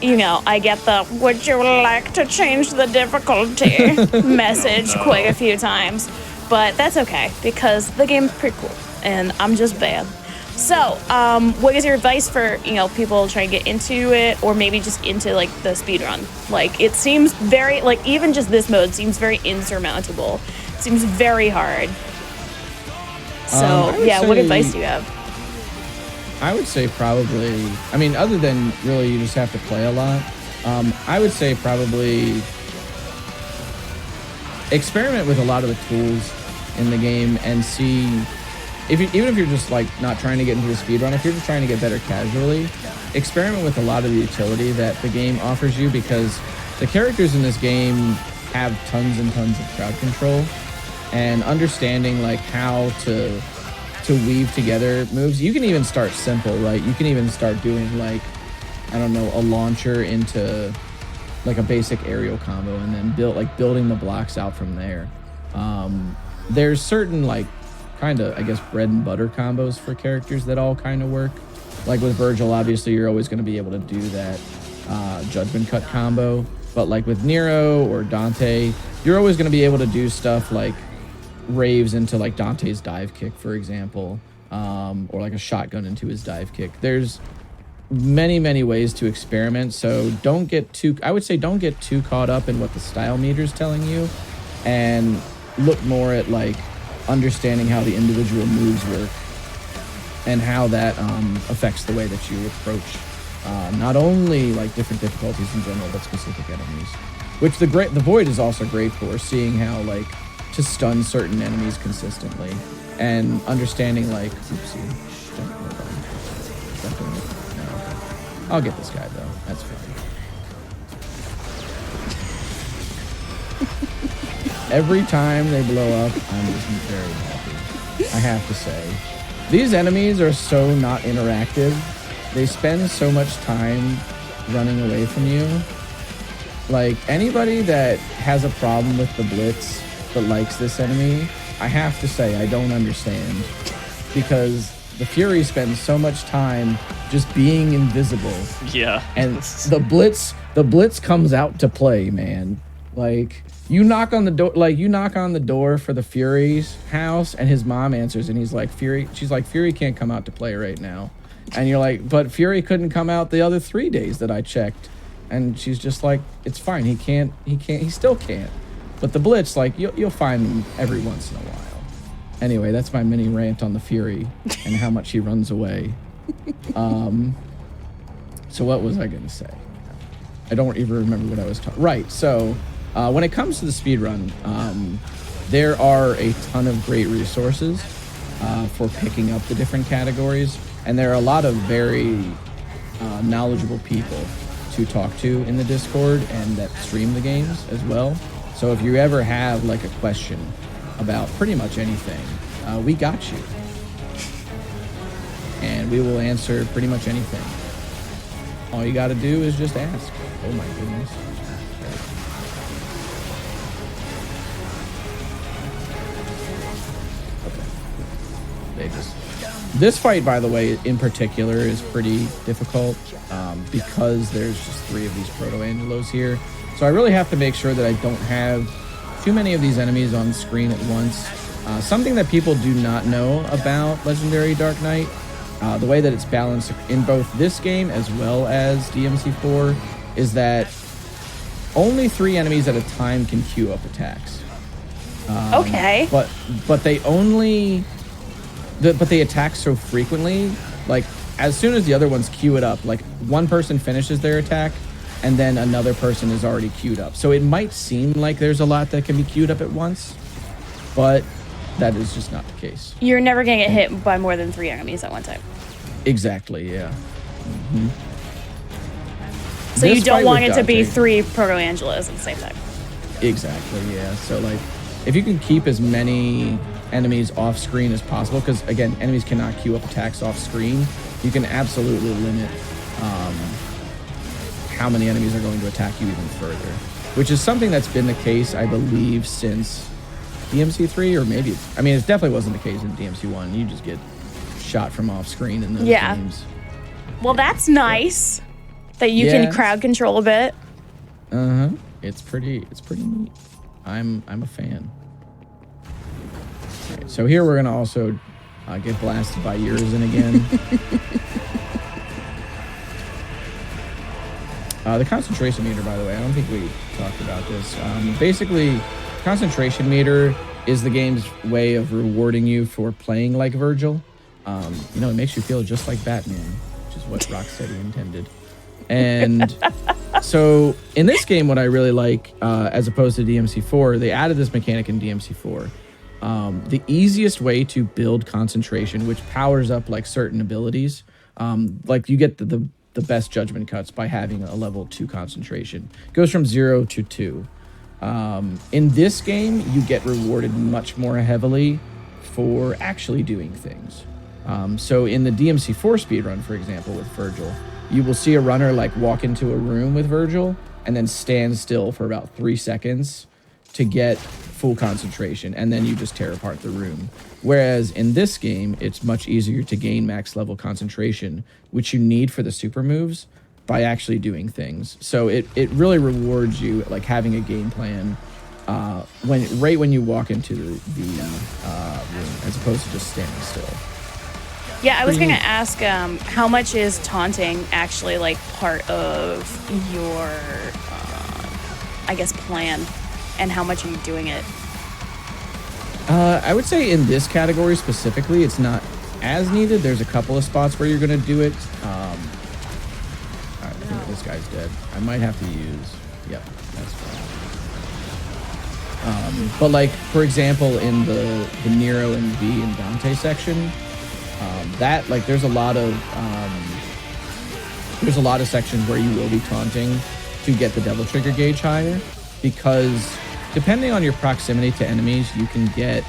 You know, I get the would you like to change the difficulty message quite a few times, but that's okay because the game's pretty cool. and I'm just bad. So, what is your advice for, people trying to get into it, or maybe just into, like, the speedrun? Like, it seems very, like, even just this mode seems very insurmountable. It seems very hard. So, yeah, what advice do you have? I would say probably, I mean, other than really you just have to play a lot, I would say probably experiment with a lot of the tools in the game and see... even if you're just like not trying to get into the speedrun, if you're just trying to get better casually, experiment with a lot of the utility that the game offers you, because the characters in this game have tons and tons of crowd control, and understanding like how to weave together moves. You can even start simple, right? You can even start doing like, I don't know, a launcher into like a basic aerial combo, and then building the blocks out from there. There's certain like kind of, I guess, bread and butter combos for characters that all kind of work. Like with Virgil, obviously you're always going to be able to do that judgment cut combo, but like with Nero or Dante, you're always going to be able to do stuff like raves into like Dante's dive kick, for example, or like a shotgun into his dive kick. There's many ways to experiment, so don't get too caught up in what the style meter's telling you, and look more at like understanding how the individual moves work and how that affects the way that you approach not only like different difficulties in general, but specific enemies, which the Void is also great for, seeing how like to stun certain enemies consistently and understanding like, oopsie, I'll get this guy though, that's fine. Every time they blow up, I'm just very happy. I have to say. These enemies are so not interactive. They spend so much time running away from you. Like, anybody that has a problem with the Blitz but likes this enemy, I have to say, I don't understand. Because the Fury spends so much time just being invisible. Yeah. And the Blitz comes out to play, man. Like... You knock on the door for the Fury's house, and his mom answers, and he's like, she's like, Fury can't come out to play right now. And you're like, but Fury couldn't come out the other 3 days that I checked. And she's just like, it's fine. He still can't. But the Blitz, like, you'll find him every once in a while. Anyway, that's my mini rant on the Fury and how much he runs away. So what was I going to say? I don't even remember what I was talking. Right. So, when it comes to the speedrun, there are a ton of great resources for picking up the different categories, and there are a lot of very knowledgeable people to talk to in the Discord and that stream the games as well. So if you ever have like a question about pretty much anything, we got you. And we will answer pretty much anything. All you got to do is just ask. Oh my goodness. This fight, by the way, in particular, is pretty difficult because there's just 3 of these Proto-Angelos here. So I really have to make sure that I don't have too many of these enemies on screen at once. Something that people do not know about Legendary Dark Knight, the way that it's balanced in both this game as well as DMC4, is that only 3 enemies at a time can queue up attacks. Okay. But they only... But they attack so frequently, like, as soon as the other ones queue it up, like, one person finishes their attack, and then another person is already queued up. So it might seem like there's a lot that can be queued up at once, but that is just not the case. You're never going to get hit by more than 3 enemies at one time. Exactly, yeah. Mm-hmm. So you don't want it to be 3 Proto-Angelos at the same time. Exactly, yeah. So, like, if you can keep as many enemies off screen as possible, because again, enemies cannot queue up attacks off screen, you can absolutely limit how many enemies are going to attack you even further, which is something that's been the case, I believe, since DMC3, or maybe it definitely wasn't the case in DMC1. You just get shot from off screen in those games. Well, that's nice that you can crowd control a bit. It's pretty neat. I'm a fan. So here we're gonna also get blasted by Urizen again. The concentration meter, by the way, I don't think we talked about this. Basically, concentration meter is the game's way of rewarding you for playing like Virgil. You know, it makes you feel just like Batman, which is what Rocksteady intended. And so in this game, what I really like, as opposed to DMC4, they added this mechanic in DMC4. The easiest way to build concentration, which powers up like certain abilities, like you get the best judgment cuts by having a level 2 concentration. It goes from 0 to 2. In this game, you get rewarded much more heavily for actually doing things. So in the DMC4 speedrun, for example, with Virgil, you will see a runner like walk into a room with Virgil and then stand still for about 3 seconds to get full concentration, and then you just tear apart the room. Whereas in this game, it's much easier to gain max level concentration, which you need for the super moves, by actually doing things. So it really rewards you, like having a game plan when you walk into the room, as opposed to just standing still. Yeah, I was going to ask, how much is taunting actually like part of your, I guess, plan, and how much are you doing it? I would say in this category specifically, it's not as needed. There's a couple of spots where you're going to do it. All right, I think this guy's dead. I might have to use... Yep, that's fine. But like, for example, in the Nero and V and Dante section, that, like, there's a lot of sections where you will be taunting to get the devil trigger gauge higher, because depending on your proximity to enemies, you can get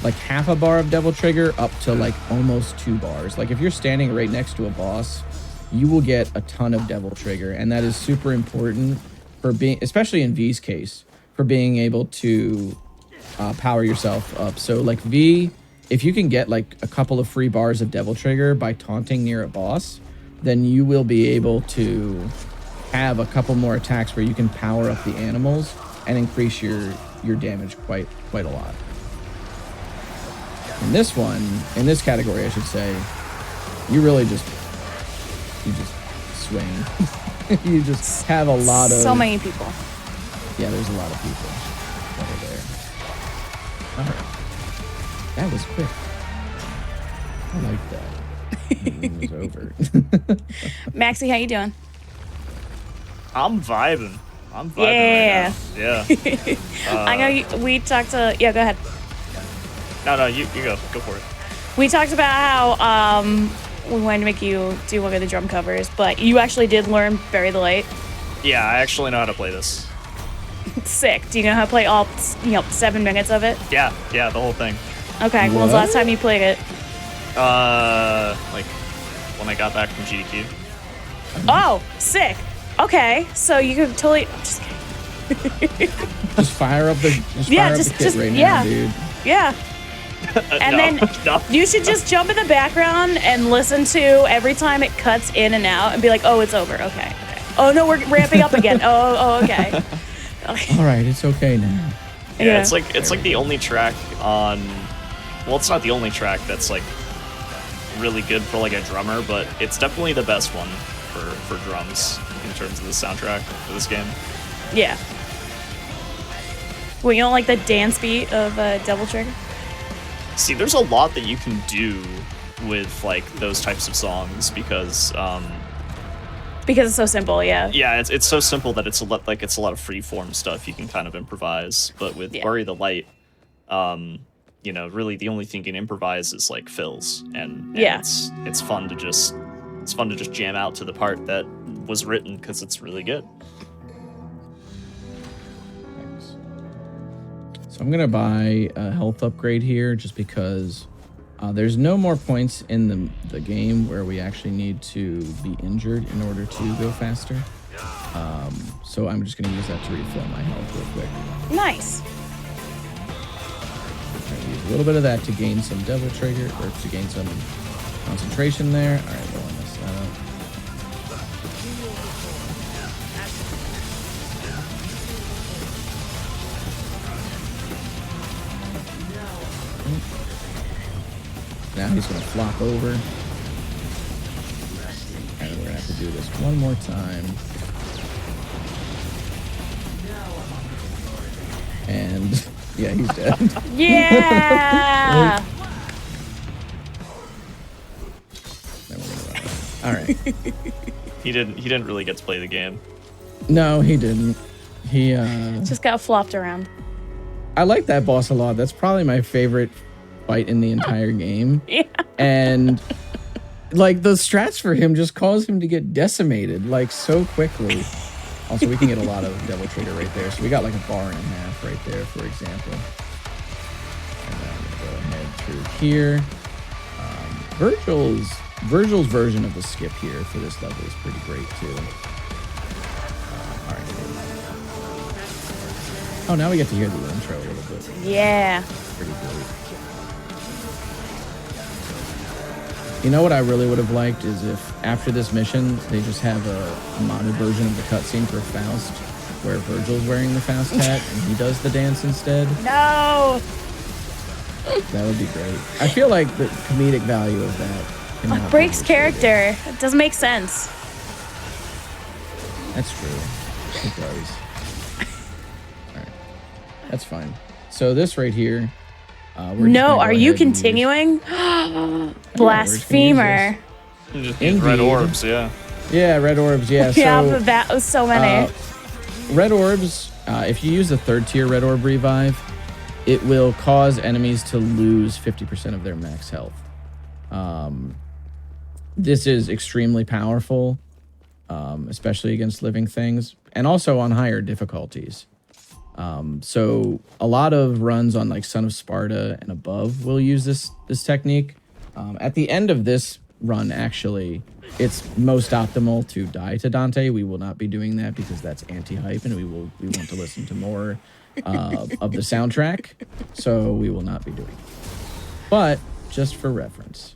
like half a bar of devil trigger up to like almost 2 bars. Like if you're standing right next to a boss, you will get a ton of devil trigger, and that is super important for being, especially in V's case, for being able to power yourself up. So like V, if you can get like a couple of free bars of devil trigger by taunting near a boss, then you will be able to have a couple more attacks where you can power up the animals and increase your damage quite a lot. In this category, I should say, you really just swing. You just have a lot of... So many people. Yeah, there's a lot of people that are there. All right. That was quick. I like that. It was over. Maxie, how you doing? I'm vibing. Yeah. Right now. Yeah. I know we talked to... Yeah, go ahead. No, you go. Go for it. We talked about how we wanted to make you do one of the drum covers, but you actually did learn Bury the Light. Yeah, I actually know how to play this. Sick. Do you know how to play all 7 minutes of it? Yeah, the whole thing. Okay, when was the last time you played it? Like when I got back from GDQ. Oh, sick. Okay, so you could totally... Just kidding. Just fire up the kit right now, dude. Yeah. And then you should just jump in the background and listen to every time it cuts in and out and be like, oh, it's over. Okay. Oh, no, we're ramping up again. Oh, okay. All right, it's okay now. Yeah, it's like the only track on... Well, it's not the only track that's like really good for like a drummer, but it's definitely the best one for drums in terms of the soundtrack for this game. Yeah. Well, you don't like the dance beat of Devil Trigger? See, there's a lot that you can do with like those types of songs because it's so simple. Yeah. Yeah, it's so simple that it's a lot of freeform stuff you can kind of improvise. But with Bury the Light, really the only thing you can improvise is like fills, and it's fun to just jam out to the part that was written because it's really good. Thanks. So I'm gonna buy a health upgrade here just because there's no more points in the game where we actually need to be injured in order to go faster. So I'm just gonna use that to refill my health real quick. Nice. Use a little bit of that to gain some devil trigger, or to gain some concentration there. All right, well, I messed that up. Now he's going to flop over. And we're going to have to do this one more time. And yeah, he's dead. Yeah. All right. He didn't really get to play the game. No, he didn't. He Just got flopped around. I like that boss a lot. That's probably my favorite fight in the entire game. Yeah. And like the strats for him just cause him to get decimated like so quickly. Also, we can get a lot of Devil Trigger right there. So we got like a bar and a half right there, for example. And then I'm gonna go ahead through here. Virgil's version of the skip here for this level is pretty great too. All right. Oh, now we get to hear the intro a little bit. Yeah. Pretty great. You know what I really would have liked is if after this mission they just have a modded version of the cutscene for Faust, where Virgil's wearing the Faust hat and he does the dance instead. No. That would be great. I feel like the comedic value of that cannot Breaks be character. It doesn't make sense. That's true. It does. All right. That's fine. So this right here. No, are you continuing? Blasphemer. Just get red Indeed. orbs, yeah. Yeah, red orbs. Yeah. Yeah, So, but that was so many. red orbs. If you use the 3rd tier red orb revive, it will cause enemies to lose 50% of their max health. This is extremely powerful, especially against living things, and also on higher difficulties. So a lot of runs on like Son of Sparta and above will use this technique. At the end of this run, actually, it's most optimal to die to Dante. We will not be doing that because that's anti-hype, and we want to listen to more of the soundtrack. So we will not be doing it. But just for reference.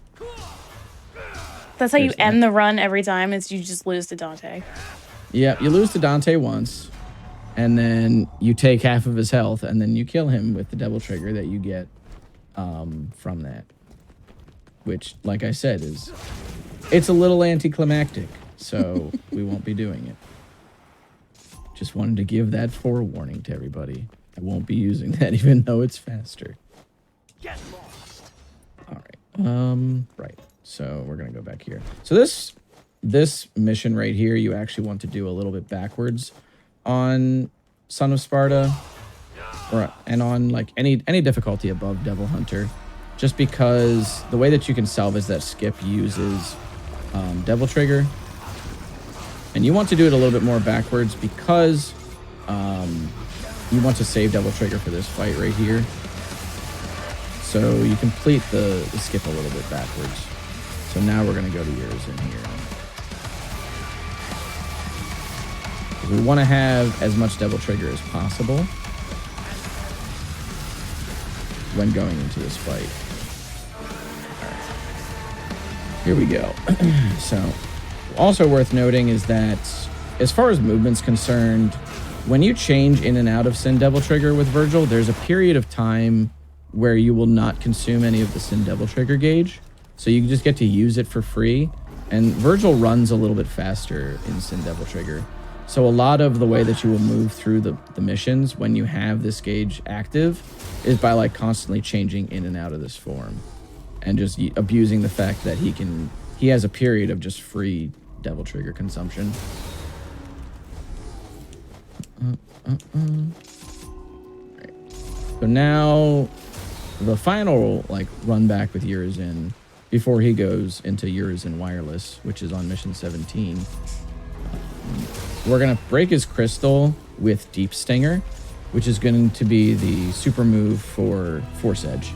That's how you There's end that. the run every time, is you just lose to Dante. Yeah, you lose to Dante once, and then you take half of his health, and then you kill him with the Devil Trigger that you get from that. Which, like I said, it's a little anticlimactic, so we won't be doing it. Just wanted to give that forewarning to everybody. I won't be using that, even though it's faster. Get lost. All right. Right. So we're gonna go back here. So this mission right here, you actually want to do a little bit backwards on Son of Sparta, and on like any difficulty above Devil Hunter, just because the way that you can salvage that skip uses Devil Trigger, and you want to do it a little bit more backwards because you want to save Devil Trigger for this fight right here. So you complete the skip a little bit backwards. So now we're gonna go to yours in here. We want to have as much Devil Trigger as possible when going into this fight. All right. Here we go. So, also worth noting is that as far as movement's concerned, when you change in and out of Sin Devil Trigger with Virgil, there's a period of time where you will not consume any of the Sin Devil Trigger gauge. So you just get to use it for free. And Virgil runs a little bit faster in Sin Devil Trigger. So a lot of the way that you will move through the missions when you have this gauge active is by like constantly changing in and out of this form. And just abusing the fact that he has a period of just free Devil Trigger consumption. Right. So now the final like run back with Urizen before he goes into Urizen Wireless, which is on mission 17. We're gonna break his crystal with Deep Stinger, which is going to be the super move for Force Edge,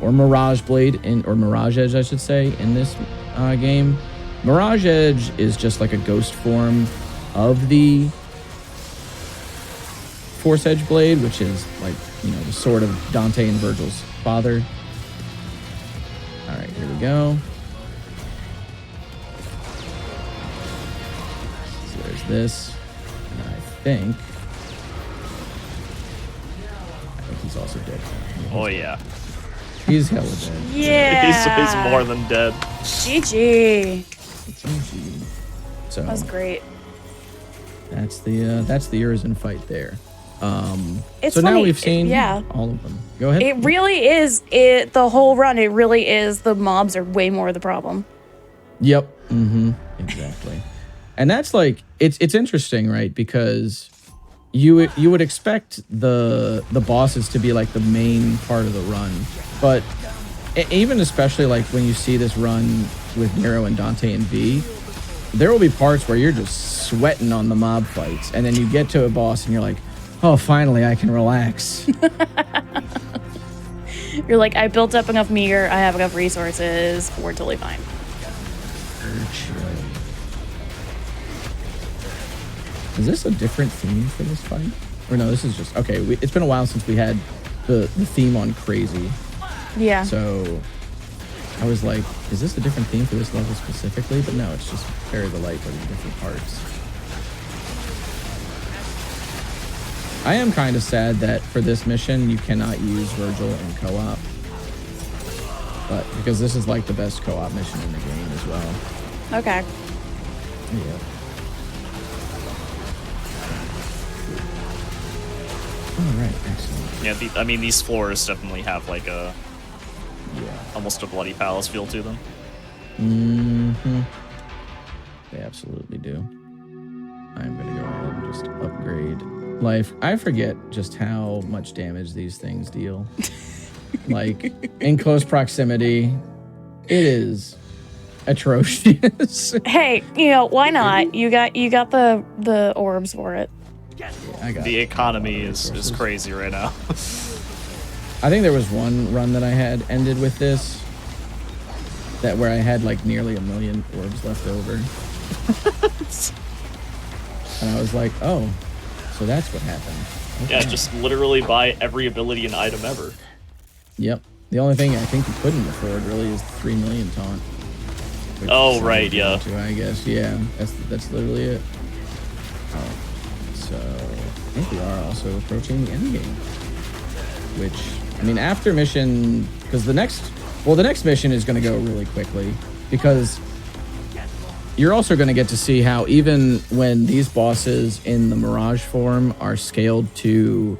or Mirage Blade, or Mirage Edge, I should say, in this game. Mirage Edge is just like a ghost form of the Force Edge Blade, which is like, you know, the sword of Dante and Virgil's father. All right, here we go. So there's this, and I think he's also dead. Oh yeah. He's hella dead. Yeah. He's more than dead. GG. GG. So That was great. that's the Urizen fight there. It's so funny. now we've seen Yeah. all of them. Go ahead. It really is. The whole run. It really is. The mobs are way more the problem. Yep. Exactly. And that's like it's interesting, right? Because you would expect the bosses to be like the main part of the run, but even especially like when you see this run with Nero and Dante and V, there will be parts where you're just sweating on the mob fights, and then you get to a boss and you're like, oh, finally I can relax. You're like, I built up enough meter. I have enough resources. We're totally fine. Is this a different theme for this fight? Or no, this is just okay. It's been a while since we had the theme on crazy. Yeah. So I was like, is this a different theme for this level specifically? But no, it's just Bury the Light, but in different parts. I am kind of sad that for this mission, you cannot use Virgil in co-op. But because this is like the best co-op mission in the game as well. Okay. Yeah. All right, excellent. Yeah, I mean, these floors definitely have like a Yeah. almost a bloody palace feel to them. They absolutely do. I'm gonna go ahead and just upgrade life. I forget just how much damage these things deal. Like in close proximity, it is atrocious. Hey, why not? You got the orbs for it. I got The economy is resources. crazy right now. I think there was one run that I had ended with this, that where I had like nearly 1 million orbs left over. And I was like, oh, so that's what happened. Okay. Yeah, just literally buy every ability and item ever. Yep. The only thing I think you couldn't afford really is 3 million taunt. which Oh, is right, something yeah. to, I guess, yeah. That's literally it. Oh, so I think we are also approaching the end game. Which, I mean, after mission, because the next mission is going to go really quickly, because you're also going to get to see how even when these bosses in the Mirage form are scaled to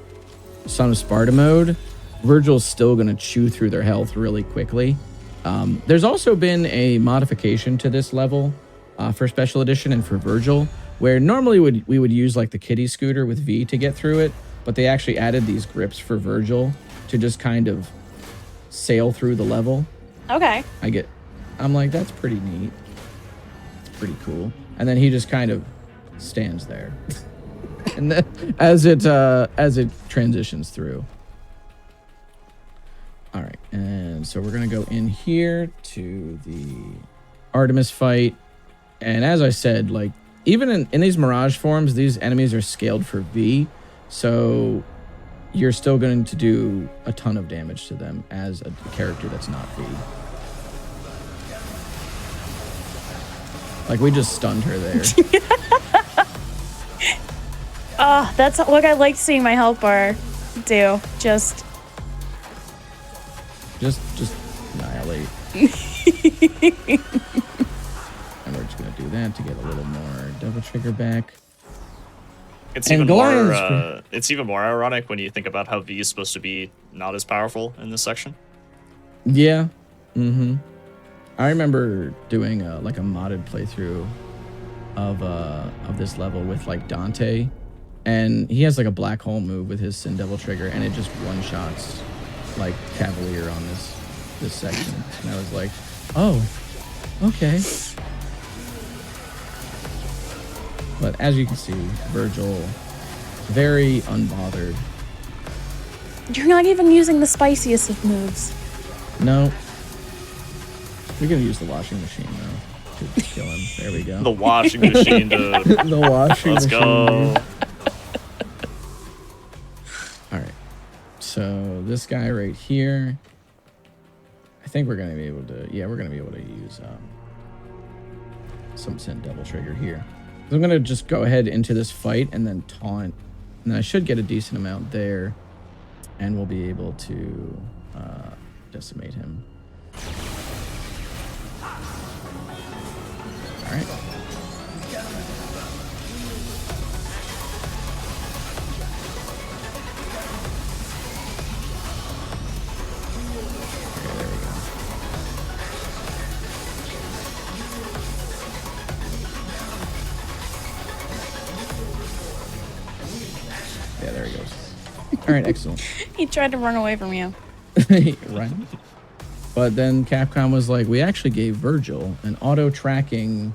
Son of Sparta mode, Virgil's still going to chew through their health really quickly. There's also been a modification to this level for Special Edition and for Virgil, where normally we would use like the kiddie scooter with V to get through it, but they actually added these grips for Virgil to just kind of sail through the level. Okay. I'm like, that's pretty neat. It's pretty cool. And then he just kind of stands there. And then as it transitions through. All right, and so we're gonna go in here to the Artemis fight. And as I said, like even in these Mirage forms, these enemies are scaled for V, so you're still going to do a ton of damage to them as a character that's not V. Like we just stunned her there. That's what I like seeing my health bar do. Just annihilate. And we're just gonna do that to get a little more double trigger back. It's And even more ironic when you think about how V is supposed to be not as powerful in this section. Yeah. I remember doing a modded playthrough of this level with like Dante, and he has like a black hole move with his Sin Devil trigger, and it just one shots like Cavalier on this section. And I was like, oh, okay. But as you can see, Virgil, very unbothered. you're not even using the spiciest of moves. No. We're gonna use the washing machine though to kill him. There we go. The washing machine to... The washing Let's machine. go. All right. So this guy right here, I think we're gonna be able to. Yeah, we're gonna be able to use some Sin Devil trigger here. So I'm gonna just go ahead into this fight and then taunt, and then I should get a decent amount there, and we'll be able to decimate him. All right. Okay, there we go. Yeah, there he goes. All right, excellent. He tried to run away from you. Right. But then Capcom was like, we actually gave Virgil an auto-tracking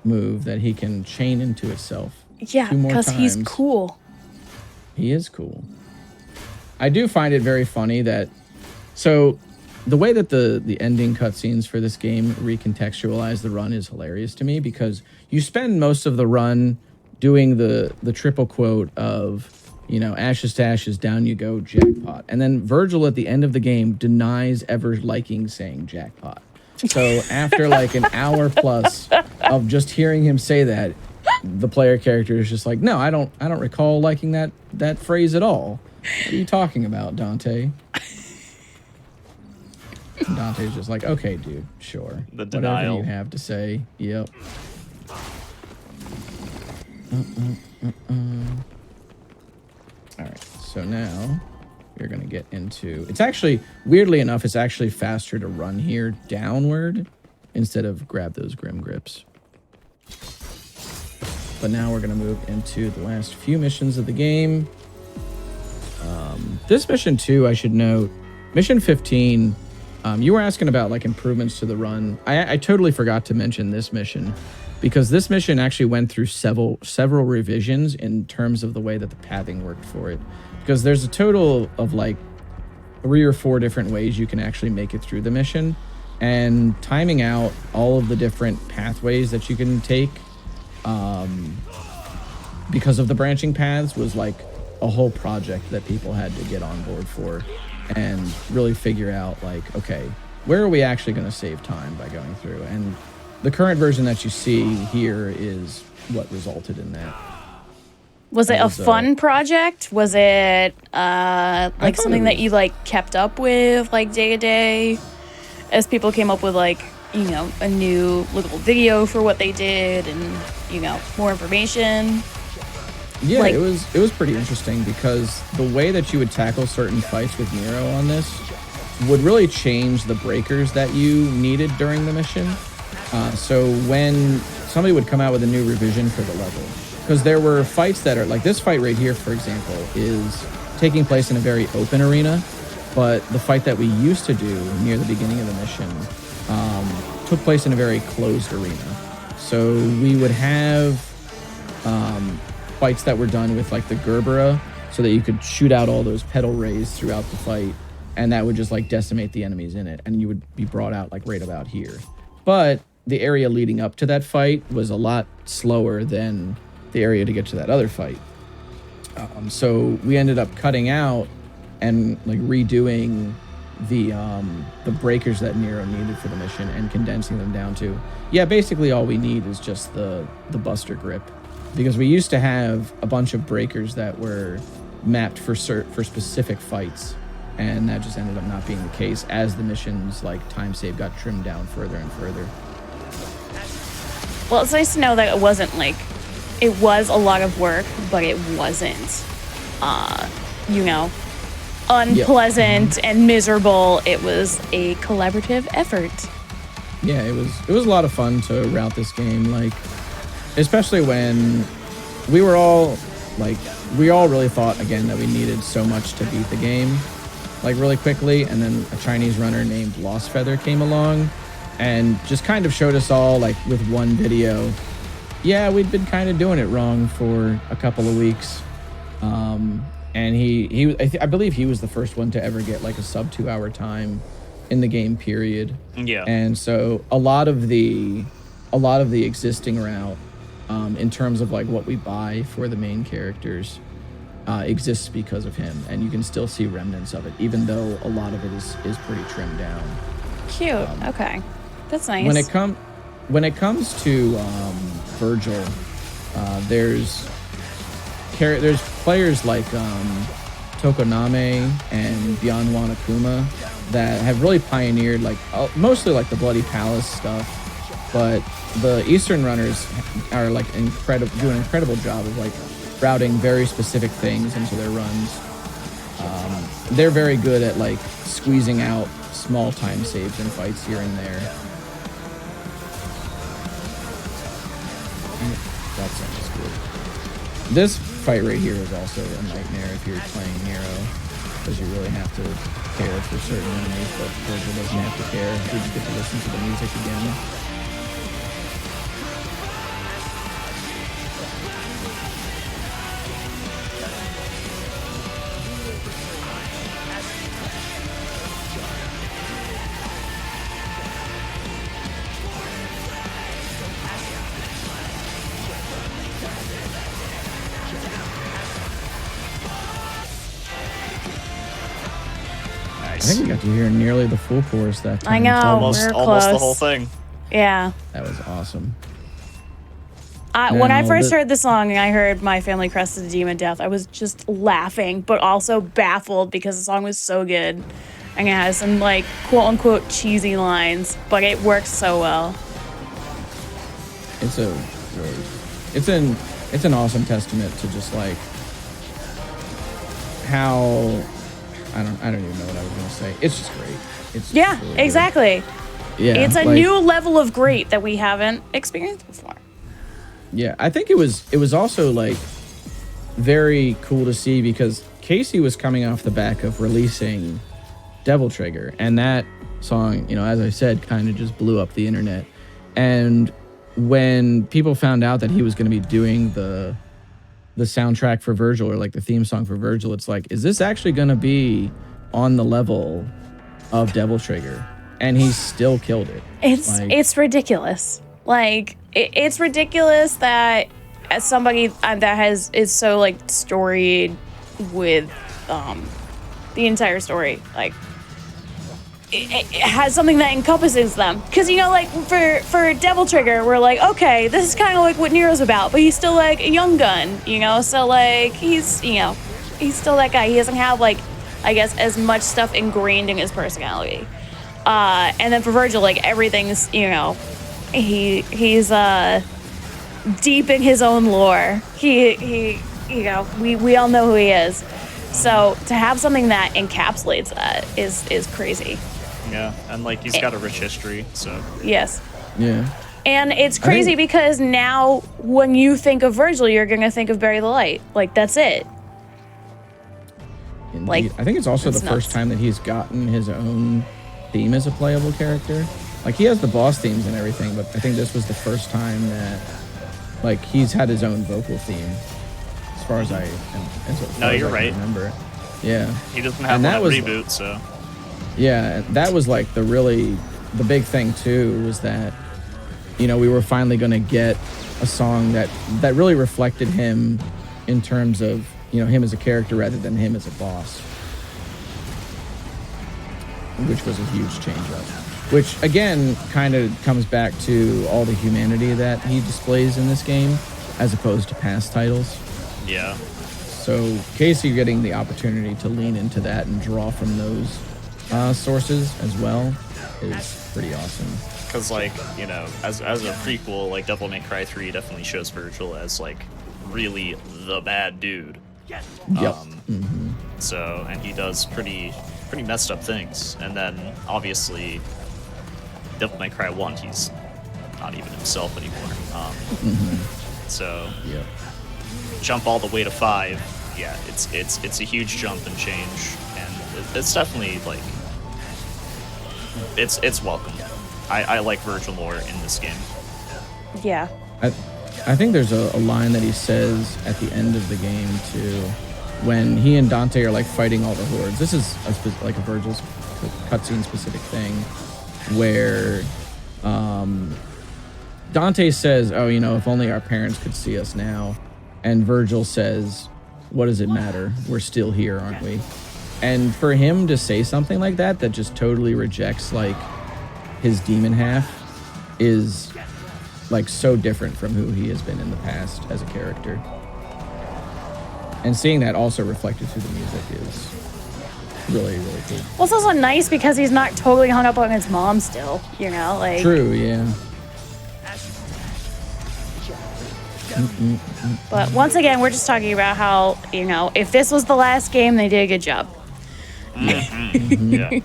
move that he can chain into itself. Yeah, 2 more because he's times. cool. He is cool. I do find it very funny that... So, the way that the ending cutscenes for this game recontextualize the run is hilarious to me, because you spend most of the run doing the triple quote of, you know, ashes to ashes, down you go, jackpot. And then Virgil at the end of the game denies ever liking saying jackpot. So after like an hour plus of just hearing him say that, the player character is just like, no, I don't recall liking that phrase at all. What are you talking about, Dante? And Dante's just like, okay, dude, sure. The denial. Whatever you have to say. Yep. All right, so now you're going to get into... It's actually, weirdly enough, it's actually faster to run here downward instead of grab those Grim Grips. But now we're going to move into the last few missions of the game. This mission, too, I should note, Mission 15, you were asking about, like, improvements to the run. I totally forgot to mention this mission, because this mission actually went through several revisions in terms of the way that the pathing worked for it. Because there's a total of like 3 or 4 different ways you can actually make it through the mission. And timing out all of the different pathways that you can take because of the branching paths was like a whole project that people had to get on board for and really figure out like, okay, where are we actually going to save time by going through? And the current version that you see here is what resulted in that. Was it a fun project? Was it like something that you like kept up with like day to day as people came up with like, you know, a new little video for what they did and, you know, more information? Yeah, like, it was pretty interesting because the way that you would tackle certain fights with Nero on this would really change the breakers that you needed during the mission. So when somebody would come out with a new revision for the level, because there were fights that are like this fight right here, for example, is taking place in a very open arena, but the fight that we used to do near the beginning of the mission took place in a very closed arena. So we would have fights that were done with like the Gerbera, so that you could shoot out all those petal rays throughout the fight, and that would just like decimate the enemies in it, and you would be brought out like right about here. But the area leading up to that fight was a lot slower than the area to get to that other fight. So we ended up cutting out and like redoing the breakers that Nero needed for the mission and condensing them down to, yeah, basically all we need is just the Buster Grip, because we used to have a bunch of breakers that were mapped for specific fights, and that just ended up not being the case as the missions like time save got trimmed down further and further. Well, it's nice to know that it wasn't like, it was a lot of work, but it wasn't, you know, unpleasant and miserable. It was a collaborative effort. Yeah, it was a lot of fun to route this game, like, especially when we all really thought again that we needed so much to beat the game, like really quickly, and then a Chinese runner named Lost Feather came along and just kind of showed us all like with one video, yeah, we'd been kind of doing it wrong for a couple of weeks. And I believe he was the first one to ever get like a sub 2 hour time in the game period. Yeah. And so a lot of the existing route, in terms of like what we buy for the main characters, exists because of him, and you can still see remnants of it, even though a lot of it is pretty trimmed down. Cute. Okay, that's nice. When it comes to Virgil, there's players like Tokoname and Byanwan Akuma that have really pioneered like mostly like the Bloody Palace stuff, but the Eastern runners are like doing an incredible job of like routing very specific things into their runs. They're very good at like squeezing out small time saves in fights here and there. That sounds good. This fight right here is also a nightmare if you're playing Nero, because you really have to care for certain enemies, but Virgil doesn't have to care. We just get to listen to the music again. I think we got to hear nearly the full chorus that time. I know. Almost We're the close. whole thing. Yeah. That was awesome. When I Now, first heard the song and I heard My Family Crested a Demon Death, I was just laughing, but also baffled because the song was so good. And it has some like quote unquote cheesy lines, but it works so well. It's an awesome testament to just like how I don't even know what I was gonna say. It's just great. It's Yeah, just really good. exactly. Yeah, It's a like, new level of great that we haven't experienced before. Yeah, I think it was also like very cool to see because Casey was coming off the back of releasing Devil Trigger, and that song, you know, as I said, kind of just blew up the internet. And when people found out that he was going to be doing the soundtrack for Virgil, or like the theme song for Virgil, it's like, is this actually going to be on the level of Devil Trigger? And he still killed it. It's ridiculous. Like it's ridiculous that as somebody that is so like storied with the entire story, like it has something that encompasses them. Because you know, like for Devil Trigger, we're like, okay, this is kind of like what Nero's about, but he's still like a young gun, you know. So like he's still that guy. He doesn't have like, I guess, as much stuff ingrained in his personality. And then for Virgil, like everything's, you know, he's deep in his own lore. He you know, we all know who he is. So to have something that encapsulates that is crazy. Yeah, and like he's got a rich history, so Yes. Yeah. And it's crazy because now when you think of Virgil, you're gonna think of Bury the Light. Like that's it. Indeed. Like, I think it's also the it's first nuts. time that he's gotten his own theme as a playable character. Like he has the boss themes and everything, but I think this was the first time that like he's had his own vocal theme, as far as you're right. Remember. Yeah. he doesn't have And one that at was- Reboot, so Yeah, that was like the big thing too, was that, you know, we were finally going to get a song that really reflected him in terms of, you know, him as a character rather than him as a boss, which was a huge change up. Which again kind of comes back to all the humanity that he displays in this game, as opposed to past titles. yeah. So Casey getting the opportunity to lean into that and draw from those sources as well is pretty awesome. Because, like, you know, as a prequel, like, Devil May Cry 3 definitely shows Virgil as, like, really the bad dude. Yep. So, and he does pretty messed up things. And then, obviously, Devil May Cry 1, he's not even himself anymore. So, Yep. jump all the way to 5, yeah, it's a huge jump and change. And it's definitely, like, it's welcome. I like Virgil more in this game. Yeah. I think there's a line that he says at the end of the game too, when he and Dante are like fighting all the hordes. This is like a Virgil's cutscene specific thing, where Dante says, "Oh, you know, if only our parents could see us now," and Virgil says, "What does it matter? We're still here, aren't we?" And for him to say something like that just totally rejects like his demon half is like so different from who he has been in the past as a character. And seeing that also reflected through the music really, really cool. Well, it's also nice because he's not totally hung up on his mom still, you know? Like, True, yeah. but once again, we're just talking about how, you know, if this was the last game, they did a good job. Yeah.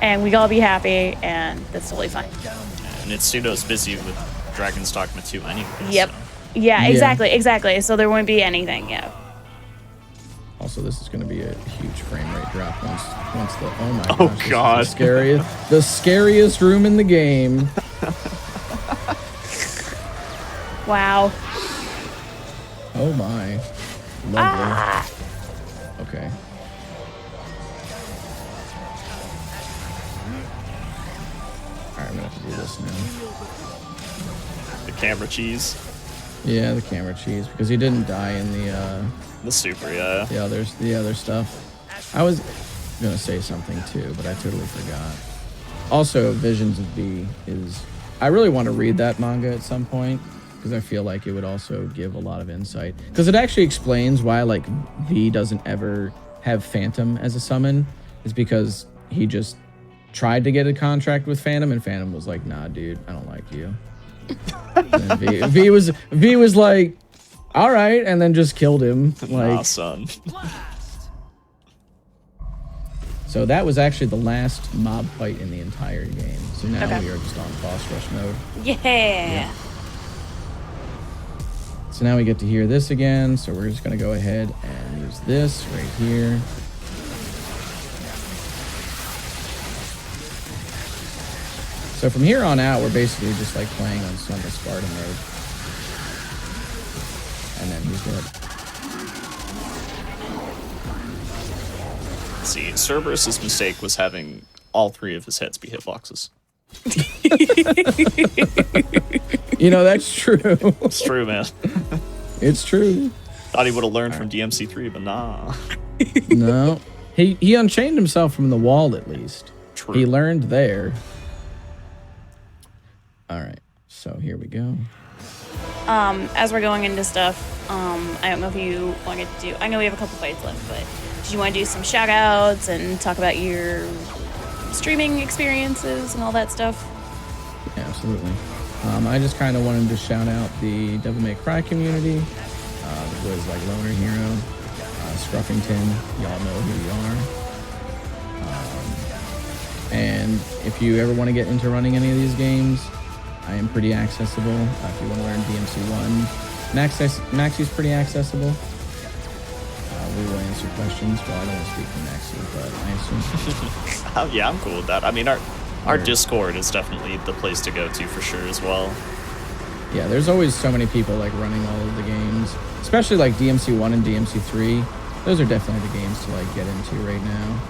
And we'd all be happy, and that's totally fine. And Itsuno's busy with Dragon's Dogma 2 anyway. Yep. So. Yeah, exactly. So there wouldn't be anything, yeah. Also, this is going to be a huge frame rate drop once the oh my Oh, gosh, this is God. the scariest room in the game. Wow. Oh my, lovely. Okay. All right, I'm gonna have to do this now. The camera cheese. Yeah, the camera cheese because he didn't die in The super, yeah. the other stuff. I was gonna say something too, but I totally forgot. Also, Visions of V is. I really want to read that manga at some point because I feel like it would also give a lot of insight because it actually explains why like V doesn't ever have Phantom as a summon. Is because he just tried to get a contract with Phantom and Phantom was like, "Nah, dude, I don't like you." And V was like, all right, and then just killed him. Like, Nah, son. so that was actually the last mob fight in the entire game. So now Okay. we are just on boss rush mode. Yeah. So now we get to hear this again. So we're just gonna go ahead and use this right here. So from here on out, we're basically just like playing on Son of Sparta mode. And then he's dead. See, Cerberus's mistake was having all 3 of his heads be hitboxes. You know, that's true. It's true, man. It's true. Thought he would have learned from DMC3, but nah. No. He unchained himself from the wall at least. True. He learned there. All right. So here we go. As we're going into stuff, I don't know if you wanted to do. I know we have a couple fights left, but did you want to do some shout outs and talk about your streaming experiences and all that stuff? Yeah, absolutely. I just kind of wanted to shout out the Devil May Cry community. It was like Loner Hero, Scruffington. Y'all know who you are. And if you ever want to get into running any of these games, I am pretty accessible. If you want to learn DMC1, Maxi's pretty accessible. We will answer questions. Well, I don't want to speak for Maxi, but I assume. Yeah, I'm cool with that. I mean, our Discord is definitely the place to go to for sure as well. Yeah, there's always so many people like running all of the games, especially like DMC1 and DMC3. Those are definitely the games to like get into right now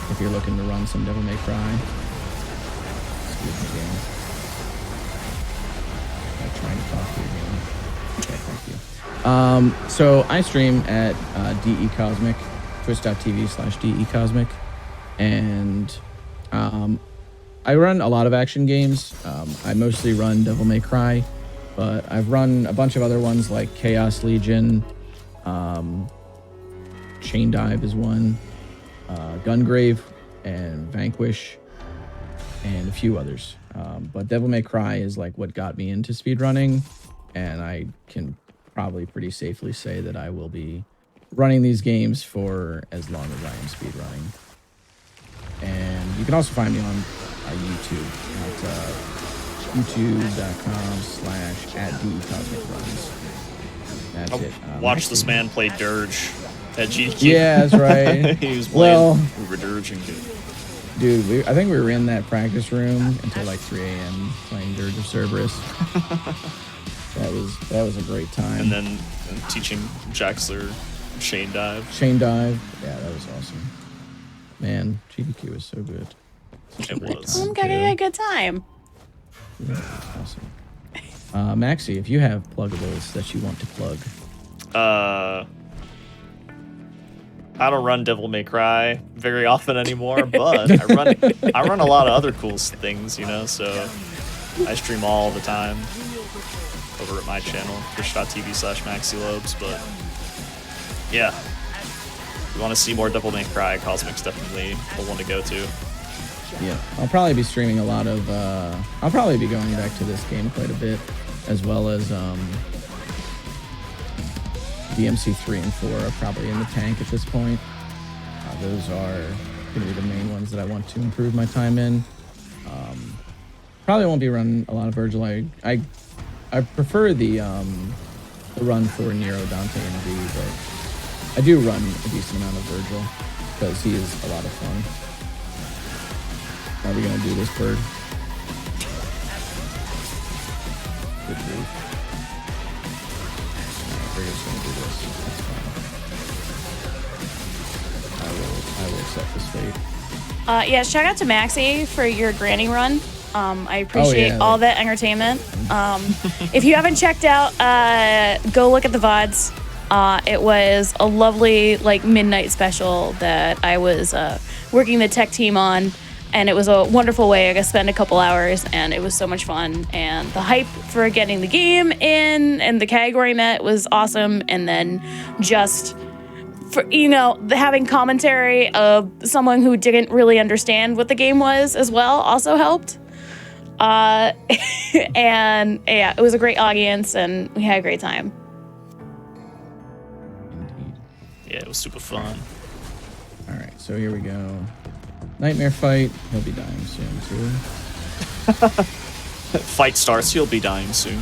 if you're looking to run some Devil May Cry. Excuse me, game. I'm trying to talk to you, game. Okay, thank you. So I stream at DE Cosmic, twitch.tv/DE Cosmic, and I run a lot of action games. I mostly run Devil May Cry, but I've run a bunch of other ones like Chaos Legion, Chain Dive is one, Gungrave, and Vanquish, and a few others. But Devil May Cry is like what got me into speedrunning, and I can probably pretty safely say that I will be running these games for as long as I am speedrunning. And you can also find me on YouTube at youtube.com/@DECosmicRuns. That's it. Watch this man play Dirge at GDQ. Yeah, that's right. He was playing Well, Uber Dirge and good. dude, I think we were in that practice room until like 3 a.m. playing Dirge of Cerberus. That was a great time. And then teaching Jaxler Chain Dive. Chain Dive. Yeah, that was awesome. Man, GDQ was so good. Such a It great was. time, I'm gonna too. get a good time. Yeah, awesome. Maxi, if you have pluggables that you want to plug. I don't run Devil May Cry very often anymore, but I run a lot of other cool things, you know, so I stream all the time over at my channel, twitch.tv/MaxiLobes, but yeah. you want to see more Devil May Cry, Cosmic's definitely the one to go to. Yeah, I'll probably be streaming a lot of. I'll probably be going back to this game quite a bit, as well as DMC 3 and 4 are probably in the tank at this point. Those are going to be the main ones that I want to improve my time in. Probably won't be running a lot of Virgil. I prefer the run for Nero, Dante, and V, but I do run a decent amount of Virgil because he is a lot of fun. How are we gonna do this, bird? Good move. Alright, we're just gonna do this. That's fine. I will accept this fate. Yeah, shout out to Maxie for your granny run. I appreciate all that entertainment. If you haven't checked out, go look at the VODs. It was a lovely midnight special that I was working the tech team on, and it was a wonderful way I got to spend a couple hours, and it was so much fun. And the hype for getting the game in and the category met was awesome. And then just for having commentary of someone who didn't really understand what the game was as well also helped. And yeah, it was a great audience and we had a great time. Indeed. Yeah, it was super fun. All right, so here we go. Nightmare fight. He'll be dying soon too. Fight starts, you'll be dying soon.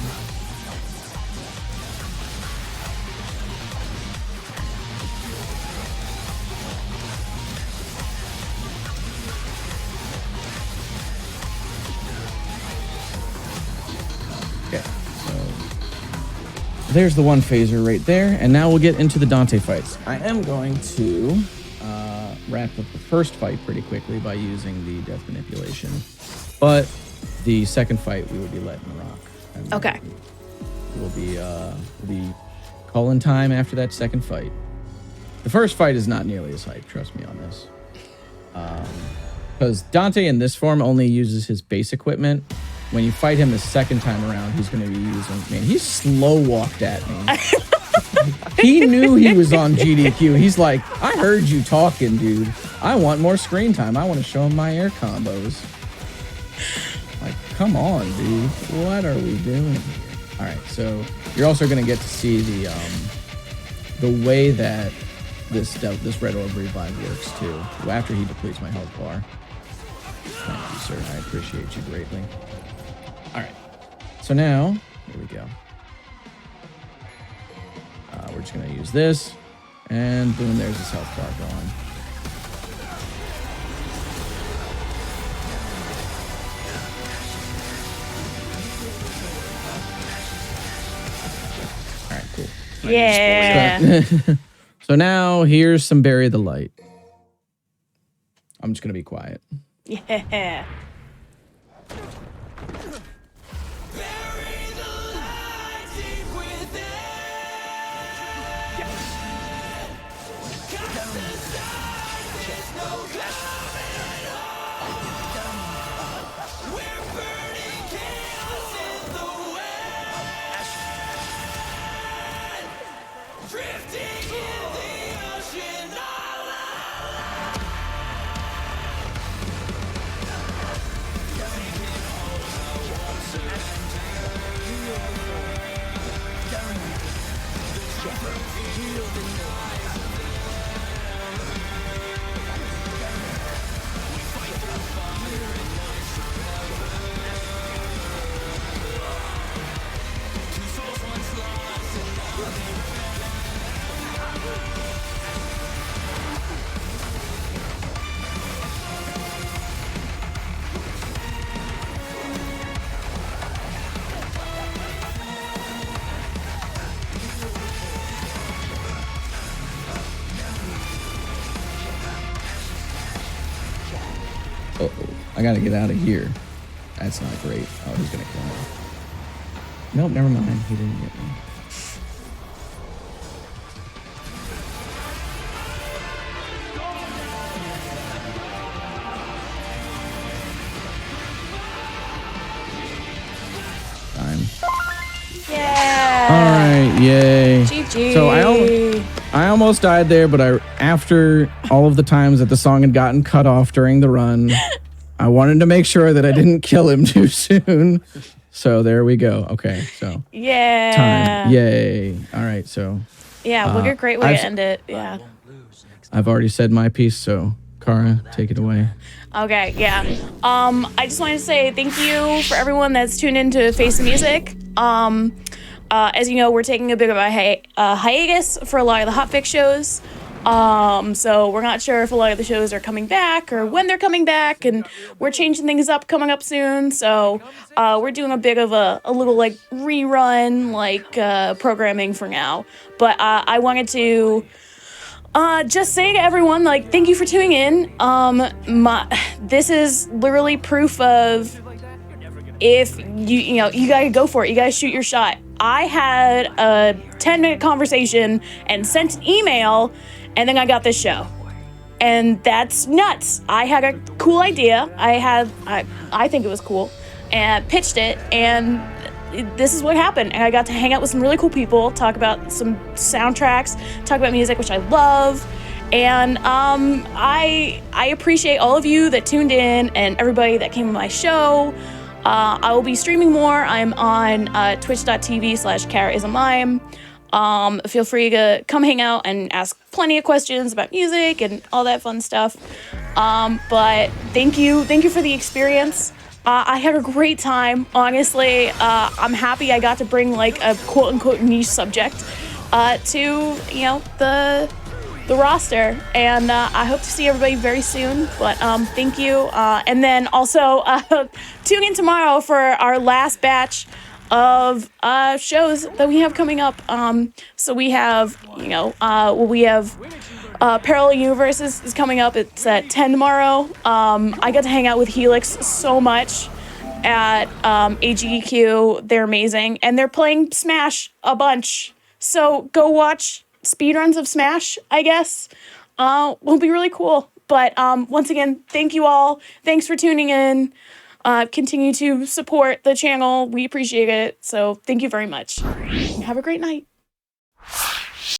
There's the one phaser right there, and now we'll get into the Dante fights. I am going to wrap up the first fight pretty quickly by using the death manipulation, but the second fight we will be letting rock. And Okay. We'll be calling time after that second fight. The first fight is not nearly as hype, trust me on this. Because Dante in this form only uses his base equipment. When you fight him the second time around, he's going to be using... Man, he slow walked at me. He knew he was on GDQ. He's like, I heard you talking, dude. I want more screen time. I want to show him my air combos. Like, come on, dude. What are we doing here? All right, so you're also going to get to see the way that this Red Orb Revive works, too. After he depletes my health bar. Thank you, sir. I appreciate you greatly. All right, so now, here we go. We're just gonna use this, and boom, there's his health bar going. All right, cool. Yeah. So now, here's some Bury the Light. I'm just gonna be quiet. Yeah. Uh-oh. I gotta get out of here. That's not great. Oh, he's gonna kill me. Nope, never mind. He didn't get me. Time. Yeah. All right, yay. GG. So I almost died there, but after all of the times that the song had gotten cut off during the run, I wanted to make sure that I didn't kill him too soon. So there we go. Okay, so Yeah. time. Yay. All right, so Yeah, what a great way to end it. Yeah. I've already said my piece, so Cara, take it away. Okay, yeah. I just wanted to say thank you for everyone that's tuned into Face the Music. As you know, we're taking a bit of a hiatus for a lot of the Hotfix shows. So we're not sure if a lot of the shows are coming back or when they're coming back, and we're changing things up coming up soon. So we're doing a bit of a little like rerun programming for now. But I wanted to just say to everyone, like, thank you for tuning in. This is literally proof of if you gotta go for it. You gotta shoot your shot. I had a 10-minute conversation and sent an email, and then I got this show. And that's nuts. I had a cool idea. I think it was cool, and pitched it, and this is what happened. And I got to hang out with some really cool people, talk about some soundtracks, talk about music, which I love. And I appreciate all of you that tuned in and everybody that came to my show. I will be streaming more. I'm on twitch.tv/Caraisamime. Feel free to come hang out and ask plenty of questions about music and all that fun stuff. But thank you for the experience. I had a great time, honestly. I'm happy I got to bring like a quote-unquote niche subject to the roster, and I hope to see everybody very soon. But thank you, and then also tune in tomorrow for our last batch of shows that we have coming up. So we have Parallel Universes is coming up. It's at 10 tomorrow. I got to hang out with Helix so much at GDQ. They're amazing, and they're playing Smash a bunch. So go watch speedruns of Smash, I guess. Will be really cool. But once again, thank you all. Thanks for tuning in. Continue to support the channel. We appreciate it. So thank you very much. Have a great night.